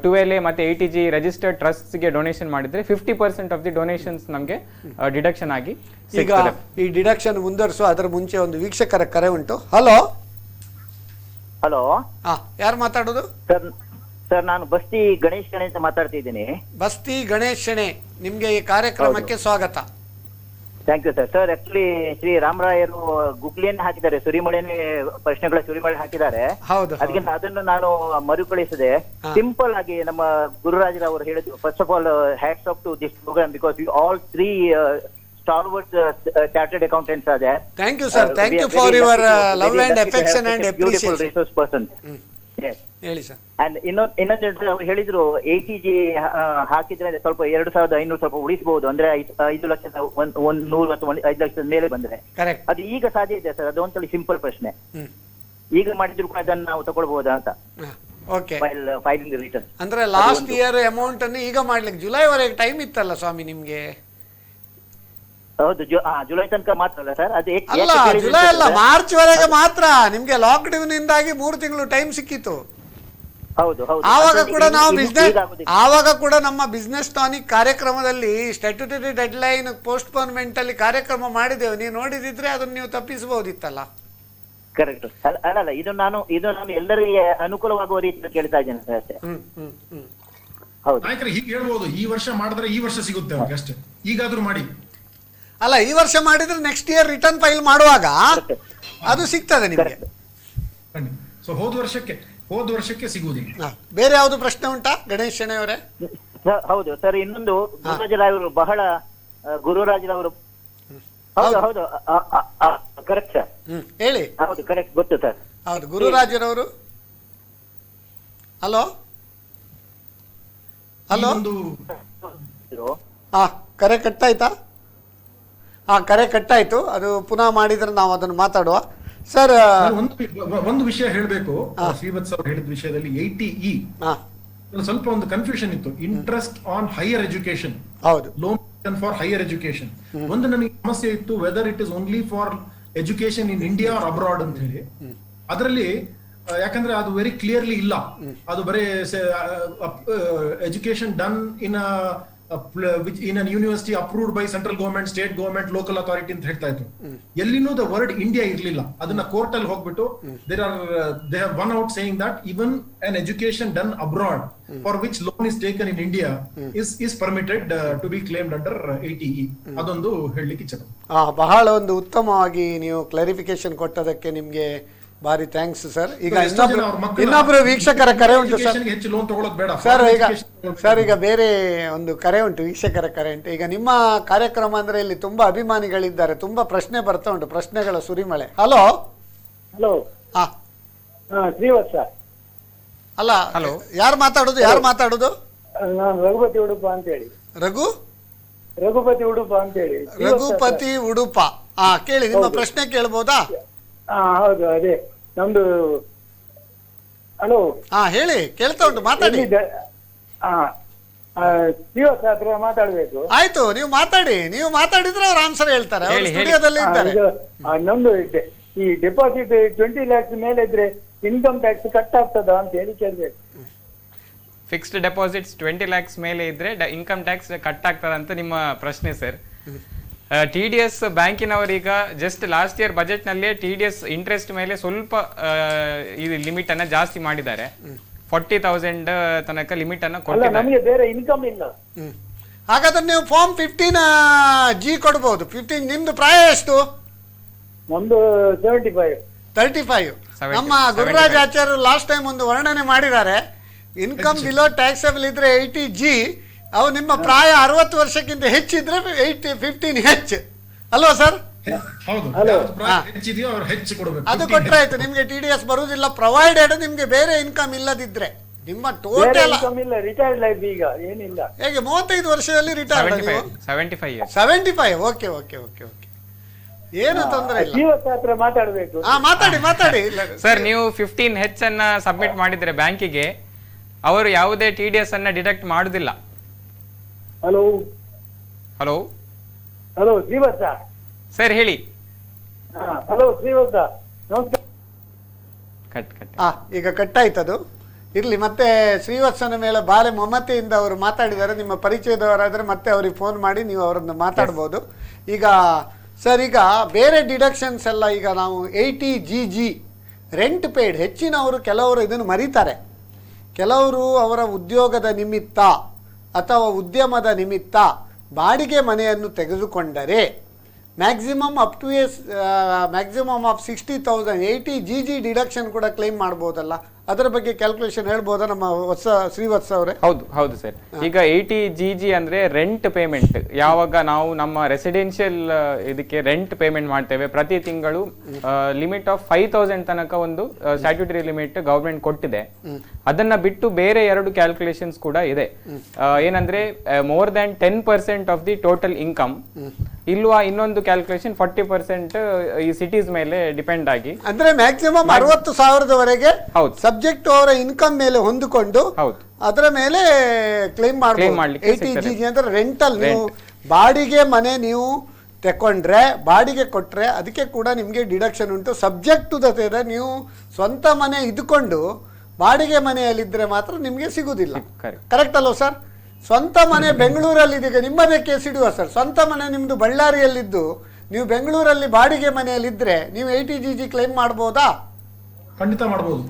12A ಮತ್ತೆ 80G ರಿಜಿಸ್ಟರ್ಡ್ ಟ್ರಸ್ಟ್ಸ್ ಗೆ ಡೊನೇಷನ್ ಮಾಡಿದ್ರೆ 50% ಆಫ್ ದಿ ಡೊನೇಷನ್ಸ್ ನಮಗೆ ಡಿಡಕ್ಷನ್ ಆಗಿ ಸಿಗ್ತದೆ. ಈ ಡಿಡಕ್ಷನ್ ಮುಂದುವರಿಸುವ ಅದರ ಮುಂಚೆ ಒಂದು ವೀಕ್ಷಕರ ಕರೆ ಉಂಟು. ಹಲೋ ಯಾರು ಮಾತಾಡೋದು? ಸರ್ ನಾನು ಬಸ್ತಿ ಗಣೇಶ್ ಅಂತ ಮಾತಾಡ್ತಿದ್ದೀನಿ. ಬಸ್ತಿ ಗಣೇಶ್ ಶೆಣೆ, ನಿಮ್ಗೆ ಈ ಕಾರ್ಯಕ್ರಮಕ್ಕೆ ಸ್ವಾಗತ. Thank you sir. Sir actually Shri ರಾಮರಾಯರು ಗುಗ್ಲಿಯನ್ನೇ ಹಾಕಿದ್ದಾರೆ, ಸುರಿಮಳೆನೇ ಪ್ರಶ್ನೆಗಳ ಸುರಿಮಳೆ ಹಾಕಿದ್ದಾರೆ. ಅದಕ್ಕಿಂತ ಅದನ್ನು ನಾನು ಮರುಕಳಿಸಿದೆ. ಸಿಂಪಲ್ ಆಗಿ ನಮ್ಮ ಗುರುರಾಜರವರು ಹೇಳಿದ್ರು, first of all hats off to this programme because you all 3 stalwart chartered accountants are there. Thank you sir, thank you for your love and affection and appreciation. Beautiful resource person. Yes. ಹೇಳಿ sir. And ಇನ್ನೊಂದು ಅವರು ಹೇಳಿದ್ರು 80G ಹಾಕಿದ್ರೆ ಸ್ವಲ್ಪ 2,500 ಸ್ವಲ್ಪ ಉಳಿಸಬಹುದು, ಅಂದ್ರೆ 5 ಲಕ್ಷದ 100 ಅಥವಾ 5 ಲಕ್ಷದ ಮೇಲೆ ಬಂದ್ರೆ. ಅದು ಈಗ ಸಾಧ್ಯ ಇದೆ ಸರ್? ಅದು ಒಂದ್ಸಲ ಸಿಂಪಲ್ ಪ್ರಶ್ನೆ. ಈಗ ಮಾಡಿದ್ರು ಕೂಡ ಅದನ್ನ ನಾವು ತಗೊಳ್ಬಹುದಾ ಅಂತ. ಫೈಲಿಂಗ್ ರಿಟರ್ನ್ ಅಂದ್ರೆ ಲಾಸ್ಟ್ ಇಯರ್ ಅಮೌಂಟ್ ಅನ್ನು ಈಗ ಮಾಡ್ಲಿಕ್ಕೆ ಜುಲೈವರೆಗೆ ಟೈಮ್ ಇತ್ತಲ್ಲ ಸ್ವಾಮಿ ನಿಮ್ಗೆ? ಹೌದು, ಜುಲೈ ತನಕ ಮಾತ್ರ ಅಲ್ಲ ಸರ್? ಅದು ಅಲ್ಲ, ಜುಲೈ ಅಲ್ಲ, ಮಾರ್ಚ್ ವರೆಗೆ ಮಾತ್ರ. ನಿಮ್ಗೆ ಲಾಕ್ಡೌನ್ ಇಂದಾಗಿ 3 ತಿಂಗಳು ಟೈಮ್ ಸಿಕ್ಕಿತ್ತು. ಆವಾಗ ಕೂಡ ನಮ್ಮ ಬಿಸ್ನೆಸ್ ಟಾನಿಕ್ ಕಾರ್ಯಕ್ರಮದಲ್ಲಿ ಸ್ಟ್ಯಾಟ್ಯೂಟರಿ ಡೆಡ್ ಲೈನ್ ಪೋಸ್ಟ್ ಪೋನ್ಮೆಂಟ್ ಅಲ್ಲಿ ಕಾರ್ಯಕ್ರಮ ಮಾಡಿದ್ದೇವೆ. ನೀವು ನೋಡಿದಿದ್ರೆ ಅದನ್ನ ನೀವು ತಪ್ಪಿಸಬಹುದಿತ್ತಲ್ಲ. ಕರೆಕ್ಟ್. ಅಲ್ಲ, ಇದು ನಾನು ಎಲ್ಲರಿಗೆ ಅನುಕೂಲವಾಗುವ ರೀತಿಯಲ್ಲಿ ಕೇಳ್ತಾ ಇದ್ದೇನೆ ಸರ್. ಹೌದು, ಹೀಗೆ ಹೇಳ್ಬೋದು, ಈ ವರ್ಷ ಮಾಡಿದ್ರೆ ಈ ವರ್ಷ ಸಿಗುತ್ತೆ ಅಷ್ಟೇ, ಈಗಾದ್ರೂ ಮಾಡಿ. ಅಲ್ಲ, ಈ ವರ್ಷ ಮಾಡಿದ್ರೆ ನೆಕ್ಸ್ಟ್ ಇಯರ್ ರಿಟರ್ನ್ ಫೈಲ್ ಮಾಡುವಾಗ ಅದು ಸಿಗ್ತದೆ ನಿಮಗೆ. ಸೊ ಹೋದ ವರ್ಷಕ್ಕೆ ಸಿಗುವುದಿಲ್ಲ. ಬೇರೆ ಯಾವುದು ಪ್ರಶ್ನೆ ಉಂಟಾ ಗಣೇಶ್ ಶೆಣೈ ಅವರೇ? ಹೌದು ಸರ್, ಇನ್ನೊಂದು ಗುರುರಾಜರವರು ಬಹಳ ಗುರುರಾಜರವರು ಹೌದು ಕರೆಕ್ಟ್ ಸರ್. ಹೇಳಿ. ಹೌದು ಕರೆಕ್ಟ್, ಗೊತ್ತು ಸರ್. ಹೌದು, ಗುರುರಾಜರವರು. ಹಲೋ ಕರೆ ಕಟ್ಟಾಯ್ತಾ? ಕರೆ ಕಟ್ಟಾಯ್ತು. ಅದು ಪುನಃ ಮಾಡಿದ್ರೆ ನಾವು ಅದನ್ನು ಮಾತಾಡುವ. ಸರ್, ಒಂದು ವಿಷಯ ಹೇಳಬೇಕು. ಶ್ರೀವತ್ಸ ಅವರು ಹೇಳಿದ ವಿಷಯದಲ್ಲಿ 80E ಸ್ವಲ್ಪ ಒಂದು ಕನ್ಫ್ಯೂಷನ್ ಇತ್ತು. ಇಂಟ್ರೆಸ್ಟ್ ಆನ್ ಹೈಯರ್ ಎಜುಕೇಶನ್, ಹೌದು, ಲೋನ್ ಫಾರ್ ಹೈಯರ್ ಎಜುಕೇಶನ್. ಒಂದು ನನಗೆ ಸಮಸ್ಯೆ ಇತ್ತು, whether it is only for education in India or abroad ಅಂತ ಹೇಳಿ. ಅದರಲ್ಲಿ ಯಾಕಂದ್ರೆ ಅದು ವೆರಿ ಕ್ಲಿಯರ್ಲಿ ಇಲ್ಲ. ಅದು ಬರೀ education done in an university approved by central government, state government, local authority ಅಂತ ಹೇಳ್ತಾ ಇದ್ರು. ಎಲ್ಲಿನೂ ದ ವರ್ಡ್ ಇಂಡಿಯಾ ಇರ್ಲಿಲ್ಲ. ಅದನ್ನ ಕೋರ್ಟ್ ಅಲ್ಲಿ ಹೋಗ್ಬಿಟ್ಟು they have won out saying that even an education done abroad for which loan is taken in India is permitted to be claimed under 80E. ಅದೊಂದು ಹೇಳಲಿಕ್ಕೆ ಇಚ್ಛೆ. ಬಹಳ ಒಂದು ಉತ್ತಮವಾಗಿ ನೀವು ಕ್ಲಾರಿಫಿಕೇಶನ್ ಕೊಟ್ಟದಕ್ಕೆ ನಿಮ್ಗೆ ಭಾರಿ ಥ್ಯಾಂಕ್ಸ್ ಸರ್. ಈಗ ಇನ್ನೊಬ್ರು ವೀಕ್ಷಕರ ಕರೆ ಉಂಟು ಸರ್. ಈಗ ಬೇರೆ ಒಂದು ಕರೆ ಉಂಟು, ವೀಕ್ಷಕರ ಕರೆ ಉಂಟು. ಈಗ ನಿಮ್ಮ ಕಾರ್ಯಕ್ರಮ ಅಂದ್ರೆ ಇಲ್ಲಿ ತುಂಬಾ ಅಭಿಮಾನಿಗಳಿದ್ದಾರೆ, ತುಂಬಾ ಪ್ರಶ್ನೆ ಬರ್ತಾ ಉಂಟು, ಪ್ರಶ್ನೆಗಳ ಸುರಿಮಳೆ. Hello hello. ಶ್ರೀವತ್ಸ ಅಲ್ಲ, ಹಲೋ, ಯಾರು ಮಾತಾಡುದು? ನಾನು ರಘುಪತಿ ಉಡುಪ ಅಂತ ಹೇಳಿ. ರಘುಪತಿ ಉಡುಪ ಅಂತ ಹೇಳಿ. ರಘುಪತಿ ಉಡುಪ. ಕೇಳಿ, ನಿಮ್ಮ ಪ್ರಶ್ನೆ ಕೇಳ್ಬೋದಾ? ಹೌದು, ಅದೇ ನಮ್ದು. ಹಲೋ. ಹೇಳಿ, ಕೇಳ್ತಾ ಉಂಟು, ಮಾತಾಡಿ. ಶ್ರೀವತ್ಸ ಹತ್ರ ಮಾತಾಡ್ಬೇಕು. ಆಯ್ತು, ನೀವು ಮಾತಾಡಿದ್ರೆ ಅವ್ರು ಆನ್ಸರ್ ಹೇಳ್ತಾರೆ, ಸ್ಟುಡಿಯೋದಲ್ಲಿ ಇದ್ದಾರೆ. ನಮ್ದು ಈ ಡೆಪಾಸಿಟ್ 20 lakhs ಮೇಲೆ ಇದ್ರೆ ಇನ್ಕಮ್ ಟ್ಯಾಕ್ಸ್ ಕಟ್ ಆಗ್ತದ ಅಂತ ಹೇಳಿ ಕೇಳ್ಬೇಕು. ಫಿಕ್ಸ್ಡ್ ಡೆಪಾಸಿಟ್ಸ್ 20 lakhs ಮೇಲೆ ಇದ್ರೆ ಇನ್ಕಮ್ ಟ್ಯಾಕ್ಸ್ ಕಟ್ ಆಗ್ತದ ಅಂತ ನಿಮ್ಮ ಪ್ರಶ್ನೆ ಸರ್. TDS ಬ್ಯಾಂಕಿನವರೀಗ ಜಸ್ಟ್ ಲಾಸ್ಟ್ ಇಯರ್ ಬಜೆಟ್ ನಲ್ಲಿ TDS ಇಂಟ್ರೆಸ್ಟ್ ಮೇಲೆ ಸ್ವಲ್ಪ ಇದು ಲಿಮಿಟ್ ಅನ್ನ ಜಾಸ್ತಿ ಮಾಡಿದ್ದಾರೆ. 40,000 ತನಕ ಲಿಮಿಟ್ ಅನ್ನ ಕೊಟ್ಟಿದ್ದಾರೆ. ನಮಗೆ ಬೇರೆ ಇನ್ಕಮ್ ಇಲ್ಲ. ಹಾಗಾದ್ರೆ ನೀವು ಫಾರ್ಮ್ 15G ಕೊಡಬಹುದು. 15. ನಿಮ್ದು ಪ್ರಾಯ ಎಷ್ಟು? ನಮ್ದು 35. ನಮ್ಮ ಗುರುರಾಜ್ ಆಚಾರ್ಯ ಲಾಸ್ಟ್ ಟೈಮ್ ಒಂದು ವರ್ಣನೆ ಮಾಡಿದ್ದಾರೆ. ಇನ್ಕಮ್ ಬಿಲೋ ಟ್ಯಾಕ್ಸಬಲ್ ಇದ್ರೆ 80G. ಅವು ನಿಮ್ಮ ಪ್ರಾಯ 60 ವರ್ಷಕ್ಕಿಂತ ಹೆಚ್ಚಿದ್ರೆ 15H ಅಲ್ವಾ ಸರ್? ಅದು ಕೊಟ್ರೆ ಆಯ್ತು. ನಿಮ್ಗೆ TDS ಬರುವುದಿಲ್ಲ, ಪ್ರೊವೈಡೆಡ್ ನಿಮ್ಗೆ ಬೇರೆ ಇನ್ಕಮ್ ಇಲ್ಲದಿದ್ರೆ. ನಿಮ್ಮ ಟೋಟಲ್ ರಿಟೈರ್ಡ್ ಲೈಫ್ ಈಗ ಏನಿಲ್ಲ. ಹೇಗೆ 35 ವರ್ಷದಲ್ಲಿ ರಿಟೈರ್ಡ್? 75. ಓಕೆ. ಏನು ತೊಂದರೆ ಇಲ್ಲ. ಮಾತಾಡ್ಬೇಕು. ಮಾತಾಡಿ ಸರ್. ನೀವು 15H ಅನ್ನ ಸಬ್ಮಿಟ್ ಮಾಡಿದ್ರೆ ಬ್ಯಾಂಕಿಗೆ ಅವರು ಯಾವುದೇ TDS ಅನ್ನ ಡಿಡಕ್ಟ್ ಮಾಡುದಿಲ್ಲ. ಹಲೋ ಶ್ರೀವತ್ಸ ಸರ್, ಹೇಳಿ. ಹಲೋ ಶ್ರೀವತ್ಸ, ಈಗ ಕಟ್ಟಾಯ್ತದು. ಇರ್ಲಿ, ಮತ್ತೆ ಶ್ರೀವತ್ಸನ ಮೇಲೆ ಬಾಳೆ ಮಮತೆಯಿಂದ ಅವರು ಮಾತಾಡಿದ್ದಾರೆ. ನಿಮ್ಮ ಪರಿಚಯದವರಾದ್ರೆ ಮತ್ತೆ ಅವ್ರಿಗೆ ಫೋನ್ ಮಾಡಿ ನೀವು ಅವರನ್ನು ಮಾತಾಡ್ಬೋದು. ಈಗ ಸರ್, ಈಗ ಬೇರೆ ಡಿಡಕ್ಷನ್ಸ್ ಎಲ್ಲ ಈಗ ನಾವು 80GG ರೆಂಟ್ ಪೇಯ್ಡ್, ಹೆಚ್ಚಿನವರು ಕೆಲವರು ಇದನ್ನು ಮರೀತಾರೆ. ಕೆಲವರು ಅವರ ಉದ್ಯೋಗದ ನಿಮಿತ್ತ ಅಥವಾ ಉದ್ಯಮದ ನಿಮಿತ್ತ ಬಾಡಿಗೆ ಮನೆಯನ್ನು ತೆಗೆದುಕೊಂಡರೆ maximum up to maximum of 60,000 80GG deduction ಕೂಡ ಕ್ಲೈಮ್ ಮಾಡ್ಬೋದಲ್ಲ? ಅದರ ಬಗ್ಗೆ ಕ್ಯಾಲ್ಕುಲೇಷನ್ ಹೇಳ್ಬೋದಾ ನಮ್ಮ ಶ್ರೀವತ್ಸ ಅವರೇ? ಹೌದು ಸರ್. ಈಗ 80GG ಅಂದ್ರೆ ರೆಂಟ್ ಪೇಮೆಂಟ್. ಯಾವಾಗ ನಾವು ನಮ್ಮ ರೆಸಿಡೆನ್ಷಿಯಲ್ ಇದಕ್ಕೆ ರೆಂಟ್ ಪೇಮೆಂಟ್ ಮಾಡ್ತೇವೆ ಪ್ರತಿ ತಿಂಗಳು, ಲಿಮಿಟ್ ಆಫ್ 5,000 ತನಕ ಒಂದು ಸ್ಟ್ಯಾಟ್ಯೂಟರಿ ಲಿಮಿಟ್ ಗವರ್ಮೆಂಟ್ ಕೊಟ್ಟಿದೆ. ಅದನ್ನ ಬಿಟ್ಟು ಬೇರೆ 2 ಕ್ಯಾಲ್ಕುಲೇಷನ್ಸ್ ಕೂಡ ಇದೆ. ಏನಂದ್ರೆ more than 10% of the total income, ಇಲ್ವಾ ಇನ್ನೊಂದು ಕ್ಯಾಲ್ಕುಲೇಷನ್ 40% ಈ ಸಿಟೀಸ್ ಮೇಲೆ ಡಿಪೆಂಡ್ ಆಗಿ, ಅಂದ್ರೆ ಮ್ಯಾಕ್ಸಿಮಮ್ 60,000ವರೆಗೆ ಸಬ್ಜೆಕ್ಟ್ ಅವರ ಇನ್ಕಮ್ ಮೇಲೆ ಹೊಂದಿಕೊಂಡು ಅದರ ಮೇಲೆ ಕ್ಲೈಮ್ ಮಾಡಬಹುದು. 80GG ಅಂದ್ರೆ ರೆಂಟಲ್. ನೀವು ಬಾಡಿಗೆ ಮನೆ ನೀವು ತಕೊಂಡ್ರೆ, ಬಾಡಿಗೆ ಕೊಟ್ರೆ ಅದಕ್ಕೆ ಕೂಡ ನಿಮಗೆ ಡಿಡಕ್ಷನ್ ಉಂಟು. ಸಬ್ಜೆಕ್ಟ್ ಟು ದ ನೀವು ಸ್ವಂತ ಮನೆ ಇದ್ಕೊಂಡು ಬಾಡಿಗೆ ಮನೆಯಲ್ಲಿದ್ದರೆ ಮಾತ್ರ ನಿಮಗೆ ಸಿಗುವುದಿಲ್ಲ. ಕರೆಕ್ಟ್ ಅಲ್ವ ಸರ್? ಸ್ವಂತ ಮನೆ ಬೆಂಗಳೂರಲ್ಲಿದ್ದೀಗ ನಿಮ್ಮದೇ ಕೇಸ್ ಇಡುವ ಸರ್. ಸ್ವಂತ ಮನೆ ನಿಮ್ಮದು ಬಳ್ಳಾರಿಯಲ್ಲಿದ್ದು ನೀವು ಬೆಂಗಳೂರಲ್ಲಿ ಬಾಡಿಗೆ ಮನೆಯಲ್ಲಿದ್ದರೆ ನೀವು 80GG ಕ್ಲೈಮ್ ಮಾಡ್ಬೋದಾ? ಖಂಡಿತ ಮಾಡ್ಬೋದು.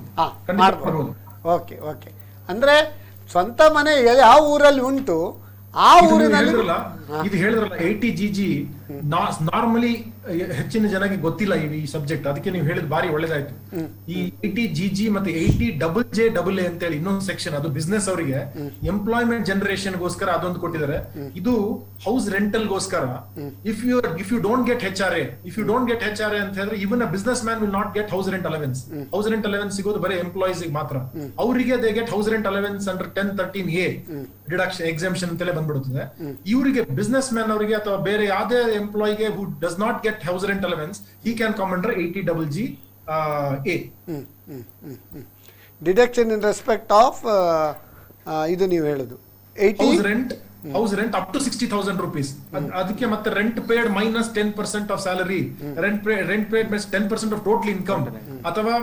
ಓಕೆ. ಅಂದ್ರೆ ಸ್ವಂತ ಮನೆ ಯಾವ ಊರಲ್ಲಿ ಉಂಟು ಆ ಊರಿನಲ್ಲಿ ಇದು ಹೇಳಿದ್ರಲ್ಲ 80GG ನಾರ್ಮಲಿ ಹೆಚ್ಚಿನ ಜನಕ್ಕೆ ಗೊತ್ತಿಲ್ಲ ಈ ಸಬ್ಜೆಕ್ಟ್, ಅದಕ್ಕೆ ನೀವು ಹೇಳಿದ್ ಬಾರಿ ಒಳ್ಳೇದಾಯ್ತು. ಈ 80GG ಮತ್ತೆ 80JJAA ಅಂತ ಹೇಳಿ ಇನ್ನೊಂದು ಸೆಕ್ಷನ್, ಅದು ಬಿಸ್ನೆಸ್ ಅವರಿಗೆ ಎಂಪ್ಲಾಯ್ಮೆಂಟ್ ಜನರೇಷನ್ ಗೋಸ್ಕರ ಅದೊಂದು ಕೊಟ್ಟಿದ್ದಾರೆ. ಇದು ಹೌಸ್ ರೆಂಟಲ್ ಗೋಸ್ಕರ. If you don't get HRA ಅಂತ ಹೇಳಿದ್ರೆ even business man will not get house rent allowance. House rent allowance ಸಿಗೋದು ಬರೀ ಎಂಪ್ಲಾಯೀಸ್ ಮಾತ್ರ. ಅವರಿಗೆ they get house rent allowance under 1013A deduction exemption ಅಂತಲೇ ಬಂದ್ಬಿಡುತ್ತದೆ. ಇವರಿಗೆ ಬಿಸ್ನೆಸ್ ಮ್ಯಾನ್ ಅವರಿಗೆ ಅಥವಾ ಬೇರೆ ಯಾವುದೇ ಎಂಪ್ಲಾಯಿಗೆ who does not get house rent allowance, he can come under 80GA. Deduction in respect of ಇದು ನೀವು ಹೇಳುದು house rent up to 60,000 rupees. ಅದಕ್ಕೆ ಮತ್ತೆ rent paid minus 10% of salary, rent paid minus 10% of total income, ಅಥವಾ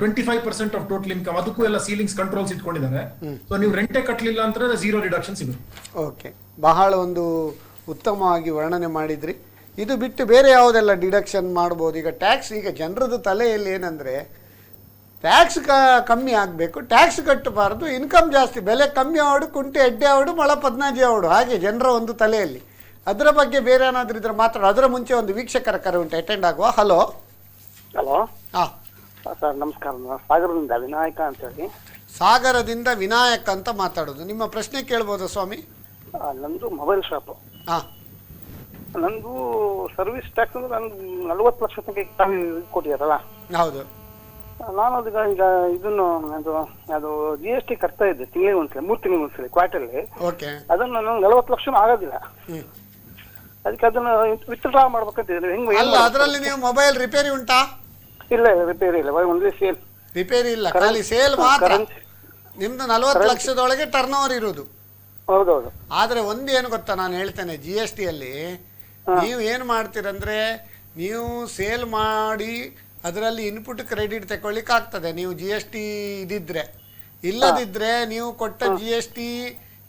25% of total income, ಅದಕ್ಕೂ ಎಲ್ಲ ceilings controls ಇಟ್ಕೊಂಡಿದ್ದಾರೆ. So ನೀವು ರೆಂಟೇ ಕಟ್ಟಲಿಲ್ಲ ಅಂದ್ರೆ 0 ಡಿಡಕ್ಷನ್ ಸಿಗುತ್ತೆ. ಓಕೆ, ಬಹಳ ಒಂದು ಉತ್ತಮವಾಗಿ ವರ್ಣನೆ ಮಾಡಿದ್ರಿ. ಇದು ಬಿಟ್ಟು ಬೇರೆ ಯಾವುದೆಲ್ಲ ಡಿಡಕ್ಷನ್ ಮಾಡ್ಬೋದು? ಈಗ ಟ್ಯಾಕ್ಸ್, ಈಗ ಜನರದ್ದು ತಲೆಯಲ್ಲಿ ಏನಂದರೆ ಟ್ಯಾಕ್ಸ್ ಕಮ್ಮಿ ಆಗಬೇಕು, ಟ್ಯಾಕ್ಸ್ ಕಟ್ಟಬಾರ್ದು, ಇನ್ಕಮ್ ಜಾಸ್ತಿ, ಬೆಲೆ ಕಮ್ಮಿ ಆವಡು, ಕುಂಟೆ ಎಡ್ಡೆ ಆವಡು, ಮಳ 15 ಆವಡು, ಹಾಗೆ ಜನರ ಒಂದು ತಲೆಯಲ್ಲಿ. ಅದರ ಬಗ್ಗೆ ಬೇರೆ ಏನಾದರೂ ಇದ್ರೆ ಮಾತಾಡೋ. ಅದರ ಮುಂಚೆ ಒಂದು ವೀಕ್ಷಕರ ಕರೆ ಉಂಟು, ಅಟೆಂಡ್ ಆಗುವ. ಹಲೋ. ಹಾಂ ಸರ್, ನಮಸ್ಕಾರ. ಸಾಗರದಿಂದ ವಿನಾಯಕ ಅಂತ ಹೇಳಿ. ಸಾಗರದಿಂದ ವಿನಾಯಕ್ ಅಂತ ಮಾತಾಡೋದು. ನಿಮ್ಮ ಪ್ರಶ್ನೆ ಕೇಳ್ಬೋದಾ ಸ್ವಾಮಿ? ನಂದು ಮೊಬೈಲ್ ಶಾಪ್. ಹಾಂ, ನಂದು ಸರ್ವಿಸ್ ಟ್ಯಾಕ್ಸ್ ಅಂದ್ರೆ ನಂದು 40 ಲಕ್ಷ ತನಕ ಕೊಟ್ಟಿದಾರಲ್ಲ. ಹೌದು. ನಾನು ಅದೀಗ ಈಗ ಇದನ್ನು ಅದು GST ಕಟ್ತಾ ಇದ್ದೆ ತಿಂಗಳಿಗೆ ಒಂದ್ಸಲ, 3 ತಿಂಗಳಿಗೆ ಒಂದ್ಸಲ ಕ್ವಾರ್ಟರ್ಲಿ. ಓಕೆ. ಅದನ್ನು ನಾನು 40 ಲಕ್ಷ ಆಗೋದಿಲ್ಲ. ಅದಕ್ಕೆ ಅದನ್ನು ವಿತ್ಡ್ರಾ ಮಾಡ್ಬೇಕಂತಿದ್ರೆ ಹೆಂಗ್? ಅಲ್ಲ, ಅದರಲ್ಲಿ ನೀವು ಮೊಬೈಲ್ ರಿಪೇರಿ ಉಂಟಾ? ಇಲ್ಲ, ರಿಪೇರಿ ಇಲ್ಲ, ಓನ್ಲಿ ಸೇಲ್. ರಿಪೇರಿ ಇಲ್ಲ, ಖಾಲಿ ಸೇಲ್ ಮಾತ್ರ. ನಿಮ್ದು 40 ಲಕ್ಷದೊಳಗೆ ಟರ್ನ್ ಓವರ್ ಇರುವುದು. ಹೌದೌದು. ಆದ್ರೆ ಒಂದು ಏನು ಗೊತ್ತಾ, ನಾನು ಹೇಳ್ತೇನೆ, GST ಅಲ್ಲಿ ನೀವು ಏನು ಮಾಡ್ತೀರಂದ್ರೆ, ನೀವು ಸೇಲ್ ಮಾಡಿ ಅದರಲ್ಲಿ ಇನ್ಪುಟ್ ಕ್ರೆಡಿಟ್ ತಗೊಳ್ಳಿಕ್ಕೆ ಆಗ್ತದೆ ನೀವು GST ಇದಿದ್ರೆ. ಇಲ್ಲದಿದ್ರೆ ನೀವು ಕೊಟ್ಟ GST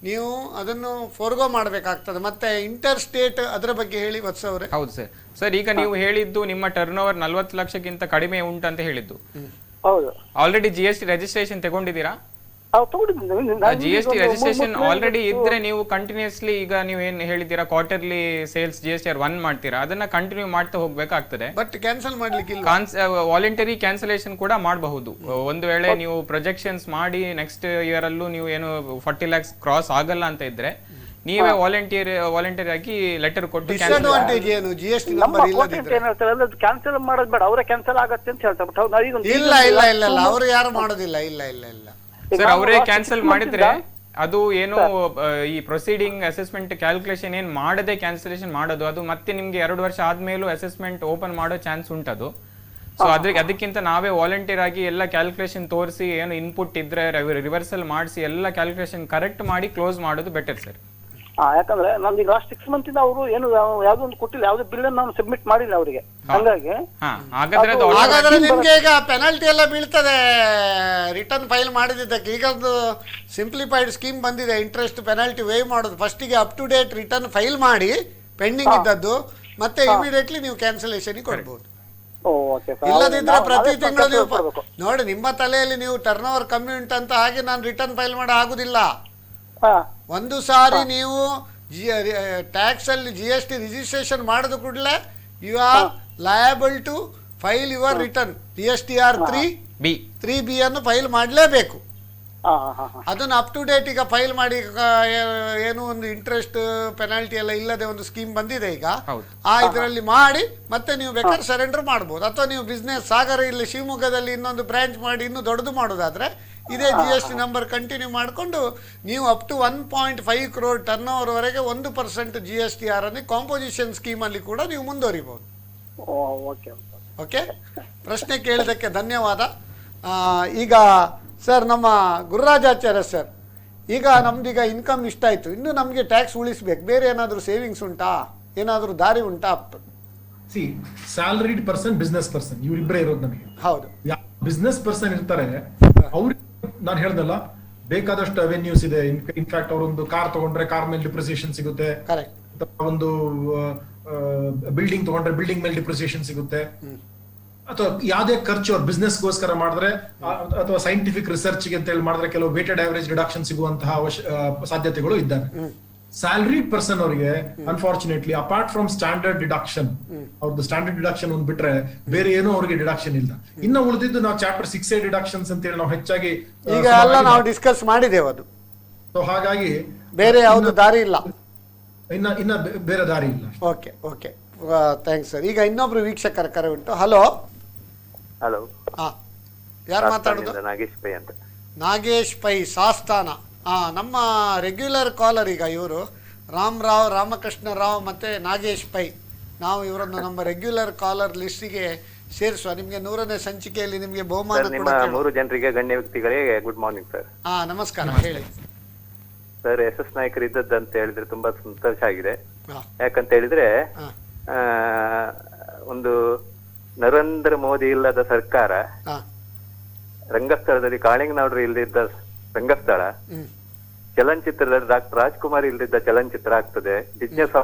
ನೀವು ಅದನ್ನು ಫೋರ್ಗೋ ಮಾಡಬೇಕಾಗ್ತದೆ. ಮತ್ತೆ ಇಂಟರ್ ಸ್ಟೇಟ್ ಅದರ ಬಗ್ಗೆ ಹೇಳಿ ವತ್ಸ ಅವರೇ. ಹೌದು ಸರ್. ಈಗ ನೀವು ಹೇಳಿದ್ದು ನಿಮ್ಮ ಟರ್ನ್ ಓವರ್ 40 ಲಕ್ಷಕ್ಕಿಂತ ಕಡಿಮೆ ಉಂಟು ಅಂತ ಹೇಳಿದ್ದು. ಹೌದು. ಆಲ್ರೆಡಿ GST ರಿಜಿಸ್ಟ್ರೇಷನ್ ತಗೊಂಡಿದ್ದೀರಾ? GST ರಿಜಿಸ್ಟ್ರೇಷನ್ ಆಲ್ರೆಡಿ ಇದ್ರೆ ನೀವು ಕಂಟಿನ್ಯೂಸ್ಲಿ, ಈಗ ನೀವು ಏನ್ ಹೇಳಿದ್ದೀರಾ ಕ್ವಾರ್ಟರ್ಲಿ ಸೇಲ್ಸ್ GST 1 ಮಾಡ್ತೀರಾ, ಅದನ್ನ ಕಂಟಿನ್ಯೂ ಮಾಡ್ತಾ ಹೋಗ್ಬೇಕಾಗ್ತದೆ. ಬಟ್ ಕ್ಯಾನ್ಸಲ್ ಮಾಡ್ಲಿಕ್ಕೆ ವಾಲಂಟರಿ ಕ್ಯಾನ್ಸಲೇಷನ್ ಕೂಡ ಮಾಡಬಹುದು. ಒಂದು ವೇಳೆ ನೀವು ಪ್ರೊಜೆಕ್ಷನ್ಸ್ ಮಾಡಿ ನೆಕ್ಸ್ಟ್ ಇಯರ್ ಅಲ್ಲೂ ನೀವು ಏನು 40 lakhs ಕ್ರಾಸ್ ಆಗಲ್ಲ ಅಂತ ಇದ್ರೆ, ನೀವೇ ವಾಲಂಟರಿ ಆಗಿ ಲೆಟರ್ ಕೊಟ್ಟು ಡಿಸ್ಅಡ್ವಾಂಟೇಜ್ ಏನು GST ನಂಬರ್ ಇಲ್ಲದಿದ್ರೆ ಕ್ಯಾನ್ಸಲ್ ಮಾಡೋದು ಬೇಡ, ಅವರೇ ಕ್ಯಾನ್ಸಲ್ ಆಗತ್ತೆ ಅಂತ ಹೇಳ್ತಾರೆ. ಇಲ್ಲ ಇಲ್ಲ ಇಲ್ಲ ಇಲ್ಲ, ಅವರು ಯಾರು ಮಾಡೋದಿಲ್ಲ. ಇಲ್ಲ ಇಲ್ಲ ಇಲ್ಲ ಸರ್, ಅವರೇ ಕ್ಯಾನ್ಸಲ್ ಮಾಡಿದ್ರೆ ಅದು ಏನು ಈ ಪ್ರೊಸೀಡಿಂಗ್ ಅಸೆಸ್ಮೆಂಟ್ ಕ್ಯಾಲ್ಕುಲೇಷನ್ ಏನ್ ಮಾಡದೆ ಕ್ಯಾನ್ಸಲೇಷನ್ ಮಾಡೋದು, ಅದು ಮತ್ತೆ ನಿಮ್ಗೆ 2 ವರ್ಷ ಆದ್ಮೇಲೂ ಅಸೆಸ್ಮೆಂಟ್ ಓಪನ್ ಮಾಡೋ ಚಾನ್ಸ್ ಉಂಟದು. ಸೊ ಅದಕ್ಕಿಂತ ನಾವೇ ವಾಲಂಟಿಯರ್ ಆಗಿ ಎಲ್ಲ ಕ್ಯಾಲ್ಕುಲೇಷನ್ ತೋರಿಸಿ, ಏನು ಇನ್ಪುಟ್ ಇದ್ರೆ ರಿವರ್ಸಲ್ ಮಾಡಿಸಿ ಎಲ್ಲ ಕ್ಯಾಲ್ಕುಲೇಷನ್ ಕರೆಕ್ಟ್ ಮಾಡಿ ಕ್ಲೋಸ್ ಮಾಡೋದು ಬೆಟರ್ ಸರ್. ಯಾಕಂದ್ರೆ ನಮ್ದು ಈಗ ಲಾಸ್ಟ್ 6 months ಇಂದ ಅವರು ಏನು ಯಾವ್ದು ಒಂದು ಕೊಟ್ಟಿಲ್ಲ, ಯಾವ್ದು ಬಿಲ್ ನಾನು ಸಬ್ಮಿಟ್ ಮಾಡಿಲ್ಲ ಅವರಿಗೆ. ಹಂಗಾಗಿ ಹಾಗಾದ್ರೆ ನಿಮ್ಗೆ ಈಗ ಪೆನಾಲ್ಟಿ ಎಲ್ಲ ಬೀಳ್ತದೆ ರಿಟರ್ನ್ ಫೈಲ್ ಮಾಡಿದ್ದಕ್ಕೆ. ಈಗ ಒಂದು ಸಿಂಪ್ಲಿಫೈಡ್ ಸ್ಕೀಮ್ ಬಂದಿದೆ, ಇಂಟ್ರೆಸ್ಟ್ ಪೆನಾಲ್ಟಿ ವೇವ್ ಮಾಡೋದು. ಫಸ್ಟಿಗೆ up to date return file ಮಾಡಿ ಪೆಂಡಿಂಗ್ ಇದ್ದದ್ದು, ಮತ್ತೆ ಇಮಿಡಿಯೇಟ್ಲಿ ನೀವು ಕ್ಯಾನ್ಸಲೇಷನ್ ಕೊಡ್ಬೋದು. ಇಲ್ಲದಿದ್ರೆ ಪ್ರತಿ ತಿಂಗಳು ನೀವು ನೋಡಿ, ನಿಮ್ಮ ತಲೆಯಲ್ಲಿ ನೀವು ಟರ್ನ್ ಓವರ್ ಕಮ್ಮಿ ಉಂಟಂತ ಹಾಗೆ ನಾನು ರಿಟರ್ನ್ ಫೈಲ್ ಮಾಡೋ ಆಗುದಿಲ್ಲ. ಒಂದು ಸಾರಿ ನೀವು ಟ್ಯಾಕ್ಸ್ ಅಲ್ಲಿ GST ರಿಜಿಸ್ಟ್ರೇಷನ್ ಮಾಡಿದ ಕೂಡಲೇ you are liable to file your return. GSTR 3B ಅನ್ನು ಫೈಲ್ ಮಾಡಲೇಬೇಕು. ಅದನ್ನು ಅಪ್ ಟು ಡೇಟ್ ಈಗ ಫೈಲ್ ಮಾಡಿ, ಏನು ಒಂದು ಇಂಟ್ರೆಸ್ಟ್ ಪೆನಾಲ್ಟಿ ಎಲ್ಲ ಇಲ್ಲದೆ ಒಂದು ಸ್ಕೀಮ್ ಬಂದಿದೆ ಈಗ, ಇದರಲ್ಲಿ ಮಾಡಿ ಮತ್ತೆ ನೀವು ಬೇಕಾದ್ರೆ ಸರೆಂಡರ್ ಮಾಡ್ಬೋದು. ಅಥವಾ ನೀವು ಬಿಸ್ನೆಸ್ ಸಾಗರ ಇಲ್ಲಿ ಶಿವಮೊಗ್ಗದಲ್ಲಿ ಇನ್ನೊಂದು ಬ್ರಾಂಚ್ ಮಾಡಿ ಇನ್ನೂ ದೊಡ್ಡದು ಮಾಡೋದಾದ್ರೆ ಇದೇ GST ನಂಬರ್ ಕಂಟಿನ್ಯೂ ಮಾಡಿಕೊಂಡು ನೀವು up to 1.5 crore turnover ವರೆಗೆ 1% GSTR ಅನ್ನು ಕಾಂಪೋಸಿಷನ್ ಸ್ಕೀಮ್ ಅಲ್ಲಿ ಕೂಡ ನೀವು ಮುಂದುವರಿಬಹುದು. ಓಕೆ, ಪ್ರಶ್ನೆ ಕೇಳಿದಕ್ಕೆ ಧನ್ಯವಾದ. ಈಗ ಸರ್, ನಮ್ಮ ಗುರುರಾಜಾಚಾರ್ಯ ಸರ್, ಈಗ ನಮ್ದೀಗ ಇನ್ಕಮ್ ಇಷ್ಟ ಆಯ್ತು, ಇನ್ನು ನಮಗೆ ಟ್ಯಾಕ್ಸ್ ಉಳಿಸ್ಬೇಕು, ಬೇರೆ ಏನಾದರೂ ಸೇವಿಂಗ್ಸ್ ಉಂಟಾ, ಏನಾದರೂ ದಾರಿ ಉಂಟಾ? ಸ್ಯಾಲರಿಡ್ ಪರ್ಸನ್, ಬಿಸ್ನೆಸ್ ಪರ್ಸನ್, ಇವರಿಬ್ಬರೇ ಇರೋದು ನಮಗೆ. ಹೌದು. ಬಿಸ್ನೆಸ್ ಪರ್ಸನ್ ಇರ್ತಾರೆ, ಅವ್ರಿಗೆ ನಾನು ಹೇಳ್ದಲ್ಲ ಬೇಕಾದಷ್ಟು ಅವೆನ್ಯೂಸ್ ಇದೆ. ಇನ್ಫ್ಯಾಕ್ಟ್ ಅವರೊಂದು ಕಾರ್ ತಗೊಂಡ್ರೆ ಕಾರ್ ಮೇಲೆ ಡಿಪ್ರಿಸಿಯೇಷನ್ ಸಿಗುತ್ತೆ, ಒಂದು ಬಿಲ್ಡಿಂಗ್ ತಗೊಂಡ್ರೆ ಬಿಲ್ಡಿಂಗ್ ಮೇಲೆ ಡಿಪ್ರಿಸಿಯೇಷನ್ ಸಿಗುತ್ತೆ. ಅಥವಾ ಯಾವುದೇ ಖರ್ಚು ಅವ್ರ ಬಿಸ್ನೆಸ್ ಗೋಸ್ಕರ ಮಾಡಿದ್ರೆ, ಅಥವಾ ಸೈಂಟಿಫಿಕ್ ರಿಸರ್ಚ್ ಅಂತ ಹೇಳಿ ಮಾಡಿದ್ರೆ ಕೆಲವು ವೇಟೆಡ್ ಆವರೇಜ್ ರಿಡಕ್ಷನ್ ಸಿಗುವಂತಹ ಸಾಧ್ಯತೆಗಳು ಇದ್ದಾವೆ. ಸ್ಯಾಲರಿಡ್ ಪರ್ಸನ್ ಅವರಿಗೆ unfortunately apart from standard deduction, ಅವ್ರದ್ದು ಸ್ಟ್ಯಾಂಡರ್ಡ್ ಡಿಡಕ್ಷನ್ ಒಂದ್ ಬಿಟ್ರೆ ಬೇರೆ ಏನೂ ಅವ್ರಿಗೆ ಡಿಡಕ್ಷನ್ ಇಲ್ಲ. ಇನ್ನು ಉಳಿದಿದ್ದು ನಾವು ಚಾಪ್ಟರ್ 6A ಡಿಡಕ್ಷನ್ಸ್ ಅಂತ ಹೇಳಿ ನಾವು ಹೆಚ್ಚಾಗಿ ಈಗ ಎಲ್ಲ ನಾವು ಡಿಸ್ಕಸ್ ಮಾಡಿದ್ದೇವೆ ಅದು. ಸೊ ಹಾಗಾಗಿ ಬೇರೆ ಯಾವುದು ದಾರಿ ಇಲ್ಲ, ಇನ್ನ ಬೇರೆ ದಾರಿ ಇಲ್ಲ. Okay okay, thanks sir. ಈಗ ಇನ್ನೊಬ್ರು ವೀಕ್ಷಕರ ಕರೆ ಉಂಟು. ಹಲೋ ಹಲೋ, ಯಾರು ಮಾತಾಡೋದು? ನಾಗೇಶ್ ಪೈ ಅಂತ. ನಾಗೇಶ್ ಪೈ, ಸಾಸ್ತಾನ. ನಮ್ಮ ರೆಗ್ಯುಲರ್ ಕಾಲರ್ ಈಗ ಇವರು ರಾಮರಾವ್, ರಾಮಕೃಷ್ಣ ರಾವ್ ಮತ್ತು ನಾಗೇಶ್ ಪೈ. ನಾವು ಇವರನ್ನು ನಮ್ಮ ರೆಗ್ಯುಲರ್ ಕಾಲರ್ ಲಿಸ್ಟಿಗೆ ಸೇರಿಸುವ. ನಿಮಗೆ 100ನೇ ಸಂಚಿಕೆಯಲ್ಲಿ ನಿಮಗೆ ಬಹುಮಾನ ನಿಮ್ಮ 3 ಜನರಿಗೆ ಗಣ್ಯ ವ್ಯಕ್ತಿಗಳಿಗೆ ಗುಡ್ ಮಾರ್ನಿಂಗ್ ಸರ್. ನಮಸ್ಕಾರ, ಹೇಳಿ ಸರ್. SS ನಾಯಕರು ಇದ್ದದ್ದು ಅಂತ ಹೇಳಿದ್ರೆ ತುಂಬಾ ಸಂತೋಷ ಆಗಿದೆ. ಯಾಕಂತ ಹೇಳಿದ್ರೆ ಒಂದು ನರೇಂದ್ರ ಮೋದಿ ಇಲ್ಲದ ಸರ್ಕಾರ, ರಂಗಸ್ಥಳದಲ್ಲಿ ಕಾಳಿಂಗನವರು ಇಲ್ಲದಿದ್ದ ರಂಗಸ್ಥಳ, ಚಲನಚಿತ್ರದಲ್ಲಿ ಡಾಕ್ಟರ್ ರಾಜ್ಕುಮಾರ್ ಇಲ್ಲದಿದ್ದ ಚಲನಚಿತ್ರ ಆಗ್ತದೆ. ಬಿಸ್ನೆಸ್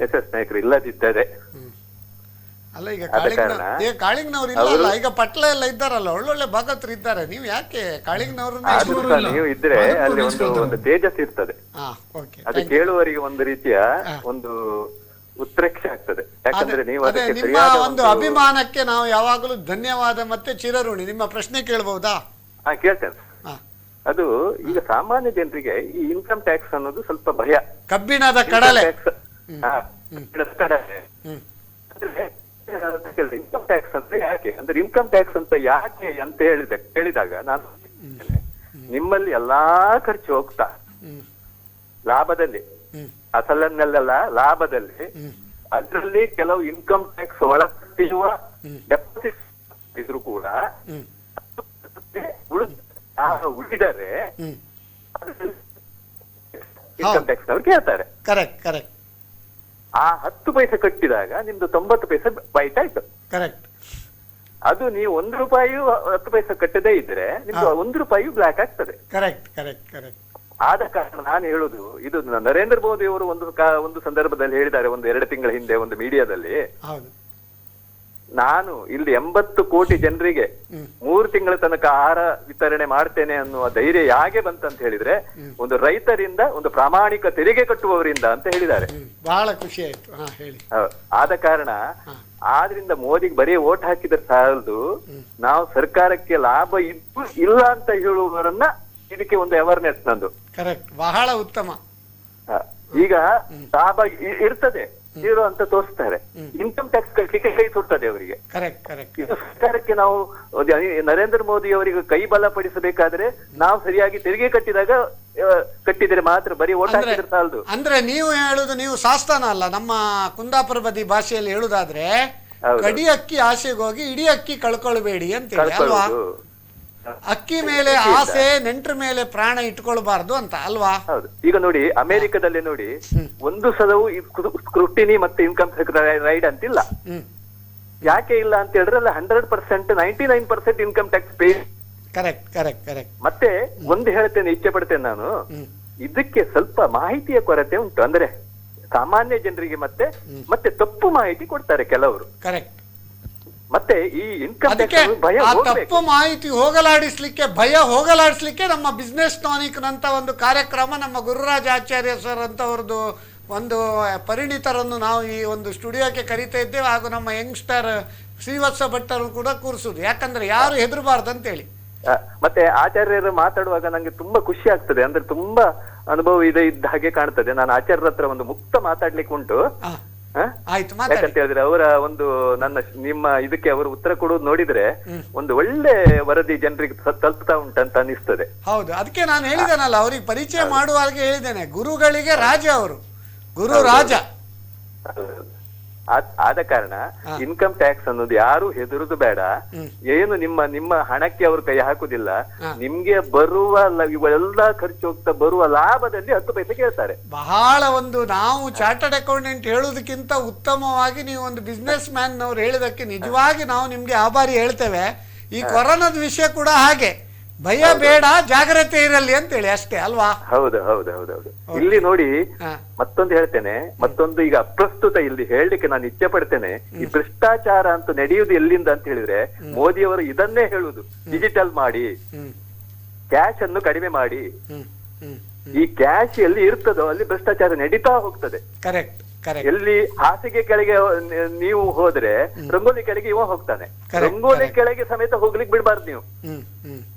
SS ನಾಯಕರು ಇಲ್ಲದಿದ್ದರೆ ಅಲ್ಲ. ಈಗ ಕಾಳಿಂಗ್ನವ್ರು ಇಲ್ಲ, ಈಗ ಪಟ್ಲ ಎಲ್ಲ ಇದ್ದಾರಲ್ಲ, ಒಳ್ಳೊಳ್ಳೆ ಭಗತರು ಇದ್ದಾರೆ. ನೀವು ಯಾಕೆ ಕಾಳಿಂಗ್ನವ್ರನ್ನ ನೀವು ಇದ್ರೆ ಅಲ್ಲಿ ಒಂದು ತೇಜಸ್ ಇರ್ತದೆ. ಅದು ಕೇಳುವವರಿಗೆ ಒಂದು ರೀತಿಯ ಒಂದು ಉತ್ಪ್ರೇಕ್ಷೆ ಆಗ್ತದೆ. ಯಾಕಂದ್ರೆ ನೀವು ನಿಮ್ಮ ಒಂದು ಅಭಿಮಾನಕ್ಕೆ ನಾವು ಯಾವಾಗಲೂ ಧನ್ಯವಾದ ಮತ್ತೆ ಚಿರಋಣಿ. ನಿಮ್ಮ ಪ್ರಶ್ನೆ ಕೇಳಬಹುದಾ? ಕೇಳ್ತೇನೆ. ಅದು ಈಗ ಸಾಮಾನ್ಯ ಜನರಿಗೆ ಈ ಇನ್ಕಮ್ ಟ್ಯಾಕ್ಸ್ ಅನ್ನೋದು ಸ್ವಲ್ಪ ಭಯ. ಕಬ್ಬಿಣದ ಕಡಲೆ ಇನ್ಕಮ್ ಟ್ಯಾಕ್ಸ್ ಅಂದ್ರೆ ಯಾಕೆ ಅಂದ್ರೆ ಇನ್ಕಮ್ ಟ್ಯಾಕ್ಸ್ ಅಂತ ಯಾಕೆ ಅಂತ ಹೇಳಿದಾಗ ನಾನು ನಿಮ್ಮಲ್ಲಿ ಎಲ್ಲಾ ಖರ್ಚು ಹೋಗ್ತಾ ಲಾಭದಲ್ಲಿ, ಅಸಲನ್ನೆಲ್ಲ ಲಾಭದಲ್ಲಿ, ಅದರಲ್ಲಿ ಕೆಲವು ಇನ್ಕಮ್ ಟ್ಯಾಕ್ಸ್ ಒಳಪಟ್ಟಿರುವ ಡೆಪಾಸಿಟ್ ಇದ್ರು ಕೂಡ ಉಳಿದರೆ ಇನ್ಕಮ್ ಟ್ಯಾಕ್ಸ್ ಅವ್ರು ಕೇಳ್ತಾರೆ. Correct correct. ಆ 10 ಪೈಸೆ ಕಟ್ಟಿದಾಗ ನಿಮ್ದು 90 ಪೈಸೆ ಬೈಟ್ ಆಯ್ತು. ಕರೆಕ್ಟ್. ಅದು ನೀವು 1 ರೂಪಾಯಿ 10 ಪೈಸೆ ಕಟ್ಟದೇ ಇದ್ರೆ ನಿಮ್ದು 1 ರೂಪಾಯಿ ಬ್ಲಾಕ್ ಆಗ್ತದೆ. Correct correct correct. ಆದ ಕಾರಣ ನಾನು ಹೇಳುದು, ಇದು ನರೇಂದ್ರ ಮೋದಿ ಅವರು ಒಂದು ಸಂದರ್ಭದಲ್ಲಿ ಹೇಳಿದ್ದಾರೆ, 1-2 ತಿಂಗಳ ಹಿಂದೆ ಒಂದು ಮೀಡಿಯಾದಲ್ಲಿ. ನಾನು ಇಲ್ಲಿ 80 ಕೋಟಿ ಜನರಿಗೆ 3 ತಿಂಗಳ ತನಕ ಆಹಾರ ವಿತರಣೆ ಮಾಡ್ತೇನೆ ಅನ್ನುವ ಧೈರ್ಯ ಯಾಕೆ ಬಂತಂತ ಹೇಳಿದ್ರೆ ಒಂದು ರೈತರಿಂದ, ಒಂದು ಪ್ರಾಮಾಣಿಕ ತೆರಿಗೆ ಕಟ್ಟುವವರಿಂದ ಅಂತ ಹೇಳಿದ್ದಾರೆ. ಬಹಳ ಖುಷಿ ಆಯ್ತು. ಹೇಳಿ. ಆದ ಕಾರಣ ಆದ್ರಿಂದ ಮೋದಿಗೆ ಬರೀ ಓಟ್ ಹಾಕಿದ್ರೆ ಸಾಲದು, ನಾವು ಸರ್ಕಾರಕ್ಕೆ ಲಾಭ ಇದ್ದು ಇಲ್ಲ ಅಂತ ಹೇಳುವವರನ್ನ ಇದಕ್ಕೆ ಒಂದು ಅವೇರ್ನೆಸ್ ನಂದು. ಕರೆಕ್ಟ್, ಬಹಳ ಉತ್ತಮ. ಈಗ ಲಾಭ ಇರ್ತದೆ, ಜೀರೋ ಅಂತ ತೋರಿಸ್ತಾರೆ. ಇನ್ಕಮ್ ಟ್ಯಾಕ್ಸ್ ಕೈ ಸುಡ್ತದೆ ಅವರಿಗೆ. ಇದು ಸರ್ಕಾರಕ್ಕೆ ನಾವು ನರೇಂದ್ರ ಮೋದಿ ಅವರಿಗೆ ಕೈ ಬಲಪಡಿಸಬೇಕಾದ್ರೆ ನಾವು ಸರಿಯಾಗಿ ತೆರಿಗೆ ಕಟ್ಟಿದ್ರೆ ಮಾತ್ರ ಬರೀ ಓಟ್ ಹಾಕಿದ್ರೆ ಸಾಲದು. ಅಂದ್ರೆ ನೀವು ಹೇಳುದು, ನೀವು ಸಾಸ್ತಾನ ಅಲ್ಲ, ನಮ್ಮ ಕುಂದಾಪುರ ಬದಿ ಭಾಷೆಯಲ್ಲಿ ಹೇಳುದಾದ್ರೆ ಕಡಿ ಅಕ್ಕಿ ಆಸೆಗೆ ಹೋಗಿ ಇಡೀ ಅಕ್ಕಿ ಕಳ್ಕೊಳ್ಬೇಡಿ ಅಂತ ಹೇಳಿ ಅಲ್ವಾ? ಅಕ್ಕಿ ಮೇಲೆ ಆಸೆ, ನೆಂಟ್ರ ಮೇಲೆ ಪ್ರಾಣ ಇಟ್ಕೊಳ್ಬಾರ್ದು ಅಂತ ಅಲ್ವಾ? ಹೌದು. ಈಗ ನೋಡಿ ಅಮೆರಿಕದಲ್ಲಿ ನೋಡಿ, ಒಂದು ಸಲವು ಸ್ಕ್ರೂಟಿನಿ ಮತ್ತೆ ಇನ್ಕಮ್ ರೈಡ್ ಅಂತಿಲ್ಲ. ಯಾಕೆ ಇಲ್ಲ ಅಂತ ಹೇಳಿದ್ರೆ 100%, 99% income tax pay. Correct correct correct. ಮತ್ತೆ ಒಂದು ಹೇಳ್ತೇನೆ, ಇಚ್ಛೆ ಪಡ್ತೇನೆ ನಾನು, ಇದಕ್ಕೆ ಸ್ವಲ್ಪ ಮಾಹಿತಿಯ ಕೊರತೆ ಉಂಟು. ಅಂದ್ರೆ ಸಾಮಾನ್ಯ ಜನರಿಗೆ ಮತ್ತೆ ತಪ್ಪು ಮಾಹಿತಿ ಕೊಡ್ತಾರೆ ಕೆಲವರು. ಕರೆಕ್ಟ್. ಮತ್ತೆ ಈ ಇನ್ಕಮ್ ತಪ್ಪು ಮಾಹಿತಿ ಭಯ ಹೋಗಲಾಡಿಸ್ಲಿಕ್ಕೆ ನಮ್ಮ ಬಿಸ್ನೆಸ್ ಟಾನಿಕ್ ನಂತ ಒಂದು ಕಾರ್ಯಕ್ರಮ, ನಮ್ಮ ಗುರುರಾಜ್ ಆಚಾರ್ಯ ಸರ್ ಅಂತವ್ರದ್ದು ಒಂದು ಪರಿಣಿತರನ್ನು ನಾವು ಈ ಒಂದು ಸ್ಟುಡಿಯೋಕ್ಕೆ ಕರಿತಾ ಇದ್ದೇವೆ. ಹಾಗೂ ನಮ್ಮ ಯಂಗ್ಸ್ಟರ್ ಶ್ರೀವತ್ಸ ಭಟ್ಟರು ಕೂಡ ಕೂರಿಸುದು, ಯಾಕಂದ್ರೆ ಯಾರು ಹೆದರಬಾರ್ದು ಅಂತೇಳಿ. ಮತ್ತೆ ಆಚಾರ್ಯರು ಮಾತಾಡುವಾಗ ನಂಗೆ ತುಂಬಾ ಖುಷಿ ಆಗ್ತದೆ. ಅಂದ್ರೆ ತುಂಬಾ ಅನುಭವ ಇದ್ದ ಹಾಗೆ ಕಾಣ್ತದೆ. ನಾನು ಆಚಾರ್ಯರ ಹತ್ರ ಒಂದು ಮುಕ್ತ ಮಾತಾಡ್ಲಿಕ್ಕೆ ಉಂಟು. ಯಾಕಂತ ಹೇಳಿದ್ರೆ ಅವರ ಒಂದು ನಿಮ್ಮ ಇದಕ್ಕೆ ಅವರು ಉತ್ತರ ಕೊಡೋದು ನೋಡಿದ್ರೆ ಒಂದು ಒಳ್ಳೆ ವರದಿ ಜನರಿಗೆ ತಲುಪ್ತಾ ಉಂಟಂತ ಅನಿಸ್ತದೆ. ಹೌದು, ಅದಕ್ಕೆ ನಾನು ಹೇಳಿದ್ದೇನಲ್ಲ, ಅವ್ರಿಗೆ ಪರಿಚಯ ಮಾಡುವಾಗ ಹೇಳಿದ್ದೇನೆ, ಗುರುಗಳಿಗೆ ರಾಜ ಅವರು, ಗುರು ರಾಜ. ಆದ ಕಾರಣ ಇನ್ಕಮ್ ಟ್ಯಾಕ್ಸ್ ಅನ್ನೋದು ಯಾರು ಹೆದರುದು ಬೇಡ. ಏನು ನಿಮ್ಮ ಹಣಕ್ಕೆ ಅವರು ಕೈ ಹಾಕುದಿಲ್ಲ. ನಿಮ್ಗೆ ಬರುವ ಇವೆಲ್ಲ ಖರ್ಚು ಹೋಗ್ತಾ ಬರುವ ಲಾಭದಲ್ಲಿ 10 ಪೈಸೆ ಕೇಳ್ತಾರೆ. ಬಹಳ ಒಂದು ನಾವು ಚಾರ್ಟರ್ಡ್ ಅಕೌಂಟೆಂಟ್ ಹೇಳುವುದಕ್ಕಿಂತ ಉತ್ತಮವಾಗಿ ನೀವು ಒಂದು ಬಿಸ್ನೆಸ್ ಮ್ಯಾನ್ ನವರು ಹೇಳಿದಕ್ಕೆ ನಿಜವಾಗಿ ನಾವು ನಿಮ್ಗೆ ಆಭಾರಿ ಹೇಳ್ತೇವೆ. ಈ ಕೊರೋನಾದ ವಿಷಯ ಕೂಡ ಹಾಗೆ, ಭಯ ಬೇಡ, ಜಾಗ್ರತೆ ಇರಲಿ ಅಂತ ಹೇಳಿ ಅಷ್ಟೇ ಅಲ್ವಾ? ಹೌದು ಹೌದು ಹೌದೌದು. ಇಲ್ಲಿ ನೋಡಿ ಮತ್ತೊಂದು ಹೇಳ್ತೇನೆ, ಮತ್ತೊಂದು ಈಗ ಅಪ್ರಸ್ತುತ ಇಲ್ಲಿ ಹೇಳಲಿಕ್ಕೆ ನಾನು ಇಚ್ಛೆ ಪಡ್ತೇನೆ. ಈ ಭ್ರಷ್ಟಾಚಾರ ಅಂತ ನಡೆಯುವುದು ಎಲ್ಲಿಂದ ಅಂತ ಹೇಳಿದ್ರೆ ಮೋದಿಯವರು ಇದನ್ನೇ ಹೇಳುದು, ಡಿಜಿಟಲ್ ಮಾಡಿ, ಕ್ಯಾಶ್ ಅನ್ನು ಕಡಿಮೆ ಮಾಡಿ. ಈ ಕ್ಯಾಶ್ ಎಲ್ಲಿ ಇರ್ತದೋ ಅಲ್ಲಿ ಭ್ರಷ್ಟಾಚಾರ ನಡೀತಾ ಹೋಗ್ತದೆ. ಕರೆಕ್ಟ್. ಎಲ್ಲಿ ಹಾಸಿಗೆ ಕೆಳಗೆ ನೀವು ಹೋದ್ರೆ ರಂಗೋಲಿ ಕೆಳಗೆ ಇವ ಹೋಗ್ತಾನೆ, ರಂಗೋಲಿ ಕೆಳಗೆ ಸಮೇತ ಹೋಗ್ಲಿಕ್ಕೆ ಬಿಡ್ಬಾರ್ದು ನೀವು.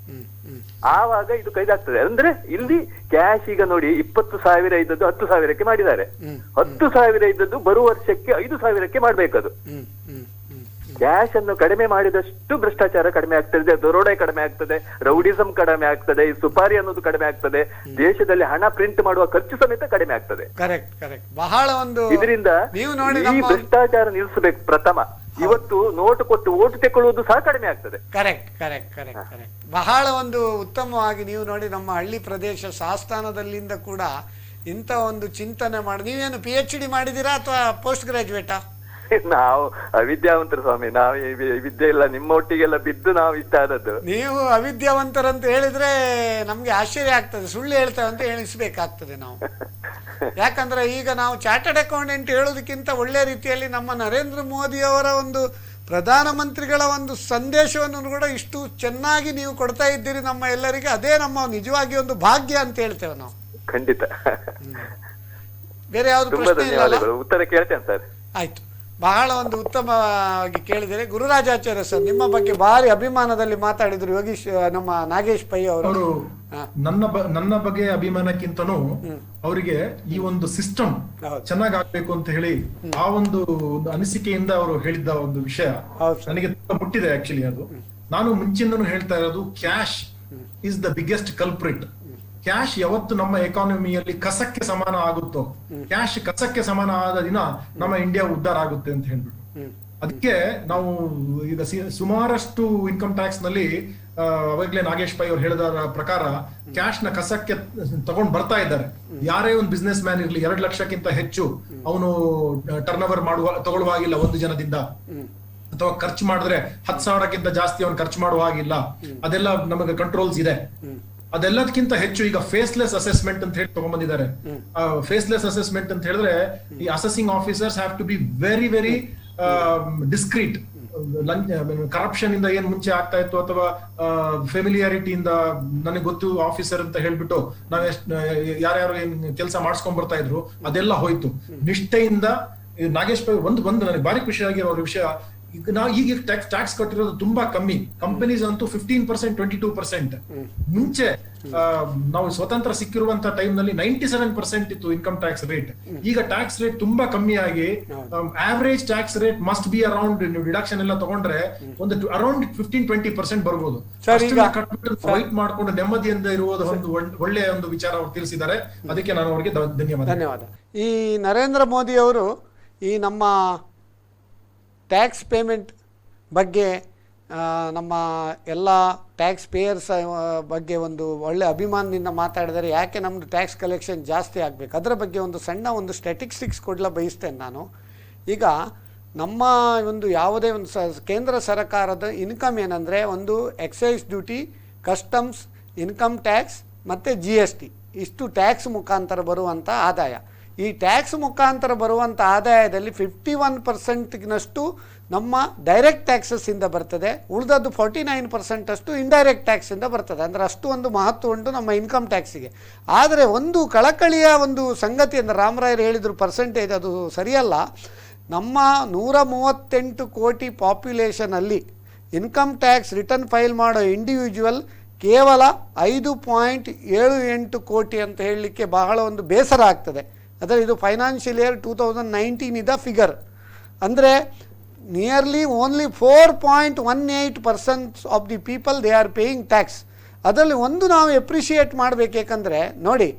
ಆವಾಗ ಇದು ಕೈದಾಗ್ತದೆ. ಅಂದ್ರೆ ಇಲ್ಲಿ ಕ್ಯಾಶ್ ಈಗ ನೋಡಿ 20,000 ಇದ್ದದ್ದು 10,000ಕ್ಕೆ ಮಾಡಿದ್ದಾರೆ, 10,000 ಇದ್ದದ್ದು ಬರುವ ವರ್ಷಕ್ಕೆ 5,000ಕ್ಕೆ ಮಾಡ್ಬೇಕದು. ಕ್ಯಾಶ್ ಅನ್ನು ಕಡಿಮೆ ಮಾಡಿದಷ್ಟು ಭ್ರಷ್ಟಾಚಾರ ಕಡಿಮೆ ಆಗ್ತದೆ, ದರೋಡೆ ಕಡಿಮೆ ಆಗ್ತದೆ, ರೌಡಿಸಂ ಕಡಿಮೆ ಆಗ್ತದೆ, ಈ ಸುಪಾರಿ ಅನ್ನೋದು ಕಡಿಮೆ ಆಗ್ತದೆ, ದೇಶದಲ್ಲಿ ಹಣ ಪ್ರಿಂಟ್ ಮಾಡುವ ಖರ್ಚು ಸಮೇತ ಕಡಿಮೆ ಆಗ್ತದೆ. ಬಹಳ ಒಂದು ಇದರಿಂದ ಈ ಭ್ರಷ್ಟಾಚಾರ ನಿಲ್ಲಿಸಬೇಕು ಪ್ರಥಮ. ಇವತ್ತು ನೋಟು ಕೊಟ್ಟು ಓಟು ತೆಕ್ಕೊಳ್ಳುವುದು ಸಹ ಕಡಿಮೆ ಆಗ್ತದೆ. ಕರೆಕ್ಟ್. ಬಹಳ ಒಂದು ಉತ್ತಮವಾಗಿ ನೀವು ನೋಡಿ, ನಮ್ಮ ಹಳ್ಳಿ ಪ್ರದೇಶ ಸಂಸ್ಥಾನದಲ್ಲಿಂದ ಕೂಡ ಇಂಥ ಒಂದು ಚಿಂತನೆ ಮಾಡಿ. ನೀವೇನು PhD ಮಾಡಿದ್ದೀರಾ ಅಥವಾ ಪೋಸ್ಟ್ ಗ್ರಾಜುಯೇಟಾ? ನಾವು ಅವಿದ್ಯಾವಂತರು ಸ್ವಾಮಿ, ನಾವು ವಿದ್ಯೆ ಇಲ್ಲ, ನಿಮ್ಮ ಒಟ್ಟಿಗೆಲ್ಲ ಬಿದ್ದು ನಾವು ಇಷ್ಟ ಆದದ್ದು. ನೀವು ಅವಿದ್ಯಾವಂತರಂತ ಹೇಳಿದ್ರೆ ನಮ್ಗೆ ಆಶ್ಚರ್ಯ ಆಗ್ತದೆ, ಸುಳ್ಳು ಹೇಳ್ತೇವೆ ಅಂತ ಹೇಳಿಸ್ಬೇಕಾಗ್ತದೆ ನಾವು. ಯಾಕಂದ್ರೆ ಈಗ ನಾವು ಚಾರ್ಟರ್ಡ್ ಅಕೌಂಟೆಂಟ್ ಹೇಳೋದಕ್ಕಿಂತ ಒಳ್ಳೆ ರೀತಿಯಲ್ಲಿ ನಮ್ಮ ನರೇಂದ್ರ ಮೋದಿಯವರ ಒಂದು ಪ್ರಧಾನಮಂತ್ರಿಗಳ ಒಂದು ಸಂದೇಶವನ್ನು ಕೂಡ ಇಷ್ಟು ಚೆನ್ನಾಗಿ ನೀವು ಕೊಡ್ತಾ ಇದ್ದೀರಿ ನಮ್ಮ ಎಲ್ಲರಿಗೆ. ಅದೇ ನಮ್ಮ ನಿಜವಾಗಿ ಒಂದು ಭಾಗ್ಯ ಅಂತ ಹೇಳ್ತೇವೆ ನಾವು. ಖಂಡಿತ. ಬೇರೆ ಯಾವ್ದು ಪ್ರಶ್ನೆ ಇಲ್ಲ? ಉತ್ತರ ಕೇಳ್ತೇನೆ ಸರ್. ಆಯ್ತು, ಬಹಳ ಒಂದು ಉತ್ತಮವಾಗಿ ಕೇಳಿದರೆ. ಗುರುರಾಜಾಚಾರ್ಯ ಸರ್, ನಿಮ್ಮ ಬಗ್ಗೆ ಭಾರಿ ಅಭಿಮಾನದಲ್ಲಿ ಮಾತಾಡಿದ್ರು ಯೋಗೀಶ್, ನಮ್ಮ ನಾಗೇಶ್ ಪೈ ಅವರು. ನನ್ನ ಬಗ್ಗೆ ಅಭಿಮಾನಕ್ಕಿಂತನೂ ಅವರಿಗೆ ಈ ಒಂದು ಸಿಸ್ಟಮ್ ಚೆನ್ನಾಗಾಗ್ಬೇಕು ಅಂತ ಹೇಳಿ ಆ ಒಂದು ಅನಿಸಿಕೆಯಿಂದ ಅವರು ಹೇಳಿದ್ದ ಒಂದು ವಿಷಯ ನನಗೆ ತುಂಬಾ ಮುಟ್ಟಿದೆ. ಆಕ್ಚುಲಿ ಅದು ನಾನು ಮುಂಚಿಂದನೂ ಹೇಳ್ತಾ ಇರೋದು, cash is the biggest culprit. Cash ಯಾವತ್ತು ನಮ್ಮ ಎಕಾನಮಿಯಲ್ಲಿ ಕಸಕ್ಕೆ ಸಮಾನ ಆಗುತ್ತೋ, ಕ್ಯಾಶ್ ಕಸಕ್ಕೆ ಸಮಾನ ಆದ ದಿನ ನಮ್ಮ ಇಂಡಿಯಾ ಉದ್ಧಾರ ಆಗುತ್ತೆ ಅಂತ ಹೇಳ್ಬಿಟ್ಟು, ಅದಕ್ಕೆ ನಾವು ಈಗ ಸುಮಾರಷ್ಟು ಇನ್ಕಮ್ ಟ್ಯಾಕ್ಸ್ ನಲ್ಲಿ ಅವಾಗ್ಲೇ ನಾಗೇಶ್ ಪೈ ಅವ್ರು ಹೇಳಿದ ಪ್ರಕಾರ ಕ್ಯಾಶ್ ನ ಕಸಕ್ಕೆ ತಗೊಂಡ್ ಬರ್ತಾ ಇದ್ದಾರೆ. ಯಾರೇ ಒಂದು ಬಿಸ್ನೆಸ್ ಮ್ಯಾನ್ ಇರ್ಲಿ, 2 ಲಕ್ಷಕ್ಕಿಂತ ಹೆಚ್ಚು ಅವನು ಟರ್ನ್ ಓವರ್ ತಗೊಳ್ಳುವ ಹಾಗಿಲ್ಲ ಒಂದು ಜನದಿಂದ, ಅಥವಾ ಖರ್ಚು ಮಾಡಿದ್ರೆ 10,000ಕ್ಕಿಂತ ಜಾಸ್ತಿ ಅವನು ಖರ್ಚು ಮಾಡುವ ಹಾಗಿಲ್ಲ. ಅದೆಲ್ಲ ನಮಗೆ ಕಂಟ್ರೋಲ್ಸ್ ಇದೆ. ಅದೆಲ್ಲದಕ್ಕಿಂತ ಹೆಚ್ಚು ಈಗ ಫೇಸ್ಲೆಸ್ ಅಸೆಸ್ಮೆಂಟ್ ಅಂತ ಹೇಳಿ ತಗೊಂಡ್ಬಂದಿದ್ದಾರೆ. ಫೇಸ್ಲೆಸ್ ಅಸೆಸ್ಮೆಂಟ್ ಅಂತ ಹೇಳಿದ್ರೆ ಈ assessing officers have to be very very discreet. Corruption ಇಂದ ಏನ್ ಮುಂಚೆ ಆಗ್ತಾ ಇತ್ತು, ಅಥವಾ ಫೆಮಿಲಿಯಾರಿಟಿಯಿಂದ ನನಗೆ ಗೊತ್ತು ಆಫೀಸರ್ ಅಂತ ಹೇಳ್ಬಿಟ್ಟು ನಾವ್ ಯಾರ್ಯಾರು ಏನ್ ಕೆಲಸ ಮಾಡಿಸ್ಕೊಂಡ್ ಬರ್ತಾ ಇದ್ರು, ಅದೆಲ್ಲ ಹೋಯ್ತು. ನಿಷ್ಠೆಯಿಂದ ನಾಗೇಶ್ ಪೈ ಒಂದು ನನಗೆ ಭಾರಿ ಖುಷಿಯಾಗಿರೋ ವಿಷಯ, ಈಗ ನಾವು ಈಗ ಟ್ಯಾಕ್ಸ್ ಕಟ್ಟಿರೋದು ತುಂಬಾ ಕಮ್ಮಿ. ಕಂಪನೀಸ್ ಅಂತೂ 15%, 22%. ಮುಂಚೆ ನಾವು ಸ್ವತಂತ್ರ ಸಿಕ್ಕಿರುವಂತ ಟೈಮ್ ನಲ್ಲಿ 97% ಇತ್ತು ಇನ್ಕಮ್ ಟ್ಯಾಕ್ಸ್ ರೇಟ್. ಈಗ ಟ್ಯಾಕ್ಸ್ ರೇಟ್ ತುಂಬಾ ಕಮ್ಮಿ ಆಗಿ average tax rate must be around, ನೀವು ಡಿಡಕ್ಷನ್ ಎಲ್ಲ ತಗೊಂಡ್ರೆ ಒಂದು ಅರೌಂಡ್ 15-20% ಬರ್ಬೋದು. ವೈಟ್ ಮಾಡ್ಕೊಂಡು ನೆಮ್ಮದಿಯಿಂದ ಇರುವುದು ಒಂದು ಒಳ್ಳೆಯ ಒಂದು ವಿಚಾರ ಅವ್ರು ತಿಳಿಸಿದ್ದಾರೆ. ಅದಕ್ಕೆ ನಾನು ಅವರಿಗೆ ಧನ್ಯವಾದ. ಈ ನರೇಂದ್ರ ಮೋದಿ ಅವರು ಈ ನಮ್ಮ ಟ್ಯಾಕ್ಸ್ ಪೇಮೆಂಟ್ ಬಗ್ಗೆ, ನಮ್ಮ ಎಲ್ಲ ಟ್ಯಾಕ್ಸ್ ಪೇಯರ್ಸ್ ಬಗ್ಗೆ ಒಂದು ಒಳ್ಳೆ ಅಭಿಮಾನದಿಂದ ಮಾತಾಡಿದರೆ ಯಾಕೆ ನಮ್ಮದು ಟ್ಯಾಕ್ಸ್ ಕಲೆಕ್ಷನ್ ಜಾಸ್ತಿ ಆಗಬೇಕು, ಅದರ ಬಗ್ಗೆ ಒಂದು ಸಣ್ಣ ಒಂದು ಸ್ಟ್ಯಾಟಿಸ್ಟಿಕ್ಸ್ ಕೊಡಲ ಬಯಸ್ತೇನೆ ನಾನು. ಈಗ ನಮ್ಮ ಒಂದು ಯಾವುದೇ ಒಂದು ಕೇಂದ್ರ ಸರ್ಕಾರದ ಇನ್ಕಮ್ ಏನಂದರೆ, ಒಂದು excise duty, customs, income tax ಮತ್ತು GST, ಇಷ್ಟು ಟ್ಯಾಕ್ಸ್ ಮುಖಾಂತರ ಬರುವಂಥ ಆದಾಯ. ಈ ಟ್ಯಾಕ್ಸ್ ಮುಖಾಂತರ ಬರುವಂಥ ಆದಾಯದಲ್ಲಿ 51%ನಷ್ಟು ನಮ್ಮ ಡೈರೆಕ್ಟ್ ಟ್ಯಾಕ್ಸಸ್ಸಿಂದ ಬರ್ತದೆ, ಉಳಿದದ್ದು 49% ಅಷ್ಟು ಇಂಡೈರೆಕ್ಟ್ ಟ್ಯಾಕ್ಸಿಂದ ಬರ್ತದೆ. ಅಂದರೆ ಅಷ್ಟು ಒಂದು ಮಹತ್ವ ಉಂಟು ನಮ್ಮ ಇನ್ಕಮ್ ಟ್ಯಾಕ್ಸಿಗೆ. ಆದರೆ ಒಂದು ಕಳಕಳಿಯ ಒಂದು ಸಂಗತಿ ಅಂದರೆ, ರಾಮರಾಯರು ಹೇಳಿದರು ಪರ್ಸೆಂಟೇಜ್ ಅದು ಸರಿಯಲ್ಲ. ನಮ್ಮ 138 ಕೋಟಿ ಪಾಪ್ಯುಲೇಷನಲ್ಲಿ ಇನ್ಕಮ್ ಟ್ಯಾಕ್ಸ್ ರಿಟರ್ನ್ ಫೈಲ್ ಮಾಡೋ ಇಂಡಿವಿಜುವಲ್ ಕೇವಲ 5.78 ಕೋಟಿ ಅಂತ ಹೇಳಲಿಕ್ಕೆ ಬಹಳ ಒಂದು ಬೇಸರ ಆಗ್ತದೆ. ಆದರೆ ಇದು ಫೈನಾನ್ಷಿಯಲ್ ಇಯರ್ 2019 ಫಿಗರ್. ಅಂದರೆ nearly only 4.18% of the people they are paying tax. ಅದರಲ್ಲಿ ಒಂದು ನಾವು ಎಪ್ರಿಷಿಯೇಟ್ ಮಾಡಬೇಕು. ಏಕೆಂದರೆ ನೋಡಿ,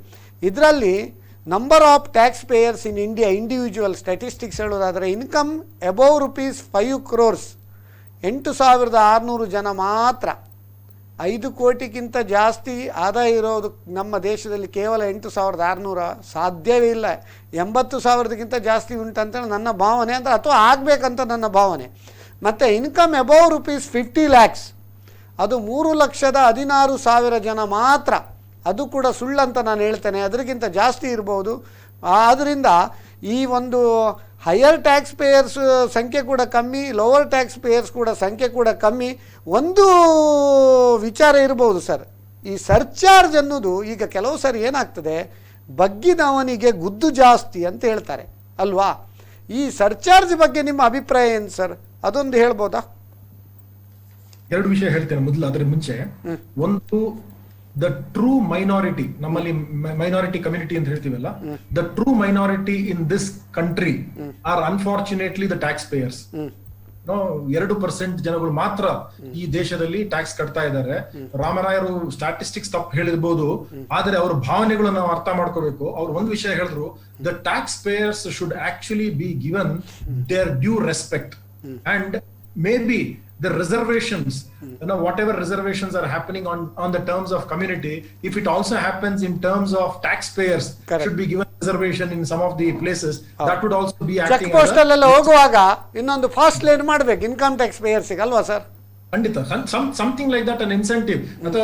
ಇದರಲ್ಲಿ number of tax payers in India individual statistics ಹೇಳೋದಾದರೆ, ಇನ್ಕಮ್ ಅಬೌವ್ ₹5 crores 8,600 ಜನ ಮಾತ್ರ. 5 ಕೋಟಿಗಿಂತ ಜಾಸ್ತಿ ಆದಾಯ ಇರೋದು ನಮ್ಮ ದೇಶದಲ್ಲಿ ಕೇವಲ 8,600. ಸಾಧ್ಯವೇ ಇಲ್ಲ. 80,000ಕ್ಕಿಂತ ಜಾಸ್ತಿ ಉಂಟಂತೇಳಿ ನನ್ನ ಭಾವನೆ, ಅಂದರೆ ಅಥವಾ ಆಗಬೇಕಂತ ನನ್ನ ಭಾವನೆ. ಮತ್ತು ಇನ್ಕಮ್ ಅಬೌವ್ ₹50 lakhs ಅದು 3,16,000 ಜನ ಮಾತ್ರ. ಅದು ಕೂಡ ಸುಳ್ಳಂತ ನಾನು ಹೇಳ್ತೇನೆ, ಅದಕ್ಕಿಂತ ಜಾಸ್ತಿ ಇರ್ಬೋದು. ಆದ್ದರಿಂದ ಈ ಒಂದು ಹೈಯರ್ ಟ್ಯಾಕ್ಸ್ ಪೇಯರ್ಸ್ ಸಂಖ್ಯೆ ಕೂಡ ಕಮ್ಮಿ, ಲೋವರ್ ಟ್ಯಾಕ್ಸ್ ಪೇಯರ್ಸ್ ಕೂಡ ಸಂಖ್ಯೆ ಕೂಡ ಕಮ್ಮಿ. ಒಂದು ವಿಚಾರ ಇರ್ಬೋದು ಸರ್, ಈ ಸರ್ಚಾರ್ಜ್ ಅನ್ನೋದು ಈಗ ಕೆಲವು ಸರಿ ಏನಾಗ್ತದೆ, ಬಗ್ಗಿದವನಿಗೆ ಗುದ್ದು ಜಾಸ್ತಿ ಅಂತ ಹೇಳ್ತಾರೆ ಅಲ್ವಾ? ಈ ಸರ್ಚಾರ್ಜ್ ಬಗ್ಗೆ ನಿಮ್ಮ ಅಭಿಪ್ರಾಯ ಏನು ಸರ್? ಅದೊಂದು ಹೇಳ್ಬೋದಾ? ಎರಡು ವಿಷಯ ಹೇಳ್ತೇನೆ. ಮೊದಲು ಅದರ ಮುಂಚೆ ಒಂದು, ದ ಟ್ರೂ ಮೈನಾರಿಟಿ, ನಮ್ಮಲ್ಲಿ ಮೈನಾರಿಟಿ ಕಮ್ಯುನಿಟಿ ಅಂತ ಹೇಳ್ತೀವಲ್ಲ, the true minority in this country are unfortunately the tax payers. 2% ಜನಗಳು ಮಾತ್ರ ಈ ದೇಶದಲ್ಲಿ ಟ್ಯಾಕ್ಸ್ ಕಟ್ತಾ ಇದ್ದಾರೆ. ರಾಮರಾಯರು ಸ್ಟಾಟಿಸ್ಟಿಕ್ಸ್ ತಪ್ಪು ಹೇಳಿರ್ಬೋದು, ಆದ್ರೆ ಅವ್ರ ಭಾವನೆಗಳು ನಾವು ಅರ್ಥ ಮಾಡ್ಕೋಬೇಕು. ಅವ್ರು ಒಂದು ವಿಷಯ ಹೇಳಿದ್ರು, the tax payers should actually be given their due respect and may be the reservations, whatever reservations are happening on the terms of community, if it also happens in terms of taxpayers, should be given reservation in some of the places. That would also be acting check post ಅಲ್ಲೆಲ್ಲ ಹೋಗುವಾಗ ಇನ್ನೊಂದು fast lane ಮಾಡ್ಬೇಕು income tax ಪೇಯರ್ಸಿಗೆ ಅಲ್ವಾ sir? ಖಂಡಿತ, something like that, an incentive. ಮತ್ತೆ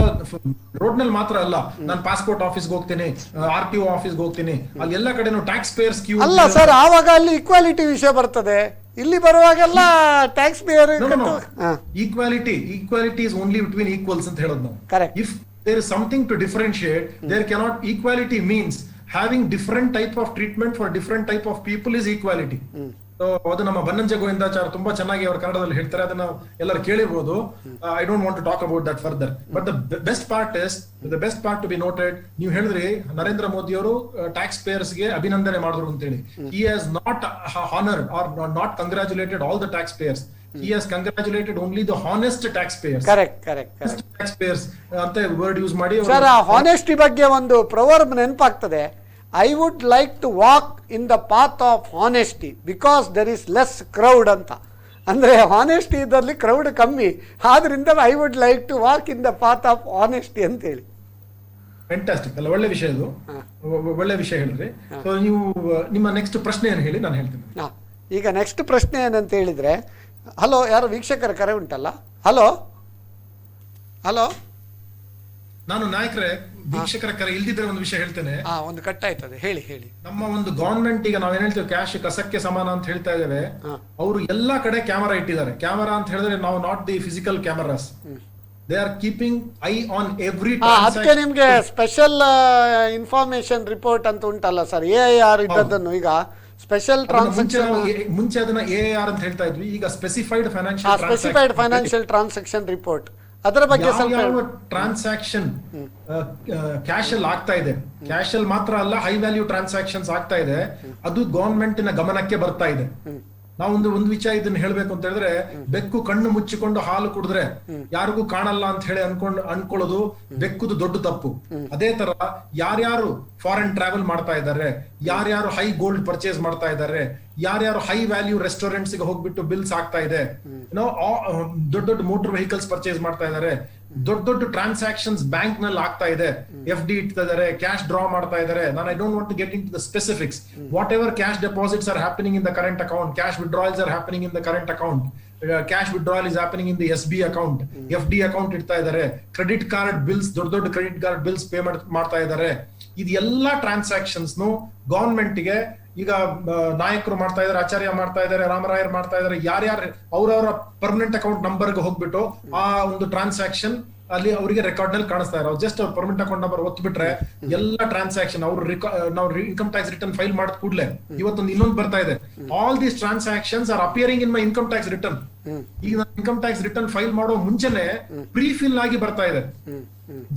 road ನಲ್ಲಿ ಮಾತ್ರ ಅಲ್ಲ, ನಾನು ಪಾಸ್ಪೋರ್ಟ್ ಆಫೀಸ್ಗೆ ಹೋಗ್ತೀನಿ, RTO ಆಫೀಸ್ಗೆ ಹೋಗ್ತೀನಿ, ಅಲ್ಲಿ ಎಲ್ಲ ಕಡೆನೂ ಟ್ಯಾಕ್ಸ್ ಪೇಯರ್ಸ್ ಕ್ಯೂ ಅಲ್ಲ ಸರ್. ಆವಾಗ ಅಲ್ಲಿ ಈಕ್ವಾಲಿಟಿ ವಿಷಯ ಬರ್ತದೆ. ಇಲ್ಲಿ ಬರುವಾಗೆಲ್ಲ tax payer equality is only between equals ಅಂತ ಹೇಳೋದು ನಾವು. Correct. If there is something to differentiate, there cannot. Equality means having different type of treatment for different type of people is equality. ಅದು ನಮ್ಮ ಬನ್ನಂಜ ಗೋವಿಂದಾಚಾರ್ಯ ತುಂಬಾ ಚೆನ್ನಾಗಿ ಅವರು ಕನ್ನಡದಲ್ಲಿ ಹೇಳ್ತಾರೆ, ಅದನ್ನ ಎಲ್ಲರೂ ಕೇಳಿರ್ಬೋದು. I don't want to talk about that further. But the best part to be noted, ನೀವು ಹೇಳಿದ್ರಿ ನರೇಂದ್ರ ಮೋದಿ ಅವರು ಟ್ಯಾಕ್ಸ್ ಪೇಯರ್ಸ್ ಗೆ ಅಭಿನಂದನೆ ಮಾಡಿದ್ರು ಅಂತೇಳಿ. He has not honoured or not congratulated all the tax payers. He has congratulated only the honest taxpayers. Correct. Taxpayers ಅಂತ word use ಮಾಡಿ. Sir, ಆ ಹಾನೆಸ್ಟಿ ಬಗ್ಗೆ ಒಂದು ಪ್ರವರ್ಬ್ ನೆನಪಾಗ್ತದೆ. I would like to walk in the path of honesty because there is less crowd ಅಂತ. ಅಂದರೆ honesty ಇದರಲ್ಲಿ crowd ಕಮ್ಮಿ, ಆದ್ರಿಂದ I would like to walk in the path of honesty ಅಂತೇಳಿ. ಫ್ಯಾಂಟಾಸ್ಟಿಕ್ ಅಲ್ಲ, ಒಳ್ಳೆ ವಿಷಯ ಇದು, ಒಳ್ಳೆ ವಿಷಯ ಹೇಳಿದ್ರಿ. ಸೊ ನೀವು ನಿಮ್ಮ ನೆಕ್ಸ್ಟ್ ಪ್ರಶ್ನೆ ಏನು ಹೇಳಿ, ನಾನು ಹೇಳ್ತೀನಿ. ಈಗ ನೆಕ್ಸ್ಟ್ ಪ್ರಶ್ನೆ ಏನಂತ ಹೇಳಿದ್ರೆ, ಹಲೋ, ಯಾರು ವೀಕ್ಷಕರ ಕರೆ ಉಂಟಲ್ಲ? ಹಲೋ, ನಾನು ನಾಯಕರೇ, ವೀಕ್ಷಕರ ಕರೆ ಇಲ್ದಿದ್ರೆ ಒಂದು ವಿಷಯ ಹೇಳ್ತೇನೆ. ಒಂದು ಕಟ್ ಆಯ್ತದೆ, ಹೇಳಿ. ನಮ್ಮ ಒಂದು ಗವರ್ಮೆಂಟ್, ಈಗ ನಾವೇನ್ ಹೇಳ್ತೇವೆ ಕ್ಯಾಶ್ ಕಸಕ್ಕೆ ಸಮಾನ ಅಂತ ಹೇಳ್ತಾ ಇದ್ದೇವೆ, ಅವರು ಎಲ್ಲಾ ಕಡೆ ಕ್ಯಾಮರಾ ಇಟ್ಟಿದ್ದಾರೆ. ಕ್ಯಾಮರಾ ಅಂತ ಹೇಳಿದ್ರೆ ನಾವು not the physical cameras, they are keeping I on every. ಅದಕ್ಕೆ ನಿಮ್ಗೆ ಸ್ಪೆಷಲ್ ಇನ್ಫಾರ್ಮೇಶನ್ ರಿಪೋರ್ಟ್ ಅಂತ ಉಂಟಲ್ಲ ಸರ್, AIR ಇದ್ದದ್ದನ್ನು ಈಗ ಸ್ಪೆಷಲ್ ಟ್ರಾನ್ಸಾಕ್ಷನ್, ಮುಂಚೆ ಅದನ್ನ AIR ಅಂತ ಹೇಳ್ತಾ ಇದ್ವಿ, ಈಗ ಸ್ಪೆಸಿಫೈಡ್ ಫೈನಾನ್ಷಿಯಲ್ ಟ್ರಾನ್ಸಾಕ್ಷನ್ ರಿಪೋರ್ಟ್. ಅದರ ಬಗ್ಗೆ ಯಾವ ಟ್ರಾನ್ಸಾಕ್ಷನ್ ಕ್ಯಾಶ್ ಅಲ್ಲಿ ಆಗ್ತಾ ಇದೆ, ಕ್ಯಾಶ್ ಅಲ್ಲಿ ಮಾತ್ರ ಅಲ್ಲ, ಹೈ ವ್ಯಾಲ್ಯೂ ಟ್ರಾನ್ಸಾಕ್ಷನ್ಸ್ ಆಗ್ತಾ ಇದೆ, ಅದು ಗವರ್ಮೆಂಟ್ ನ ಗಮನಕ್ಕೆ ಬರ್ತಾ ಇದೆ. ನಾವೊಂದು ವಿಷಯ ಇದನ್ನ ಹೇಳ್ಬೇಕು ಅಂತ ಹೇಳಿದ್ರೆ, ಬೆಕ್ಕು ಕಣ್ಣು ಮುಚ್ಚಿಕೊಂಡು ಹಾಲು ಕುಡಿದ್ರೆ ಯಾರಿಗೂ ಕಾಣಲ್ಲ ಅಂತ ಹೇಳಿ ಅನ್ಕೊಳ್ಳೋದು ಬೆಕ್ಕುದು ದೊಡ್ಡ ತಪ್ಪು. ಅದೇ ತರ ಯಾರ್ಯಾರು ಫಾರಿನ್ ಟ್ರಾವೆಲ್ ಮಾಡ್ತಾ ಇದ್ದಾರೆ, ಯಾರ್ಯಾರು ಹೈ ಗೋಲ್ಡ್ ಪರ್ಚೇಸ್ ಮಾಡ್ತಾ ಇದ್ದಾರೆ, ಯಾರ್ಯಾರು ಹೈ ವ್ಯಾಲ್ಯೂ ರೆಸ್ಟೋರೆಂಟ್ಸ್ ಗೆ ಹೋಗ್ಬಿಟ್ಟು ಬಿಲ್ಸ್ ಆಗ್ತಾ ಇದೆ, ದೊಡ್ಡ ಮೋಟರ್ ವೆಹಿಕಲ್ಸ್ ಪರ್ಚೇಸ್ ಮಾಡ್ತಾ ಇದ್ದಾರೆ, ದೊಡ್ಡ ಟ್ರಾನ್ಸಾಕ್ಷನ್ಸ್ ಬ್ಯಾಂಕ್ ನಲ್ಲಿ ಆಗ್ತಾ ಇದೆ, FD ಇಡ್ತಾ ಇದ್ದಾರೆ, ಕ್ಯಾಶ್ ಡ್ರಾ ಮಾಡ್ತಾ ಇದ್ದಾರೆ. ನಾನು I don't want to get into the specifics. Whatever cash deposits are happening in the current account, cash withdrawals are happening in the current account, cash withdrawal is happening in the SB account, FD account ಇಡ್ತಾ ಇದ್ದಾರೆ, credit card bills, ದೊಡ್ಡ credit card bills pay ಮಾಡ್ತಾ ಇದ್ದಾರೆ. ಇದು ಎಲ್ಲಾ transactions government ಗೆ ಈಗ ನಾಯಕರು ಮಾಡ್ತಾ ಇದಾರೆ, ಆಚಾರ್ಯ ಮಾಡ್ತಾ ಇದಾರೆ, ರಾಮರಾಯರ್ ಮಾಡ್ತಾ ಇದಾರೆ, ಯಾರ್ಯಾರು ಅವ್ರವರ ಪರ್ಮನೆಂಟ್ ಅಕೌಂಟ್ ನಂಬರ್ಗೆ ಹೋಗ್ಬಿಟ್ಟು ಆ ಒಂದು ಟ್ರಾನ್ಸಾಕ್ಷನ್ ಅಲ್ಲಿ ಅವರಿಗೆ ರೆಕಾರ್ಡ್ ನಲ್ಲಿ ಕಾಣಿಸ್ತಾ ಇರೋ. ಜಸ್ಟ್ ಅವ್ರ ಪರ್ಮನೆಂಟ್ ಅಕೌಂಟ್ ನಂಬರ್ ಒತ್ಬಿಟ್ರೆ ಎಲ್ಲ ಟ್ರಾನ್ಸಾಕ್ಷನ್ ನಾವು ಇನ್ಕಮ್ ಟ್ಯಾಕ್ಸ್ ರಿಟರ್ನ್ ಫೈಲ್ ಮಾಡಿದ ಕೂಡಲೇ ಇವತ್ತೊಂದು ಇನ್ನೊಂದು ಬರ್ತಾ ಇದೆ, all these transactions are appearing in my income tax return. ಈಗ ನಾನು ಇನ್ಕಮ್ ಟ್ಯಾಕ್ಸ್ ರಿಟರ್ನ್ ಫೈಲ್ ಮಾಡೋ ಮುಂಚೆನೆ ಪ್ರೀ ಫಿಲ್ ಆಗಿ ಬರ್ತಾ ಇದೆ.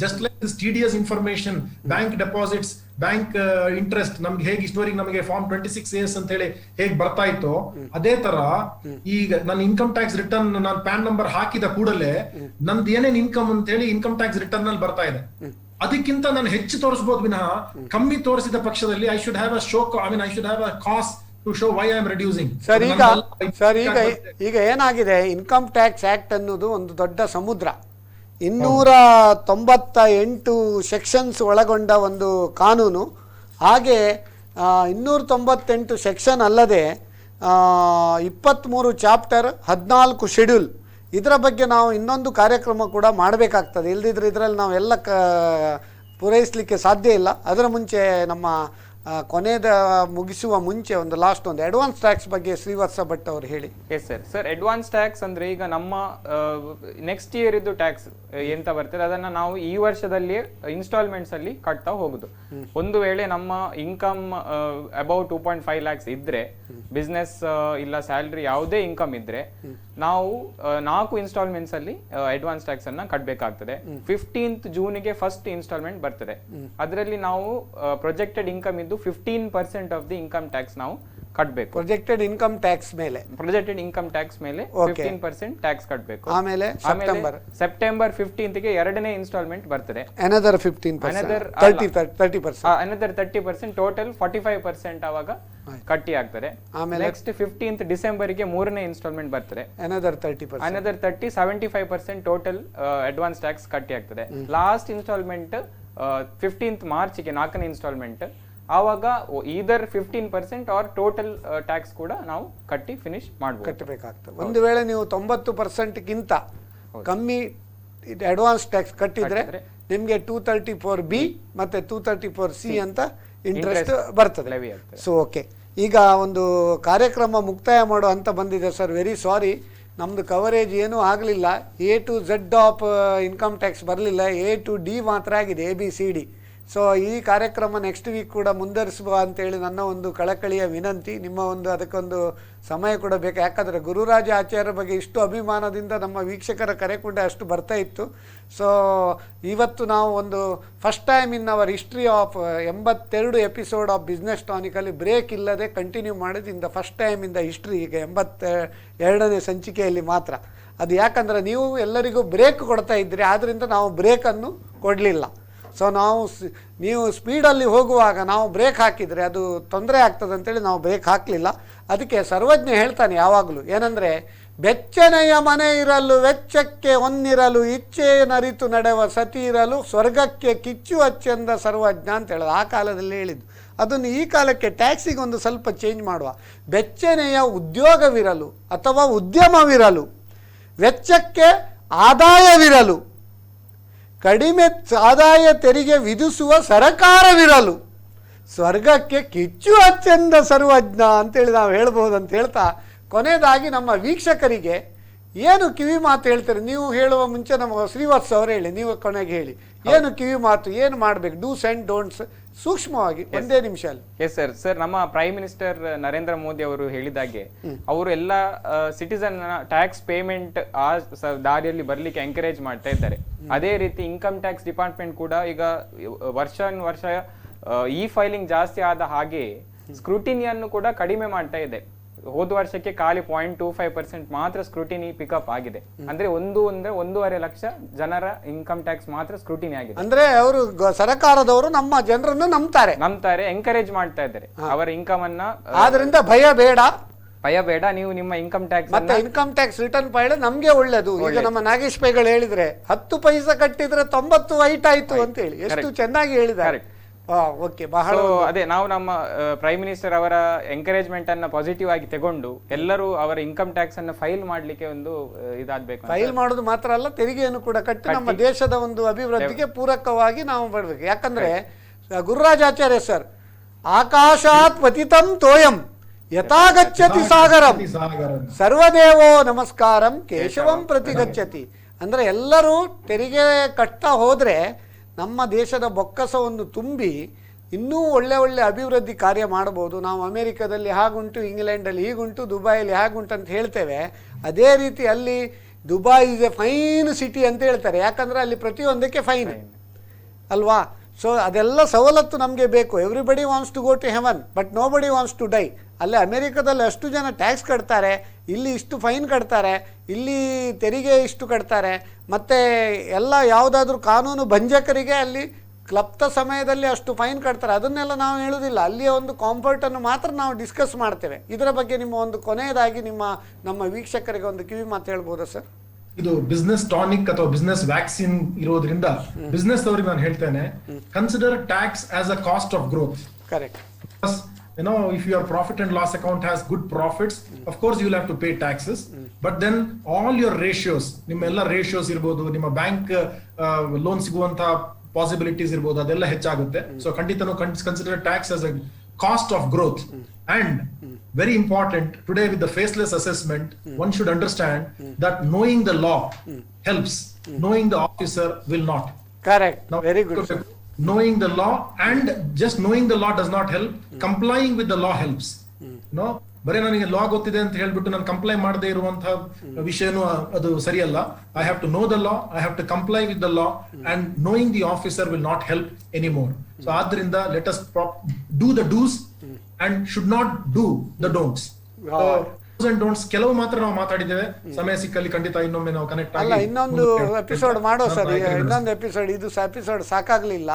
Just like this TDS information, bank deposits, bank interest ನಮ್ಗೆ ಹೇಗೆ ಇಷ್ಟವರೆಗೆ ನಮಗೆ ಫಾರ್ಮ್ 26A ಅಂತ ಹೇಳಿ ಹೇಗೆ ಬರ್ತಾ ಇತ್ತು, ಅದೇ ತರ ಈಗ ನನ್ನ ಇನ್ಕಮ್ ಟ್ಯಾಕ್ಸ್ ರಿಟರ್ನ್ ನಾನು ಪ್ಯಾನ್ ನಂಬರ್ ಹಾಕಿದ ಕೂಡಲೇ ನಂದು ಏನೇನ್ ಇನ್ಕಮ್ ಅಂತ ಹೇಳಿ ಇನ್ಕಮ್ ಟ್ಯಾಕ್ಸ್ ರಿಟರ್ನ್ ನಲ್ಲಿ ಬರ್ತಾ ಇದೆ. ಅದಕ್ಕಿಂತ ನಾನು ಹೆಚ್ಚು ತೋರಿಸಬಹುದು ವಿನಃ ಕಮ್ಮಿ ತೋರಿಸಿದ ಪಕ್ಷದಲ್ಲಿ I should have a show, I should have a cost to show why I am reducing. ಈಗ ಏನಾಗಿದೆ, ಇನ್ಕಮ್ ಟ್ಯಾಕ್ಸ್ ಆಕ್ಟ್ ಅನ್ನೋದು ಒಂದು ದೊಡ್ಡ ಸಮುದ್ರ. 298 ಸೆಕ್ಷನ್ಸ್ ಒಳಗೊಂಡ ಒಂದು ಕಾನೂನು. ಹಾಗೆ 298 ಸೆಕ್ಷನ್ ಅಲ್ಲದೆ 23 ಚಾಪ್ಟರ್, 14 ಶೆಡ್ಯೂಲ್. ಇದರ ಬಗ್ಗೆ ನಾವು ಇನ್ನೊಂದು ಕಾರ್ಯಕ್ರಮ ಕೂಡ ಮಾಡಬೇಕಾಗ್ತದೆ, ಇಲ್ಲದಿದ್ದರೆ ಇದರಲ್ಲಿ ನಾವೆಲ್ಲ ಪೂರೈಸಲಿಕ್ಕೆ ಸಾಧ್ಯ ಇಲ್ಲ. ಅದರ ಮುಂಚೆ ನಮ್ಮ ಕೊನೆದ ಮುಗಿಸುವ ಮುಂಚೆ ಒಂದು ಲಾಸ್ಟ್ ಒಂದು ಅಡ್ವಾನ್ಸ್ ಟ್ಯಾಕ್ಸ್ ಬಗ್ಗೆ ಶ್ರೀವತ್ಸ ಭಟ್ ಅವರು ಹೇಳಿ. ಎಸ್ ಸರ್ ಅಡ್ವಾನ್ಸ್ ಟ್ಯಾಕ್ಸ್ ಅಂದ್ರೆ ಈಗ ನಮ್ಮ ನೆಕ್ಸ್ಟ್ ಇಯರ್ ಇದ್ದು ಟ್ಯಾಕ್ಸ್ ಎಂತ ಬರ್ತದೆ ಅದನ್ನ ನಾವು ಈ ವರ್ಷದಲ್ಲಿ ಇನ್ಸ್ಟಾಲ್ಮೆಂಟ್ಸ್ ಅಲ್ಲಿ ಕಟ್ತಾ ಹೋಗುದು. ಒಂದು ವೇಳೆ ನಮ್ಮ ಇನ್ಕಮ್ ಅಬೌಟ್ 2.5 lakhs ಇದ್ರೆ, ಬಿಸ್ನೆಸ್ ಇಲ್ಲ ಸ್ಯಾಲರಿ ಯಾವುದೇ ಇನ್ಕಮ್ ಇದ್ರೆ ನಾವು 4 ಇನ್ಸ್ಟಾಲ್ಮೆಂಟ್ಸ್ ಅಲ್ಲಿ ಅಡ್ವಾನ್ಸ್ ಟ್ಯಾಕ್ಸ್ ಅನ್ನ ಕಟ್ಟಬೇಕಾಗ್ತದೆ. 15th ಜೂನ್ಗೆ ಫಸ್ಟ್ ಇನ್ಸ್ಟಾಲ್ಮೆಂಟ್ ಬರ್ತದೆ. ಅದರಲ್ಲಿ ನಾವು ಪ್ರೊಜೆಕ್ಟೆಡ್ ಇನ್ಕಮ್ ಇದ್ದು 15% ಆಫ್ ದಿ ಇನ್ಕಮ್ ಟ್ಯಾಕ್ಸ್ ನಾವು ಕಟ್ಟಬೇಕು. ಪ್ರೊಜೆಕ್ಟೆಡ್ ಇನ್ಕಮ್ ಟ್ಯಾಕ್ಸ್ ಮೇಲೆ 15% ಟ್ಯಾಕ್ಸ್ ಕಟ್ಟಬೇಕು. ಆಮೇಲೆ ಸೆಪ್ಟೆಂಬರ್ 15th ಗೆ ಎರಡನೇ ಇನ್ಸ್ಟಾಲ್ಮೆಂಟ್ ಬರ್ತದೆ. ಅನದರ್ 30%, ಟೋಟಲ್ 45% ಅವಾಗ ಕಟ್ಟಿ ಆಗ್ತದೆ. ನೆಕ್ಸ್ಟ್ 15th ಡಿಸೆಂಬರ್ಗೆ ಮೂರನೇ ಇನ್ಸ್ಟಾಲ್ಮೆಂಟ್ ಬರ್ತದೆ. ಅನದರ್ 75% ಟೋಟಲ್ ಅಡ್ವಾನ್ಸ್ ಟ್ಯಾಕ್ಸ್ ಕಟ್ಟಿ ಆಗ್ತದೆ. ಲಾಸ್ಟ್ ಇನ್ಸ್ಟಾಲ್ಮೆಂಟ್ 15th ಮಾರ್ಚ್ಗೆ 4ನೇ ಇನ್ಸ್ಟಾಲ್ಮೆಂಟ್. ಆವಾಗ ಈದರ್ 15% ಆರ್ ಟೋಟಲ್ ಟ್ಯಾಕ್ಸ್ ಕೂಡ ನಾವು ಕಟ್ಟಿ ಫಿನಿಶ್ ಕಟ್ಟಬೇಕಾಗ್ತದೆ. ಒಂದು ವೇಳೆ ನೀವು 90%ಗಿಂತ ಕಮ್ಮಿ ಅಡ್ವಾನ್ಸ್ ಟ್ಯಾಕ್ಸ್ ಕಟ್ಟಿದ್ರೆ ನಿಮ್ಗೆ 234B ಮತ್ತೆ 234C ಅಂತ ಇಂಟ್ರೆಸ್ಟ್ ಬರ್ತದೆ. ಸೊ ಓಕೆ, ಈಗ ಒಂದು ಕಾರ್ಯಕ್ರಮ ಮುಕ್ತಾಯ ಮಾಡೋ ಅಂತ ಬಂದಿದೆ ಸರ್. ವೆರಿ ಸಾರಿ, ನಮ್ದು ಕವರೇಜ್ ಏನೂ ಆಗಲಿಲ್ಲ. A to Z of income tax ಬರಲಿಲ್ಲ, A to D ಮಾತ್ರ ಆಗಿದೆ, ABCD. ಸೊ ಈ ಕಾರ್ಯಕ್ರಮ ನೆಕ್ಸ್ಟ್ ವೀಕ್ ಕೂಡ ಮುಂದುವರಿಸುವ ಅಂತೇಳಿ ನನ್ನ ಒಂದು ಕಳಕಳಿಯ ವಿನಂತಿ. ನಿಮ್ಮ ಒಂದು ಅದಕ್ಕೊಂದು ಸಮಯ ಕೂಡ ಬೇಕು, ಯಾಕಂದರೆ ಗುರುರಾಜ ಆಚಾರ್ಯರ ಬಗ್ಗೆ ಇಷ್ಟು ಅಭಿಮಾನದಿಂದ ನಮ್ಮ ವೀಕ್ಷಕರ ಕರೆ ಕೂಡ ಅಷ್ಟು ಬರ್ತಾ ಇತ್ತು. ಸೊ ಇವತ್ತು ನಾವು ಒಂದು first time in our history of 82 episode of business ಟಾನಿಕಲ್ಲಿ ಬ್ರೇಕ್ ಇಲ್ಲದೆ ಕಂಟಿನ್ಯೂ ಮಾಡಿದ್ದು in the first time in the history. ಈಗ 82ನೇ ಸಂಚಿಕೆಯಲ್ಲಿ ಮಾತ್ರ. ಅದು ಯಾಕಂದರೆ ನೀವು ಎಲ್ಲರಿಗೂ ಬ್ರೇಕ್ ಕೊಡ್ತಾ ಇದ್ರಿ, ಆದ್ದರಿಂದ ನಾವು ಬ್ರೇಕನ್ನು ಕೊಡಲಿಲ್ಲ. ಸೊ ನೀವು ಸ್ಪೀಡಲ್ಲಿ ಹೋಗುವಾಗ ನಾವು ಬ್ರೇಕ್ ಹಾಕಿದರೆ ಅದು ತೊಂದರೆ ಆಗ್ತದೆ ಅಂತೇಳಿ ನಾವು ಬ್ರೇಕ್ ಹಾಕಲಿಲ್ಲ. ಅದಕ್ಕೆ ಸರ್ವಜ್ಞ ಹೇಳ್ತಾನೆ ಯಾವಾಗಲೂ ಏನಂದರೆ, ಬೆಚ್ಚನೆಯ ಮನೆ ಇರಲು ವೆಚ್ಚಕ್ಕೆ ಹೊನ್ನಿರಲು ಇಚ್ಛೆ ನರಿತು ನಡೆವ ಸತಿ ಇರಲು ಸ್ವರ್ಗಕ್ಕೆ ಕಿಚ್ಚು ಅಚ್ಚೆಂದ ಸರ್ವಜ್ಞ ಅಂತ ಹೇಳೋದು ಆ ಕಾಲದಲ್ಲಿ ಹೇಳಿದ್ದು. ಅದನ್ನು ಈ ಕಾಲಕ್ಕೆ ಟ್ಯಾಕ್ಸಿಗೆ ಒಂದು ಸ್ವಲ್ಪ ಚೇಂಜ್ ಮಾಡುವ. ಬೆಚ್ಚನೆಯ ಉದ್ಯೋಗವಿರಲು ಅಥವಾ ಉದ್ಯಮವಿರಲು, ವೆಚ್ಚಕ್ಕೆ ಆದಾಯವಿರಲು, ಕಡಿಮೆ ಆದಾಯ ತೆರಿಗೆ ವಿಧಿಸುವ ಸರಕಾರವಿರಲು, ಸ್ವರ್ಗಕ್ಕೆ ಕಿಚ್ಚು ಅಚ್ಚೆಂದ ಸರ್ವಜ್ಞ ಅಂತೇಳಿ ನಾವು ಹೇಳ್ಬೋದು ಅಂತ ಹೇಳ್ತಾ, ಕೊನೆಯದಾಗಿ ನಮ್ಮ ವೀಕ್ಷಕರಿಗೆ ಏನು ಕಿವಿ ಮಾತು ಹೇಳ್ತಾರೆ ನೀವು ಹೇಳುವ ಮುಂಚೆ ನಮ್ಮ ಶ್ರೀವತ್ಸ ಅವರು ಹೇಳಿ, ನೀವು ಕೊನೆಗೆ ಹೇಳಿ ಏನು ಕಿವಿ ಮಾತು, ಏನು ಮಾಡಬೇಕು, ಡೂಸ್ ಆ್ಯಂಡ್ ಡೋಂಟ್ಸ್ ಸೂಕ್ಷ್ಮವಾಗಿ ಒಂದೇ ನಿಮಿಷ ಅಲ್ಲಿ. ಎಸ್ ಸರ್ ನಮ್ಮ ಪ್ರೈಮ್ ಮಿನಿಸ್ಟರ್ ನರೇಂದ್ರ ಮೋದಿ ಅವರು ಹೇಳಿದಾಗೆ ಅವರು ಎಲ್ಲ ಸಿಟಿಸನ್ ಟ್ಯಾಕ್ಸ್ ಪೇಮೆಂಟ್ ಆ ದಾರಿಯಲ್ಲಿ ಬರ್ಲಿಕ್ಕೆ ಎಂಕರೇಜ್ ಮಾಡ್ತಾ ಇದ್ದಾರೆ. ಅದೇ ರೀತಿ ಇನ್ಕಮ್ ಟ್ಯಾಕ್ಸ್ ಡಿಪಾರ್ಟ್ಮೆಂಟ್ ಕೂಡ ಈಗ ವರ್ಷ ಇ ಫೈಲಿಂಗ್ ಜಾಸ್ತಿ ಆದ ಹಾಗೆ ಸ್ಕ್ರೂಟಿನಿಯನ್ನು ಕೂಡ ಕಡಿಮೆ ಮಾಡ್ತಾ ಇದೆ. ಹೋದ ವರ್ಷಕ್ಕೆ ಖಾಲಿ 0.25% ಮಾತ್ರ ಸ್ಕ್ರೂಟಿನಿ ಪಿಕಪ್ ಆಗಿದೆ. ಅಂದ್ರೆ 1.5 ಲಕ್ಷ ಜನರ ಇನ್ಕಮ್ ಟ್ಯಾಕ್ಸ್ ಮಾತ್ರ ಸ್ಕ್ರೂಟಿನಿ ಆಗಿದೆ. ಅಂದ್ರೆ ಅವರು ಸರ್ಕಾರದವರು ನಮ್ಮ ಜನರನ್ನು ನಂಬ್ತಾರೆ, ಎಂಕರೇಜ್ ಮಾಡ್ತಾ ಇದ್ದಾರೆ ಅವರ ಇನ್ಕಮ್ ಅನ್ನ. ಆದ್ರಿಂದ ಭಯ ಬೇಡ, ನೀವು ನಿಮ್ಮ ಇನ್ಕಮ್ ಟ್ಯಾಕ್ಸ್ ಮತ್ತೆ ಇನ್ಕಮ್ ಟ್ಯಾಕ್ಸ್ ರಿಟರ್ನ್ ಫೈಲ್ ನಮ್ಗೆ ಒಳ್ಳೇದು. ಈಗ ನಮ್ಮ ನಾಗೇಶ್ ಪೈಗಳು ಹೇಳಿದ್ರೆ 10 ಪೈಸೆ ಕಟ್ಟಿದ್ರೆ 90 ವೈಟ್ ಆಯ್ತು ಅಂತ ಹೇಳಿ ಎಷ್ಟು ಚೆನ್ನಾಗಿ ಹೇಳಿದ್ದಾರೆ. ಬಹಳ ಅದೇ ನಾವು ನಮ್ಮ ಪ್ರೈಮ್ ಮಿನಿಸ್ಟರ್ ಅವರ ಎಂಕರೇಜ್ಮೆಂಟ್ ಅನ್ನ ಪಾಸಿಟಿವ್ ಆಗಿ ತಗೊಂಡು ಎಲ್ಲರೂ ಅವರ ಇನ್ಕಮ್ ಟ್ಯಾಕ್ಸ್ ಅನ್ನ ಫೈಲ್ ಮಾಡ್ಲಿಕ್ಕೆ ಒಂದು ಇದಾಗಬೇಕು. ಫೈಲ್ ಮಾಡೋದು ಮಾತ್ರ ಅಲ್ಲ, ತೆರಿಗೆಯನ್ನು ಕೂಡ ಕಟ್ಟಿ ನಮ್ಮ ದೇಶದ ಒಂದು ಅಭಿವೃದ್ಧಿಗೆ ಪೂರಕವಾಗಿ ನಾವು ಮಾಡಬೇಕು. ಯಾಕಂದ್ರೆ ಗುರುರಾಜಾಚಾರ್ಯ ಸರ್, ಆಕಾಶಾತ್ ಪತಿತಂ ತೋಯಂ ಯಥಾಗಚ್ಚತಿ ಸಾಗರಂ ಸರ್ವದೇವೋ ನಮಸ್ಕಾರಂ ಕೇಶವಂ ಪ್ರತಿಗಚ್ಚತಿ. ಅಂದ್ರೆ ಎಲ್ಲರೂ ತೆರಿಗೆ ಕಟ್ತಾ ಹೋದ್ರೆ ನಮ್ಮ ದೇಶದ ಬೊಕ್ಕಸವನ್ನು ತುಂಬಿ ಇನ್ನೂ ಒಳ್ಳೆ ಅಭಿವೃದ್ಧಿ ಕಾರ್ಯ ಮಾಡಬಹುದು. ನಾವು ಅಮೆರಿಕದಲ್ಲಿ ಹಾಗುಂಟು, ಇಂಗ್ಲೆಂಡಲ್ಲಿ ಹೀಗುಂಟು, ದುಬೈಯಲ್ಲಿ ಹಾಗುಂಟು ಅಂತ ಹೇಳ್ತೇವೆ. ಅದೇ ರೀತಿ ಅಲ್ಲಿ Dubai is A fine city ಅಂತ ಹೇಳ್ತಾರೆ, ಯಾಕಂದರೆ ಅಲ್ಲಿ ಪ್ರತಿಯೊಂದಕ್ಕೆ ಫೈನ್ ಅಲ್ವಾ. ಸೊ ಅದೆಲ್ಲ ಸವಲತ್ತು ನಮಗೆ ಬೇಕು. Everybody wants to go to heaven but nobody wants to die. ಅಲ್ಲೇ ಅಮೆರಿಕದಲ್ಲಿ ಅಷ್ಟು ಜನ ಟ್ಯಾಕ್ಸ್ ಕಟ್ತಾರೆ, ಇಲ್ಲಿ ಇಷ್ಟು ಫೈನ್ ಕಟ್ತಾರೆ, ಇಲ್ಲಿ ತೆರಿಗೆ ಇಷ್ಟು ಕಟ್ತಾರೆ, ಮತ್ತು ಎಲ್ಲ ಯಾವುದಾದ್ರೂ ಕಾನೂನು ಭಂಜಕರಿಗೆ ಅಲ್ಲಿ ಕ್ಲಪ್ತ ಸಮಯದಲ್ಲಿ ಅಷ್ಟು ಫೈನ್ ಕಟ್ತಾರೆ. ಅದನ್ನೆಲ್ಲ ನಾವು ಹೇಳೋದಿಲ್ಲ, ಅಲ್ಲಿಯ ಒಂದು ಕಾಂಫರ್ಟನ್ನು ಮಾತ್ರ ನಾವು ಡಿಸ್ಕಸ್ ಮಾಡ್ತೇವೆ. ಇದರ ಬಗ್ಗೆ ನಿಮ್ಮ ಒಂದು ಕೊನೆಯದಾಗಿ ನಮ್ಮ ವೀಕ್ಷಕರಿಗೆ ಒಂದು ಕಿವಿ ಮಾತು ಹೇಳ್ಬೋದಾ ಸರ್? ಇದು ಬಿಸ್ನೆಸ್ ಟಾನಿಕ್ ಅಥವಾ ಬಿಸ್ನೆಸ್ ವ್ಯಾಕ್ಸಿನ್ ಇರೋದ್ರಿಂದ ಬಿಸ್ನೆಸ್ ಅವರಿಗೆ ನಾನು ಹೇಳ್ತೇನೆ, consider tax as a cost of growth. Correct. If your profit and loss account has good profits, of course you will have to pay taxes, but then all your ratios, ನಿಮ್ಮ ಎಲ್ಲ ratios ಇರ್ಬೋದು, ನಿಮ್ಮ bank loan ಸಿಗುವಂತ possibilities ಇರ್ಬೋದು, ಅದೆಲ್ಲ ಹೆಚ್ಚಾಗುತ್ತೆ. So ಖಂಡಿತನೂ consider tax as a cost of growth. And very important, today with the faceless assessment, one should understand that knowing the law helps, knowing the officer will not. Correct. Now, Very good. Knowing the law and just knowing the law does not help. Complying with the law helps. No, ಬರೀ ನನಗೆ ಲಾ ಗೊತ್ತಿದೆ ಅಂತ ಹೇಳ್ಬಿಟ್ಟು ನಾನು comply ಮಾಡದೇ ಇರುವಂತಹ ವಿಷಯನೂ ಅದು ಸರಿಯಲ್ಲ. I have to know the law, I have to comply with the law, and knowing the officer will not help anymore. So ಆದ್ರಿಂದ let us do the dos and should not do the don'ts. And don'ts ಕೆಲವು ಮಾತ್ರ ನಾವು ಮಾತಾಡಿದ್ದೇವೆ. ಸಮಯ ಸಿಕ್ಕಲ್ಲಿ ಖಂಡಿತ ಇನ್ನೊಮ್ಮೆ ನಾವು connect ಅಲ್ಲ, ಇನ್ನೊಂದು ಎಪಿಸೋಡ್ ಮಾಡೋ ಸರ್. ಇನ್ನೊಂದು ಎಪಿಸೋಡ್, ಇದು ಎಪಿಸೋಡ್ ಸಾಕಾಗ್ಲಿಲ್ಲ.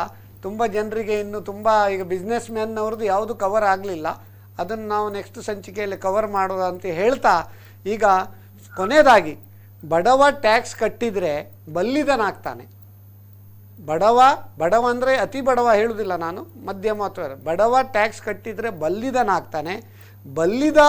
ತುಂಬಾ ಜನರಿಗೆ ಇನ್ನು ತುಂಬಾ ಈಗ ಬಿಸ್ನೆಸ್ ಮ್ಯಾನ್ ಅವ್ರದ್ದು ಯಾವುದು ಕವರ್ ಆಗಲಿಲ್ಲ. ಅದನ್ನು ನಾವು ನೆಕ್ಸ್ಟ್ ಸಂಚಿಕೆಯಲ್ಲಿ ಕವರ್ ಮಾಡೋದ ಅಂತ ಹೇಳ್ತಾ, ಈಗ ಕೊನೆಯದಾಗಿ ಬಡವ ಟ್ಯಾಕ್ಸ್ ಕಟ್ಟಿದರೆ ಬಲ್ಲಿದನಾಗ್ತಾನೆ. ಬಡವ ಅಂದರೆ ಅತಿ ಬಡವ ಹೇಳುವುದಿಲ್ಲ ನಾನು, ಮಧ್ಯಮ ಅಥವಾ ಬಡವ ಟ್ಯಾಕ್ಸ್ ಕಟ್ಟಿದರೆ ಬಲ್ಲಿದನಾಗ್ತಾನೆ, ಬಲ್ಲಿದ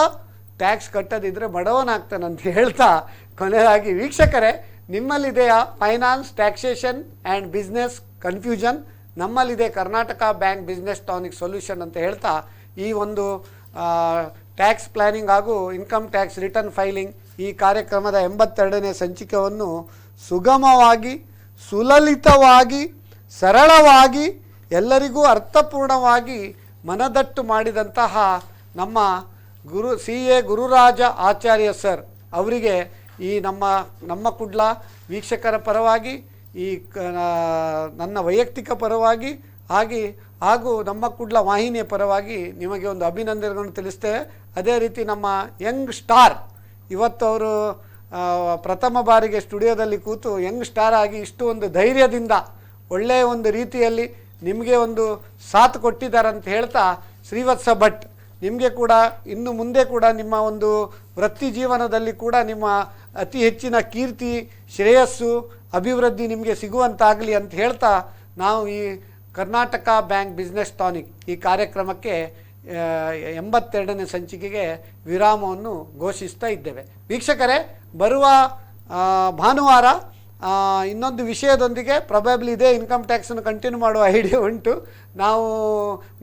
ಟ್ಯಾಕ್ಸ್ ಕಟ್ಟದಿದ್ದರೆ ಬಡವನಾಗ್ತಾನೆ ಅಂತ ಹೇಳ್ತಾ, ಕೊನೆಯದಾಗಿ ವೀಕ್ಷಕರೇ, ನಿಮ್ಮಲ್ಲಿದೆಯಾ finance, taxation and business confusion? ನಮ್ಮಲ್ಲಿದೆ Karnataka bank business tonic solution ಅಂತ ಹೇಳ್ತಾ, ಈ ಒಂದು ಟ್ಯಾಕ್ಸ್ ಪ್ಲ್ಯಾನಿಂಗ್ ಹಾಗೂ ಇನ್ಕಮ್ ಟ್ಯಾಕ್ಸ್ ರಿಟರ್ನ್ ಫೈಲಿಂಗ್ ಈ ಕಾರ್ಯಕ್ರಮದ 82ನೇ ಸಂಚಿಕೆಯನ್ನು ಸುಗಮವಾಗಿ, ಸುಲಲಿತವಾಗಿ, ಸರಳವಾಗಿ, ಎಲ್ಲರಿಗೂ ಅರ್ಥಪೂರ್ಣವಾಗಿ ಮನದಟ್ಟು ಮಾಡಿದಂತಹ ನಮ್ಮ CA ಗುರುರಾಜ ಆಚಾರ್ಯ ಸರ್ ಅವರಿಗೆ ಈ ನಮ್ಮ ಕುಡ್ಲ ವೀಕ್ಷಕರ ಪರವಾಗಿ, ಈ ನನ್ನ ವೈಯಕ್ತಿಕ ಪರವಾಗಿ ಹಾಗೂ ನಮ್ಮ ಕುಡ್ಲ ವಾಹಿನಿಯ ಪರವಾಗಿ ನಿಮಗೆ ಒಂದು ಅಭಿನಂದನೆಗಳನ್ನು ತಿಳಿಸ್ತೇವೆ. ಅದೇ ರೀತಿ ನಮ್ಮ ಯಂಗ್ ಸ್ಟಾರ್, ಇವತ್ತು ಅವರು ಪ್ರಥಮ ಬಾರಿಗೆ ಸ್ಟುಡಿಯೋದಲ್ಲಿ ಕೂತು ಯಂಗ್ ಸ್ಟಾರ್ ಆಗಿ ಇಷ್ಟು ಒಂದು ಧೈರ್ಯದಿಂದ ಒಳ್ಳೆಯ ಒಂದು ರೀತಿಯಲ್ಲಿ ನಿಮಗೆ ಒಂದು ಸಾಥ್ ಕೊಟ್ಟಿದ್ದಾರಂತ ಹೇಳ್ತಾ, ಶ್ರೀವತ್ಸ ಭಟ್ ನಿಮಗೆ ಕೂಡ ಇನ್ನು ಮುಂದೆ ಕೂಡ ನಿಮ್ಮ ಒಂದು ವೃತ್ತಿ ಜೀವನದಲ್ಲಿ ಕೂಡ ನಿಮ್ಮ ಅತಿ ಹೆಚ್ಚಿನ ಕೀರ್ತಿ, ಶ್ರೇಯಸ್ಸು, ಅಭಿವೃದ್ಧಿ ನಿಮಗೆ ಸಿಗುವಂತಾಗಲಿ ಅಂತ ಹೇಳ್ತಾ, ನಾವು ಈ ಕರ್ನಾಟಕ ಬ್ಯಾಂಕ್ ಬಿಸ್ನೆಸ್ ಟಾನಿಕ್ ಈ ಕಾರ್ಯಕ್ರಮಕ್ಕೆ 82ನೇ ಸಂಚಿಕೆಗೆ ವಿರಾಮವನ್ನು ಘೋಷಿಸ್ತಾ ಇದ್ದೇವೆ. ವೀಕ್ಷಕರೇ, ಬರುವ ಭಾನುವಾರ ಇನ್ನೊಂದು ವಿಷಯದೊಂದಿಗೆ ಪ್ರೊಬ್ಯಾಬ್ಲಿ ಇದೇ ಇನ್ಕಮ್ ಟ್ಯಾಕ್ಸನ್ನು ಕಂಟಿನ್ಯೂ ಮಾಡುವ ಐಡಿಯಾ ಉಂಟು. ನಾವು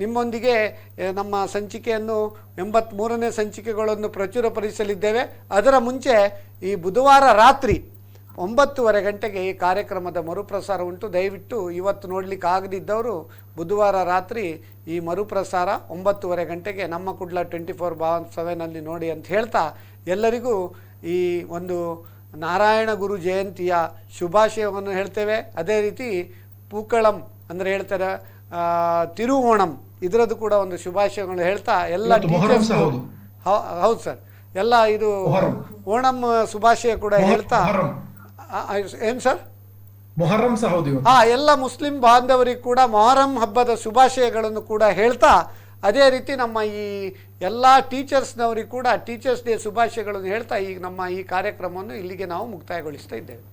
ನಿಮ್ಮೊಂದಿಗೆ ನಮ್ಮ ಸಂಚಿಕೆಯನ್ನು 83ನೇ ಸಂಚಿಕೆಗಳನ್ನು ಪ್ರಚುರಪಡಿಸಲಿದ್ದೇವೆ. ಅದರ ಮುಂಚೆ ಈ ಬುಧವಾರ ರಾತ್ರಿ 9:30 ಗಂಟೆಗೆ ಈ ಕಾರ್ಯಕ್ರಮದ ಮರುಪ್ರಸಾರ ಉಂಟು. ದಯವಿಟ್ಟು ಇವತ್ತು ನೋಡಲಿಕ್ಕೆ ಆಗದಿದ್ದವರು ಬುಧವಾರ ರಾತ್ರಿ ಈ ಮರುಪ್ರಸಾರ 9:30 ಗಂಟೆಗೆ ನಮ್ಮ ಕುಡ್ಲ 24/7 ನೋಡಿ ಅಂತ ಹೇಳ್ತಾ, ಎಲ್ಲರಿಗೂ ಈ ಒಂದು ನಾರಾಯಣ ಗುರು ಜಯಂತಿಯ ಶುಭಾಶಯವನ್ನು ಹೇಳ್ತೇವೆ. ಅದೇ ರೀತಿ ಪೂಕಳಂ ಅಂದರೆ ಹೇಳ್ತಾರೆ ತಿರುವೋಣಂ, ಇದರದ್ದು ಕೂಡ ಒಂದು ಶುಭಾಶಯಗಳನ್ನು ಹೇಳ್ತಾ ಎಲ್ಲ ಟೀಚರ್ಸ್, ಹೌದು ಸರ್, ಎಲ್ಲ ಇದು ಓಣಂ ಶುಭಾಶಯ ಕೂಡ ಹೇಳ್ತಾ, ಏನು ಸರ್, ಮೊಹರಂ ಸಹ ಹೌದು. ಎಲ್ಲ ಮುಸ್ಲಿಂ ಬಾಂಧವರಿಗೆ ಕೂಡ ಮೊಹರಂ ಹಬ್ಬದ ಶುಭಾಶಯಗಳನ್ನು ಕೂಡ ಹೇಳ್ತಾ, ಅದೇ ರೀತಿ ನಮ್ಮ ಈ ಎಲ್ಲ ಟೀಚರ್ಸ್ನವರಿಗೆ ಕೂಡ ಟೀಚರ್ಸ್ ಡೇ ಶುಭಾಶಯಗಳನ್ನು ಹೇಳ್ತಾ ಈಗ ನಮ್ಮ ಈ ಕಾರ್ಯಕ್ರಮವನ್ನು ಇಲ್ಲಿಗೆ ನಾವು ಮುಕ್ತಾಯಗೊಳಿಸ್ತಾ ಇದ್ದೇವೆ.